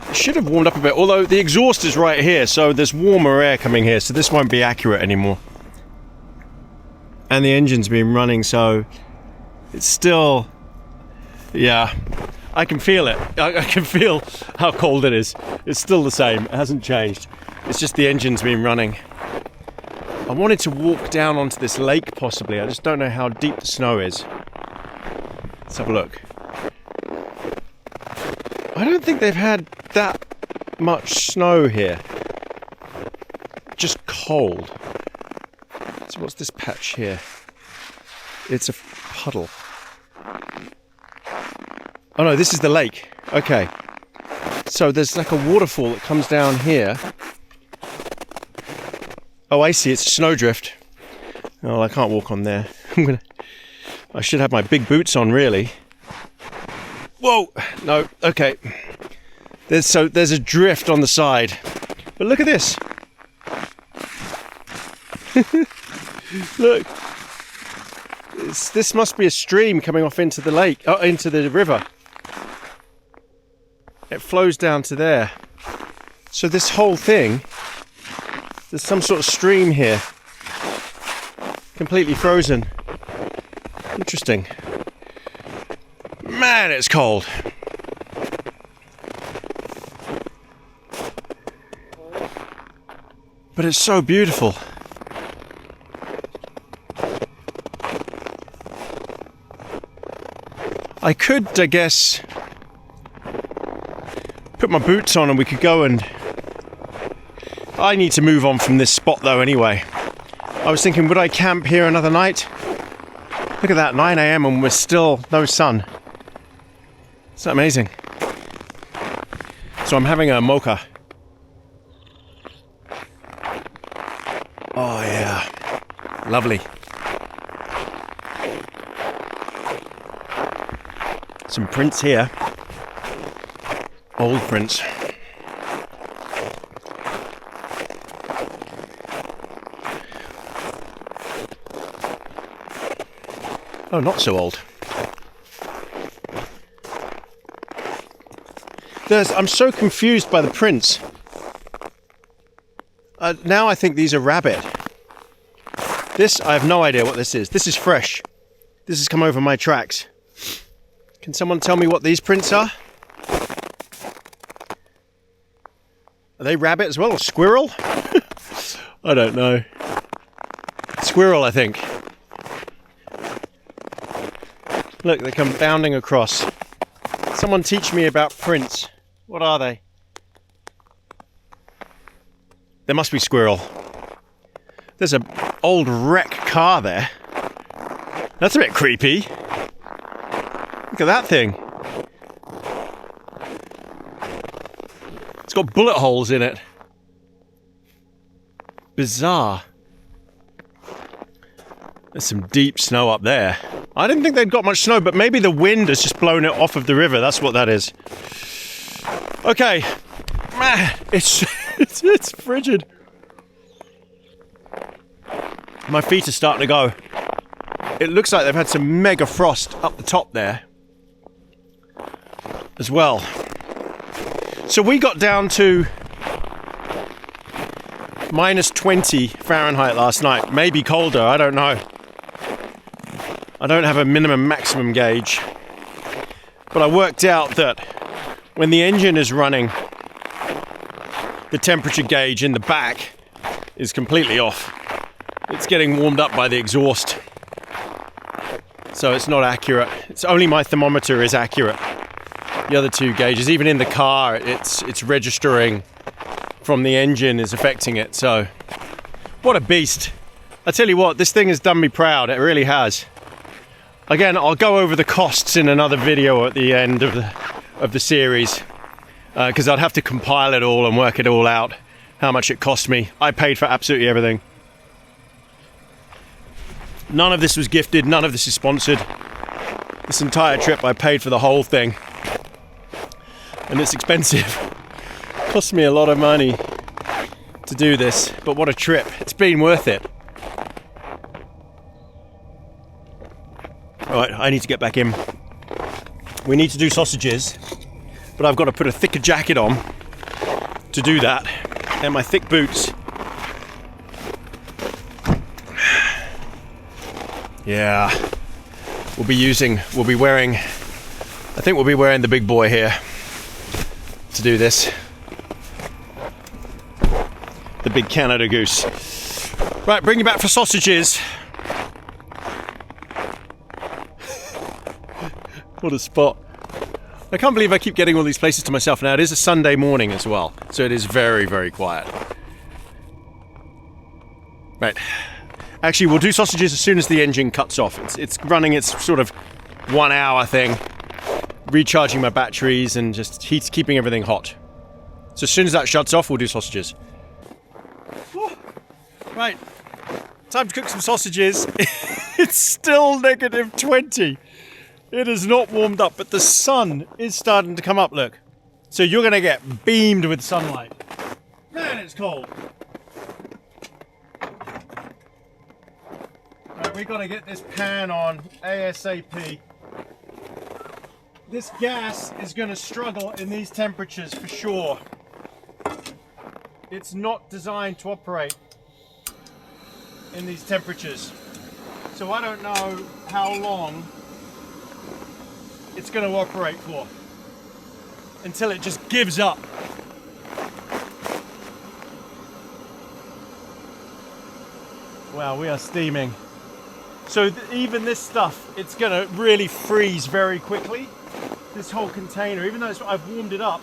It should have warmed up a bit, although the exhaust is right here, so there's warmer air coming here, so this won't be accurate anymore. And the engine's been running, so it's still, yeah, I can feel it. I can feel how cold it is. It's still the same, it hasn't changed. It's just the engine's been running. I wanted to walk down onto this lake possibly, I just don't know how deep the snow is. Let's have a look. I don't think they've had that much snow here. Just cold. So what's this patch here? It's a puddle. Oh no, this is the lake. Okay. So there's like a waterfall that comes down here. Oh, I see, it's a snowdrift. Oh, I can't walk on there. I should have my big boots on, really. Whoa, no, okay. There's a drift on the side. But look at this. Look. This must be a stream coming off into the lake, into the river. It flows down to there. So this whole thing, there's some sort of stream here. Completely frozen. Interesting. Man, it's cold. But it's so beautiful. I could, I guess, put my boots on and we could go and... I need to move on from this spot though anyway. I was thinking, would I camp here another night? Look at that, 9 a.m. and we're still no sun. It's amazing. So I'm having a mocha. Oh yeah, lovely. Some prints here. Old prints. Oh, not so old. I'm so confused by the prints. Now I think these are rabbit. This, I have no idea what this is. This is fresh. This has come over my tracks. Can someone tell me what these prints are? Are they rabbit as well, or squirrel? I don't know. Squirrel, I think. Look, they come bounding across. Someone teach me about prints. What are they? There must be squirrel. There's an old wreck car there. That's a bit creepy. Look at that thing. It's got bullet holes in it. Bizarre. There's some deep snow up there. I didn't think they'd got much snow, but maybe the wind has just blown it off of the river. That's what that is. Okay. Man, it's frigid. My feet are starting to go. It looks like they've had some mega frost up the top there as well. So we got down to minus 20 Fahrenheit last night. Maybe colder, I don't know. I don't have a minimum maximum gauge. But I worked out that when the engine is running, the temperature gauge in the back is completely off. It's getting warmed up by the exhaust. So it's not accurate. It's only my thermometer is accurate. The other two gauges, even in the car, it's registering from the engine is affecting it. So what a beast. I tell you what, this thing has done me proud. It really has. Again, I'll go over the costs in another video at the end of the series, because I'd have to compile it all and work it all out, how much it cost me. I paid for absolutely everything. None of this was gifted, none of this is sponsored. This entire trip I paid for the whole thing. And it's expensive. It cost me a lot of money to do this, but what a trip. It's been worth it. Alright, I need to get back in. We need to do sausages, but I've got to put a thicker jacket on to do that, and my thick boots. Yeah, we'll be wearing, I think we'll be wearing the big boy here to do this. The big Canada Goose. Right, bring you back for sausages. What a spot. I can't believe I keep getting all these places to myself now. It is a Sunday morning as well, so it is very, very quiet. Right. Actually, we'll do sausages as soon as the engine cuts off. It's running its sort of 1 hour thing, recharging my batteries and just keeping everything hot. So as soon as that shuts off, we'll do sausages. Whew. Right. Time to cook some sausages. It's still negative 20. It has not warmed up, but the sun is starting to come up, look. So you're going to get beamed with sunlight. Man, it's cold. Right, we've got to get this pan on ASAP. This gas is going to struggle in these temperatures for sure. It's not designed to operate in these temperatures. So I don't know how long it's going to operate for until it just gives up. Wow, we are steaming. So even this stuff, it's going to really freeze very quickly. This whole container, even though I've warmed it up,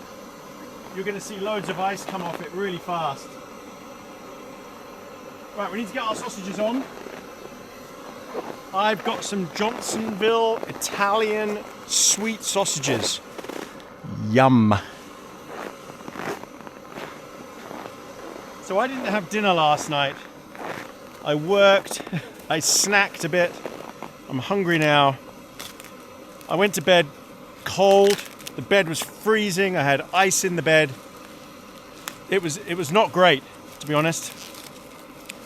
you're going to see loads of ice come off it really fast. Right, we need to get our sausages on. I've got some Johnsonville Italian sweet sausages. Yum. So I didn't have dinner last night. I worked, I snacked a bit. I'm hungry now. I went to bed cold. The bed was freezing. I had ice in the bed. It was not great, to be honest.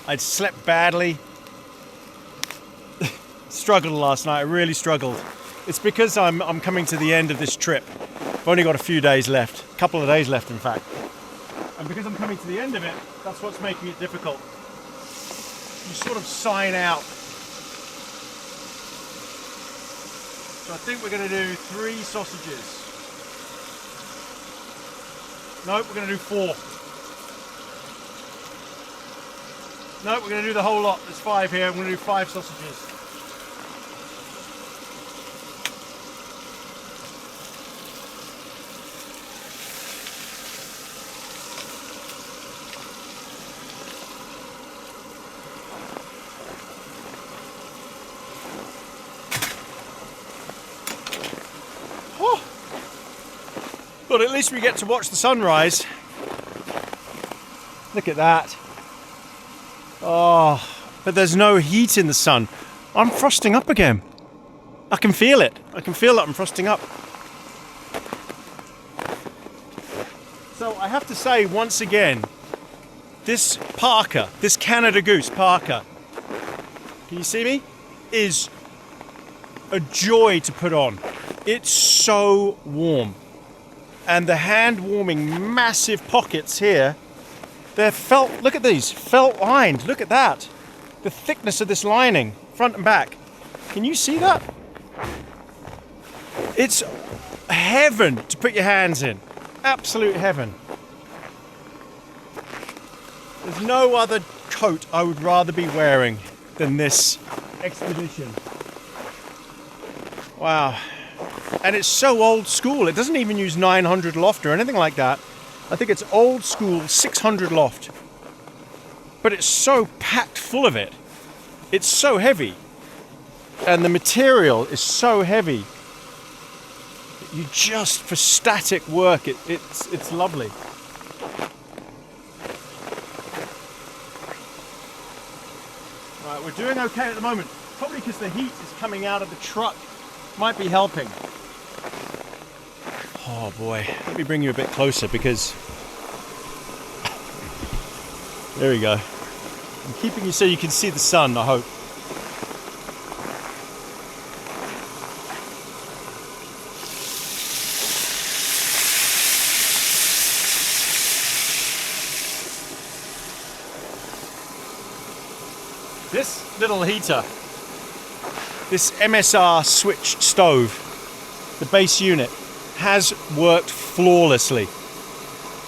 I'd slept badly. Struggled last night, I really struggled. It's because I'm coming to the end of this trip. I've only got a few days left, a couple of days left in fact. And because I'm coming to the end of it, that's what's making it difficult. You sort of sign out. So I think we're going to do 3 sausages. Nope, we're going to do 4. Nope, we're going to do the whole lot. There's 5 here, I'm going to do 5 sausages. But at least we get to watch the sunrise. Look at that. Oh, but there's no heat in the sun. I'm frosting up again. I can feel it. I can feel that I'm frosting up. So I have to say once again, this parka, this Canada Goose parka, can you see me? Is a joy to put on. It's so warm. And the hand warming massive pockets here, they're felt, look at these, felt lined, look at that. The thickness of this lining, front and back. Can you see that? It's heaven to put your hands in. Absolute heaven. There's no other coat I would rather be wearing than this Expedition. Wow. And it's so old school. It doesn't even use 900 loft or anything like that. I think it's old school 600 loft. But it's so packed full of it. It's so heavy. And the material is so heavy. You just, for static work, it's lovely. Right, we're doing okay at the moment. Probably because the heat is coming out of the truck. Might be helping. Oh boy, let me bring you a bit closer because... There we go. I'm keeping you so you can see the sun, I hope. This little heater, this MSR switch stove, the base unit, has worked flawlessly.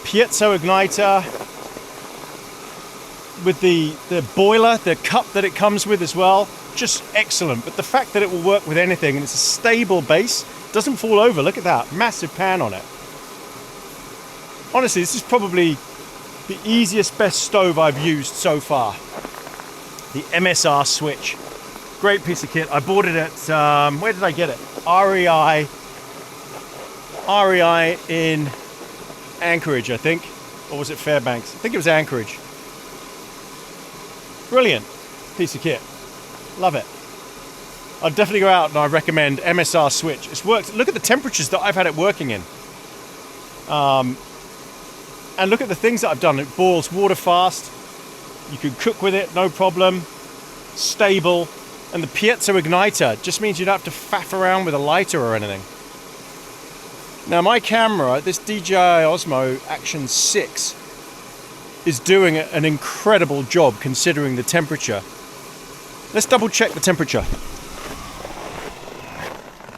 Piezo igniter with the boiler, the cup that it comes with as well, just excellent. But the fact that it will work with anything and it's a stable base, doesn't fall over, look at that, massive pan on it. Honestly, this is probably the easiest, best stove I've used so far. The MSR switch. Great piece of kit. I bought it at, where did I get it? REI in Anchorage, I think. Or was it Fairbanks? I think it was Anchorage. Brilliant piece of kit. Love it. I'd definitely go out and I recommend MSR switch. It's worked. Look at the temperatures that I've had it working in. And look at the things that I've done. It boils water fast. You can cook with it, no problem. Stable. And the piezo igniter just means you don't have to faff around with a lighter or anything. Now my camera, this DJI Osmo Action 6, is doing an incredible job considering the temperature. Let's double check the temperature.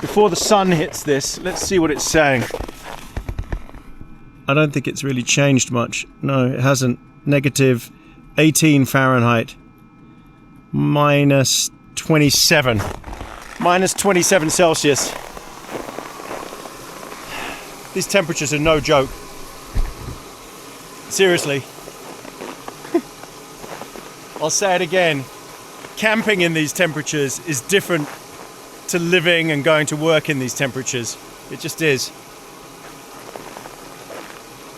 Before the sun hits this, let's see what it's saying. I don't think it's really changed much. No, it hasn't. Negative 18 Fahrenheit. Minus 27. Minus 27 Celsius. These temperatures are no joke. Seriously. I'll say it again. Camping in these temperatures is different to living and going to work in these temperatures. It just is.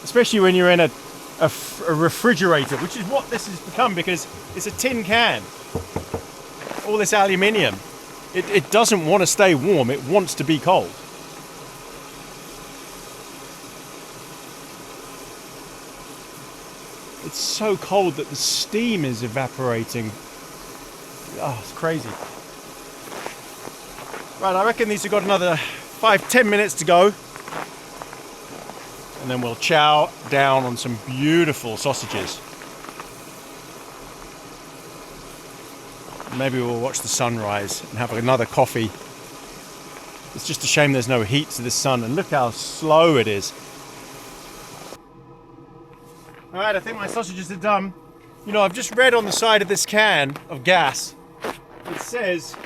Especially when you're in a refrigerator, which is what this has become because it's a tin can. All this aluminium. It doesn't want to stay warm, it wants to be cold. It's so cold that the steam is evaporating. Oh, it's crazy. Right, I reckon these have got another 5-10 minutes to go. And then we'll chow down on some beautiful sausages. Maybe we'll watch the sunrise and have another coffee. It's just a shame there's no heat to the sun, and look how slow it is. Alright, I think my sausages are done. You know, I've just read on the side of this can of gas, it says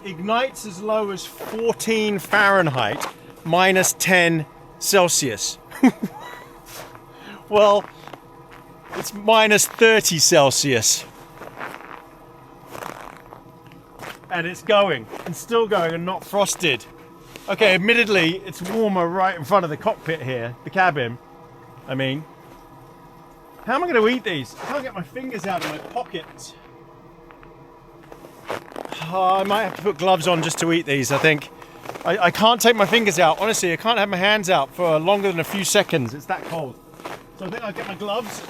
ignites as low as 14 Fahrenheit, minus 10 Celsius. Well, it's minus 30 Celsius. And it's going, and still going, and not frosted. Okay, admittedly, it's warmer right in front of the cockpit here, the cabin. I mean, how am I going to eat these? I can't get my fingers out of my pockets. Oh, I might have to put gloves on just to eat these, I think. I can't take my fingers out. Honestly, I can't have my hands out for longer than a few seconds. It's that cold. So I think I'll get my gloves.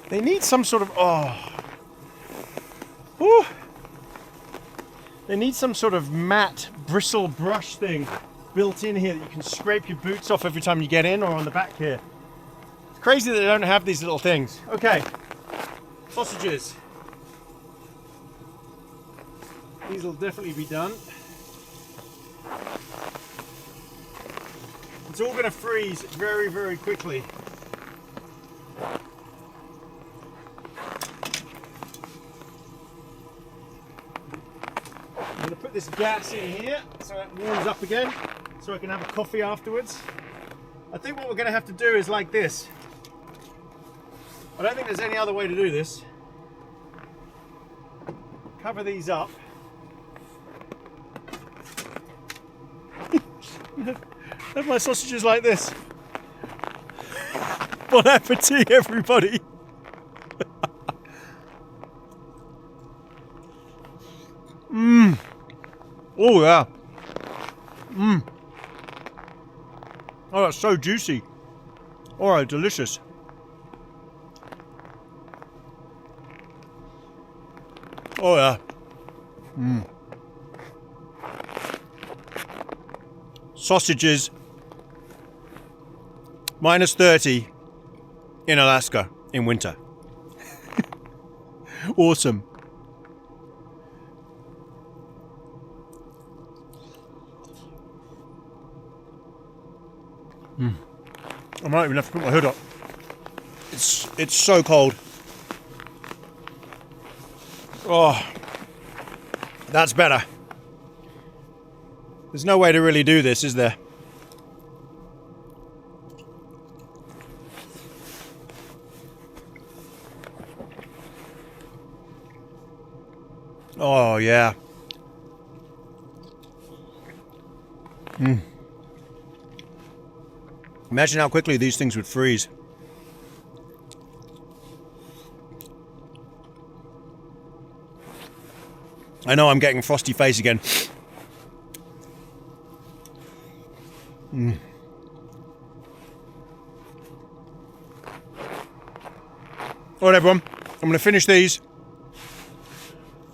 They need some sort of, they need some sort of matte bristle brush thing built in here that you can scrape your boots off every time you get in, or on the back here. It's crazy that they don't have these little things. Okay, sausages. These will definitely be done. It's all going to freeze very, very quickly. I'm going to put this gas in here so it warms up again, so I can have a coffee afterwards. I think what we're going to have to do is like this. I don't think there's any other way to do this. Cover these up. Have my sausages like this. Bon appetit, everybody. Mmm. Oh yeah. Mmm. Oh, that's so juicy. Alright, delicious. Oh yeah. Mmm. Sausages. -30 in Alaska in winter. Awesome. I might even have to put my hood up. It's so cold. Oh, that's better. There's no way to really do this, is there? Oh yeah. Imagine how quickly these things would freeze. I know I'm getting frosty face again. Alright everyone, I'm going to finish these.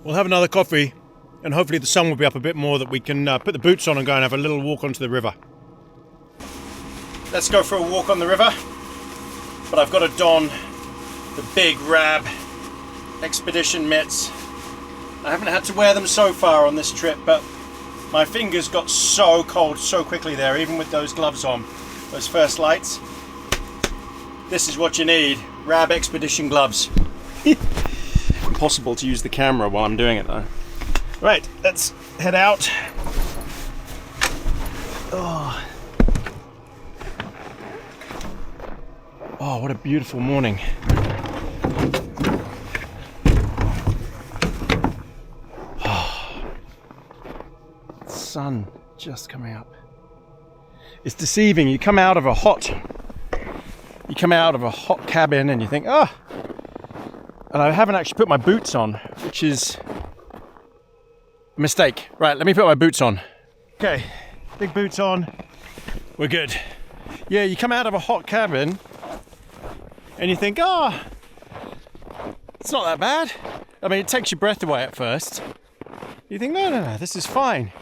We'll have another coffee, and hopefully the sun will be up a bit more that we can put the boots on and go and have a little walk onto the river. Let's go for a walk on the river, but I've got to don the big Rab expedition mitts. I haven't had to wear them so far on this trip, but my fingers got so cold so quickly there, even with those gloves on, those first lights. This is what you need, Rab expedition gloves. Impossible to use the camera while I'm doing it though. Right, let's head out. Oh, what a beautiful morning. Sun just coming up. It's deceiving. You come out of a hot cabin and you think, oh, and I haven't actually put my boots on, which is a mistake. Right, let me put my boots on. Okay, big boots on. We're good. Yeah, you come out of a hot cabin and you think, oh, it's not that bad. I mean, it takes your breath away at first. You think, no, this is fine.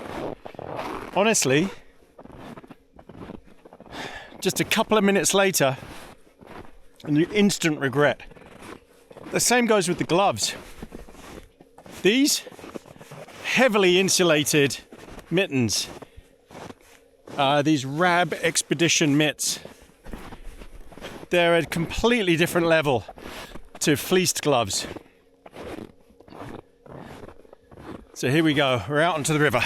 Honestly, just a couple of minutes later, and you instant regret. The same goes with the gloves. These heavily insulated mittens, these Rab Expedition mitts, they're a completely different level to fleeced gloves. So here we go, we're out onto the river.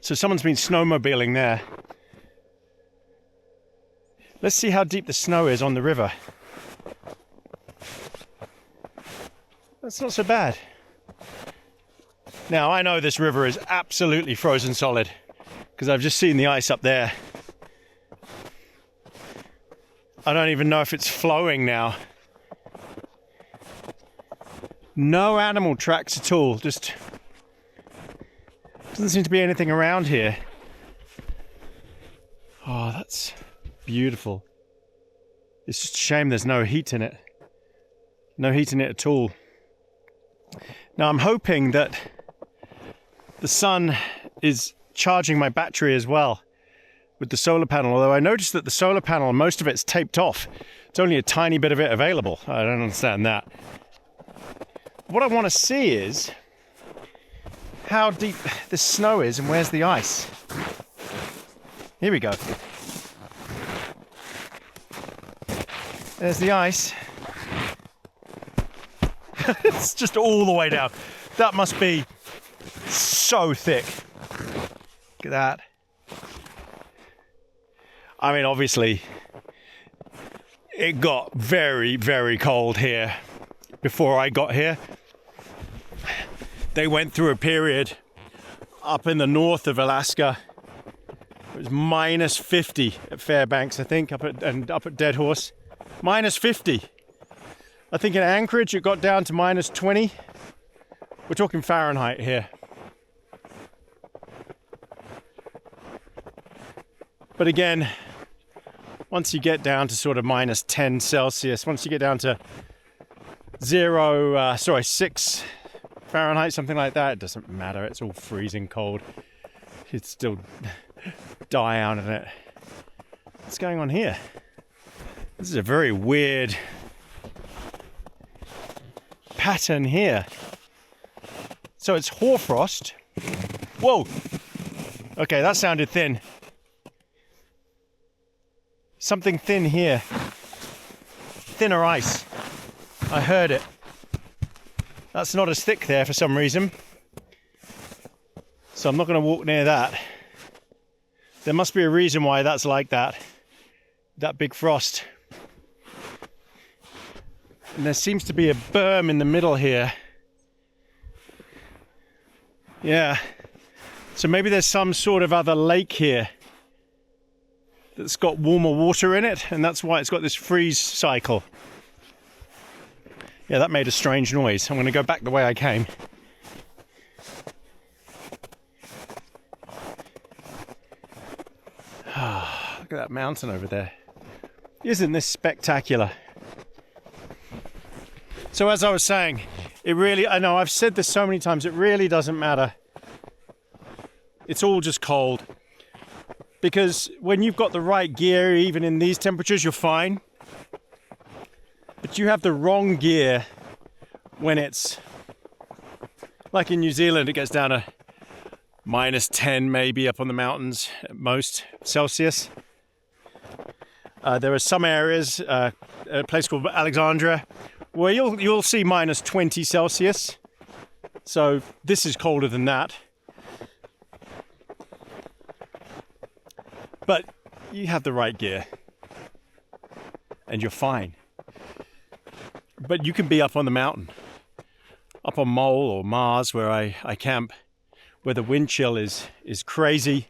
So someone's been snowmobiling there. Let's see how deep the snow is on the river. That's not so bad. Now, I know this river is absolutely frozen solid because I've just seen the ice up there. I don't even know if it's flowing now. No animal tracks at all, just doesn't seem to be anything around here. Oh, that's beautiful. It's just a shame there's no heat in it. No heat in it at all. Now I'm hoping that the sun is charging my battery as well with the solar panel, although I noticed that the solar panel, most of it's taped off. It's only a tiny bit of it available. I don't understand that. What I want to see is how deep the snow is and where's the ice. Here we go. There's the ice. It's just all the way down. That must be so thick. Look at that. I mean, obviously, it got very, very cold here before I got here. They went through a period up in the north of Alaska. It was minus 50 at Fairbanks, I think, up at Dead Horse. Minus 50. I think in Anchorage it got down to minus 20. We're talking Fahrenheit here. But again, once you get down to sort of minus 10 Celsius, once you get down to 6 Fahrenheit, something like that, it doesn't matter. It's all freezing cold. It's still die out of it. What's going on here? This is a very weird pattern here. So it's hoarfrost. Whoa! Okay, that sounded thin. Something thin here. Thinner ice. I heard it. That's not as thick there for some reason. So I'm not going to walk near that. There must be a reason why that's like that. That big frost. And there seems to be a berm in the middle here. Yeah. So maybe there's some sort of other lake here that's got warmer water in it, and that's why it's got this freeze cycle. Yeah, that made a strange noise. I'm going to go back the way I came. Look at that mountain over there. Isn't this spectacular? So as I was saying, it really, I know I've said this so many times, it really doesn't matter. It's all just cold. Because when you've got the right gear, even in these temperatures, you're fine. But you have the wrong gear when it's, like in New Zealand, it gets down to minus 10 maybe up on the mountains at most Celsius. There are some areas, a place called Alexandria, where you'll see minus 20 Celsius. So this is colder than that. But you have the right gear and you're fine. But you can be up on the mountain, up on Mole or Mars where I camp, where the wind chill is crazy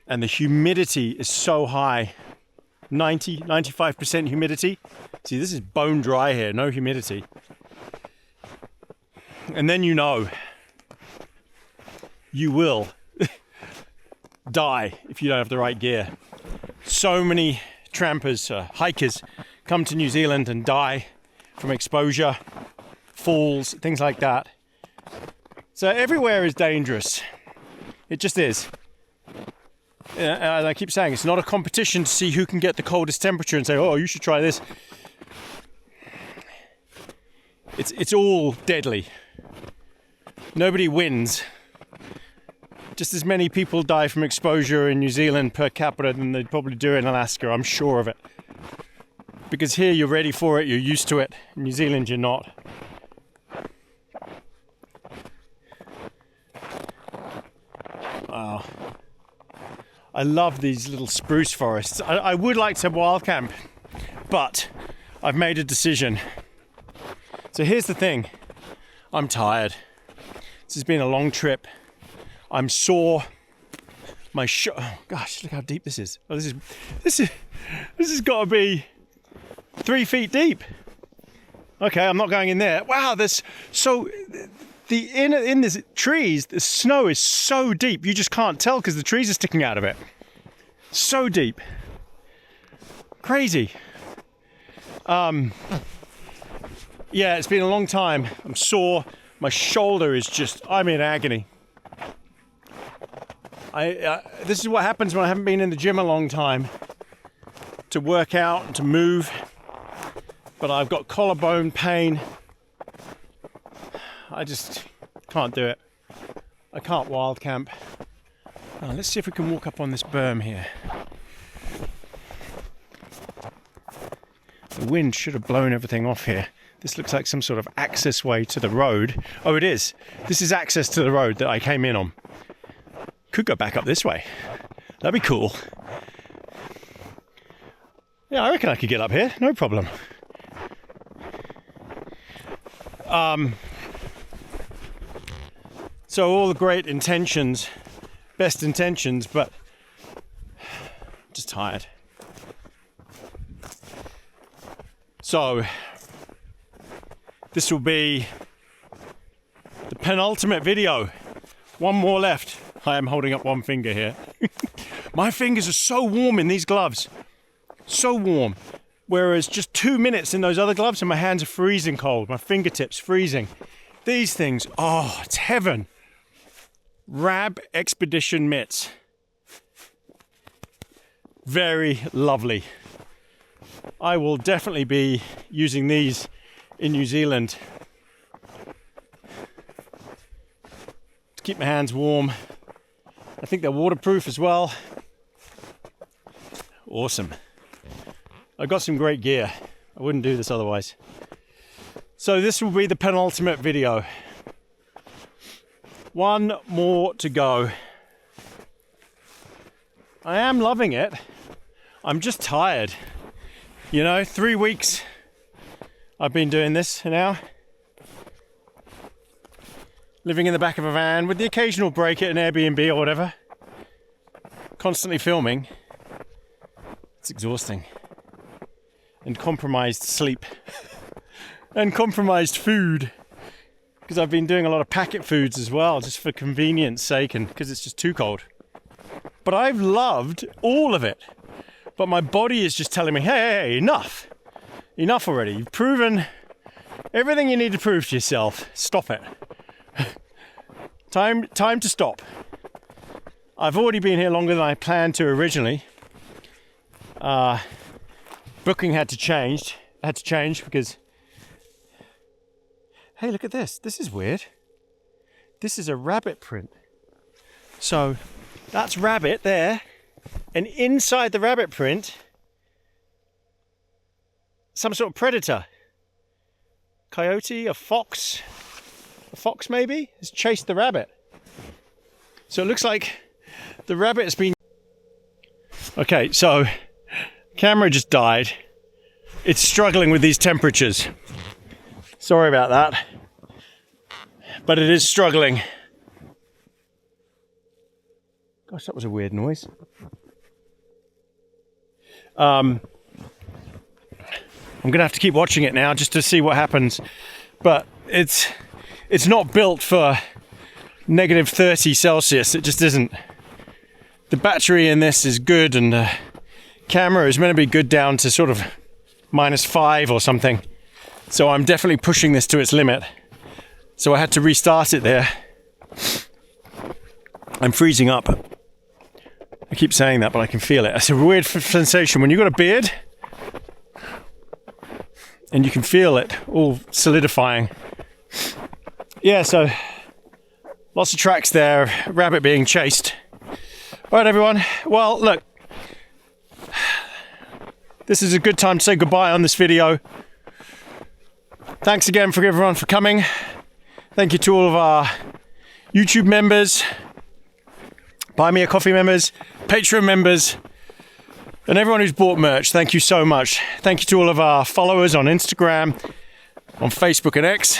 and the humidity is so high, 95% humidity. See, this is bone dry here, no humidity. And then you know, you will die if you don't have the right gear. So many trampers, hikers come to New Zealand and die from exposure, falls, things like that. So everywhere is dangerous. It just is. As I keep saying, it's not a competition to see who can get the coldest temperature and say, oh, you should try this. It's all deadly. Nobody wins. Just as many people die from exposure in New Zealand per capita than they probably do in Alaska, I'm sure of it. Because here you're ready for it, you're used to it. In New Zealand you're not. Wow. I love these little spruce forests. I would like to wild camp, but I've made a decision. So here's the thing. I'm tired. This has been a long trip. I'm sore. My oh gosh, look how deep this is. Oh, this has got to be 3 feet deep. Okay, I'm not going in there. Wow, there's so in these trees, the snow is so deep you just can't tell because the trees are sticking out of it. So deep. Crazy. Yeah, it's been a long time. I'm sore. My shoulder is just, I'm in agony. This is what happens when I haven't been in the gym a long time to work out and to move. But I've got collarbone pain. I just can't do it. I can't wild camp. Let's see if we can walk up on this berm here. The wind should have blown everything off here. This looks like some sort of access way to the road. Oh, it is. This is access to the road that I came in on. Could go back up this way. That'd be cool. Yeah, I reckon I could get up here. No problem. So all the great intentions, best intentions, but I'm just tired. So this will be the penultimate video. One more left. I am holding up one finger here. My fingers are so warm in these gloves. So warm. Whereas just 2 minutes in those other gloves and my hands are freezing cold. My fingertips freezing. These things, oh, it's heaven. Rab Expedition mitts. Very lovely. I will definitely be using these in New Zealand to keep my hands warm. I think they're waterproof as well. Awesome. I've got some great gear. I wouldn't do this otherwise. So this will be the penultimate video. One more to go. I am loving it. I'm just tired. You know, 3 weeks I've been doing this now. Living in the back of a van with the occasional break at an Airbnb or whatever. Constantly filming. It's exhausting. And compromised sleep. And compromised food. Because I've been doing a lot of packet foods as well, just for convenience sake and because it's just too cold. But I've loved all of it. But my body is just telling me, hey, enough. Enough already. You've proven everything you need to prove to yourself. Stop it. Time to stop. I've already been here longer than I planned to originally. Booking had to change because... Hey, look at this. This is weird. This is a rabbit print. So that's rabbit there. And inside the rabbit print, some sort of predator. Coyote, a fox maybe, has chased the rabbit. So it looks like the rabbit has been... Okay, so camera just died. It's struggling with these temperatures. Sorry about that. But it is struggling. Gosh, that was a weird noise. I'm gonna have to keep watching it now just to see what happens. But it's not built for negative 30 Celsius. It just isn't. The battery in this is good, and the camera is meant to be good down to sort of -5 or something. So I'm definitely pushing this to its limit. So I had to restart it there. I'm freezing up. I keep saying that, but I can feel it. It's a weird sensation when you've got a beard and you can feel it all solidifying. Yeah, so lots of tracks there, rabbit being chased. All right, everyone. Well, look, this is a good time to say goodbye on this video. Thanks again for everyone for coming. Thank you to all of our YouTube members, Buy Me a Coffee members. Patreon members, and everyone who's bought merch, thank you so much. Thank you to all of our followers on Instagram, on Facebook and X,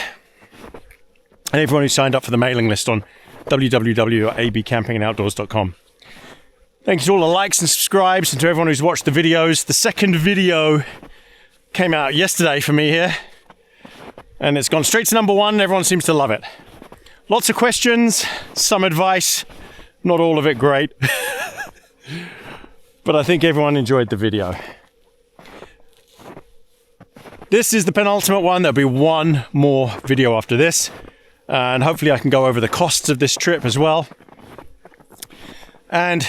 and everyone who signed up for the mailing list on www.abcampingandoutdoors.com. Thank you to all the likes and subscribes, and to everyone who's watched the videos. The second video came out yesterday for me here, and it's gone straight to number 1. Everyone seems to love it. Lots of questions, some advice, not all of it great. But I think everyone enjoyed the video. This is the penultimate one. There'll be one more video after this. And hopefully I can go over the costs of this trip as well. And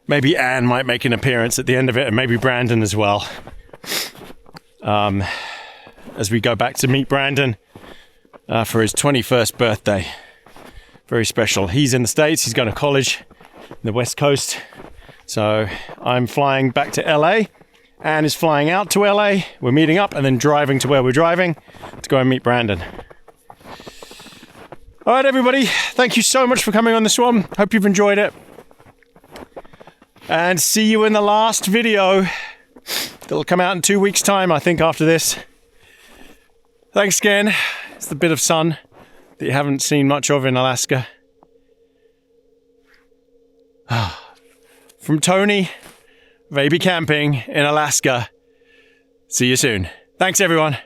maybe Anne might make an appearance at the end of it, and maybe Brandon as well. As we go back to meet Brandon for his 21st birthday. Very special. He's in the States. He's going to college in the West Coast. So I'm flying back to LA. Anne is flying out to LA. We're meeting up and then driving to where we're driving to go and meet Brandon. All right, everybody. Thank you so much for coming on this one. Hope you've enjoyed it. And see you in the last video. It'll come out in 2 weeks' time, I think, after this. Thanks again. It's the bit of sun that you haven't seen much of in Alaska. From Tony, Baby Camping in Alaska. See you soon. Thanks, everyone.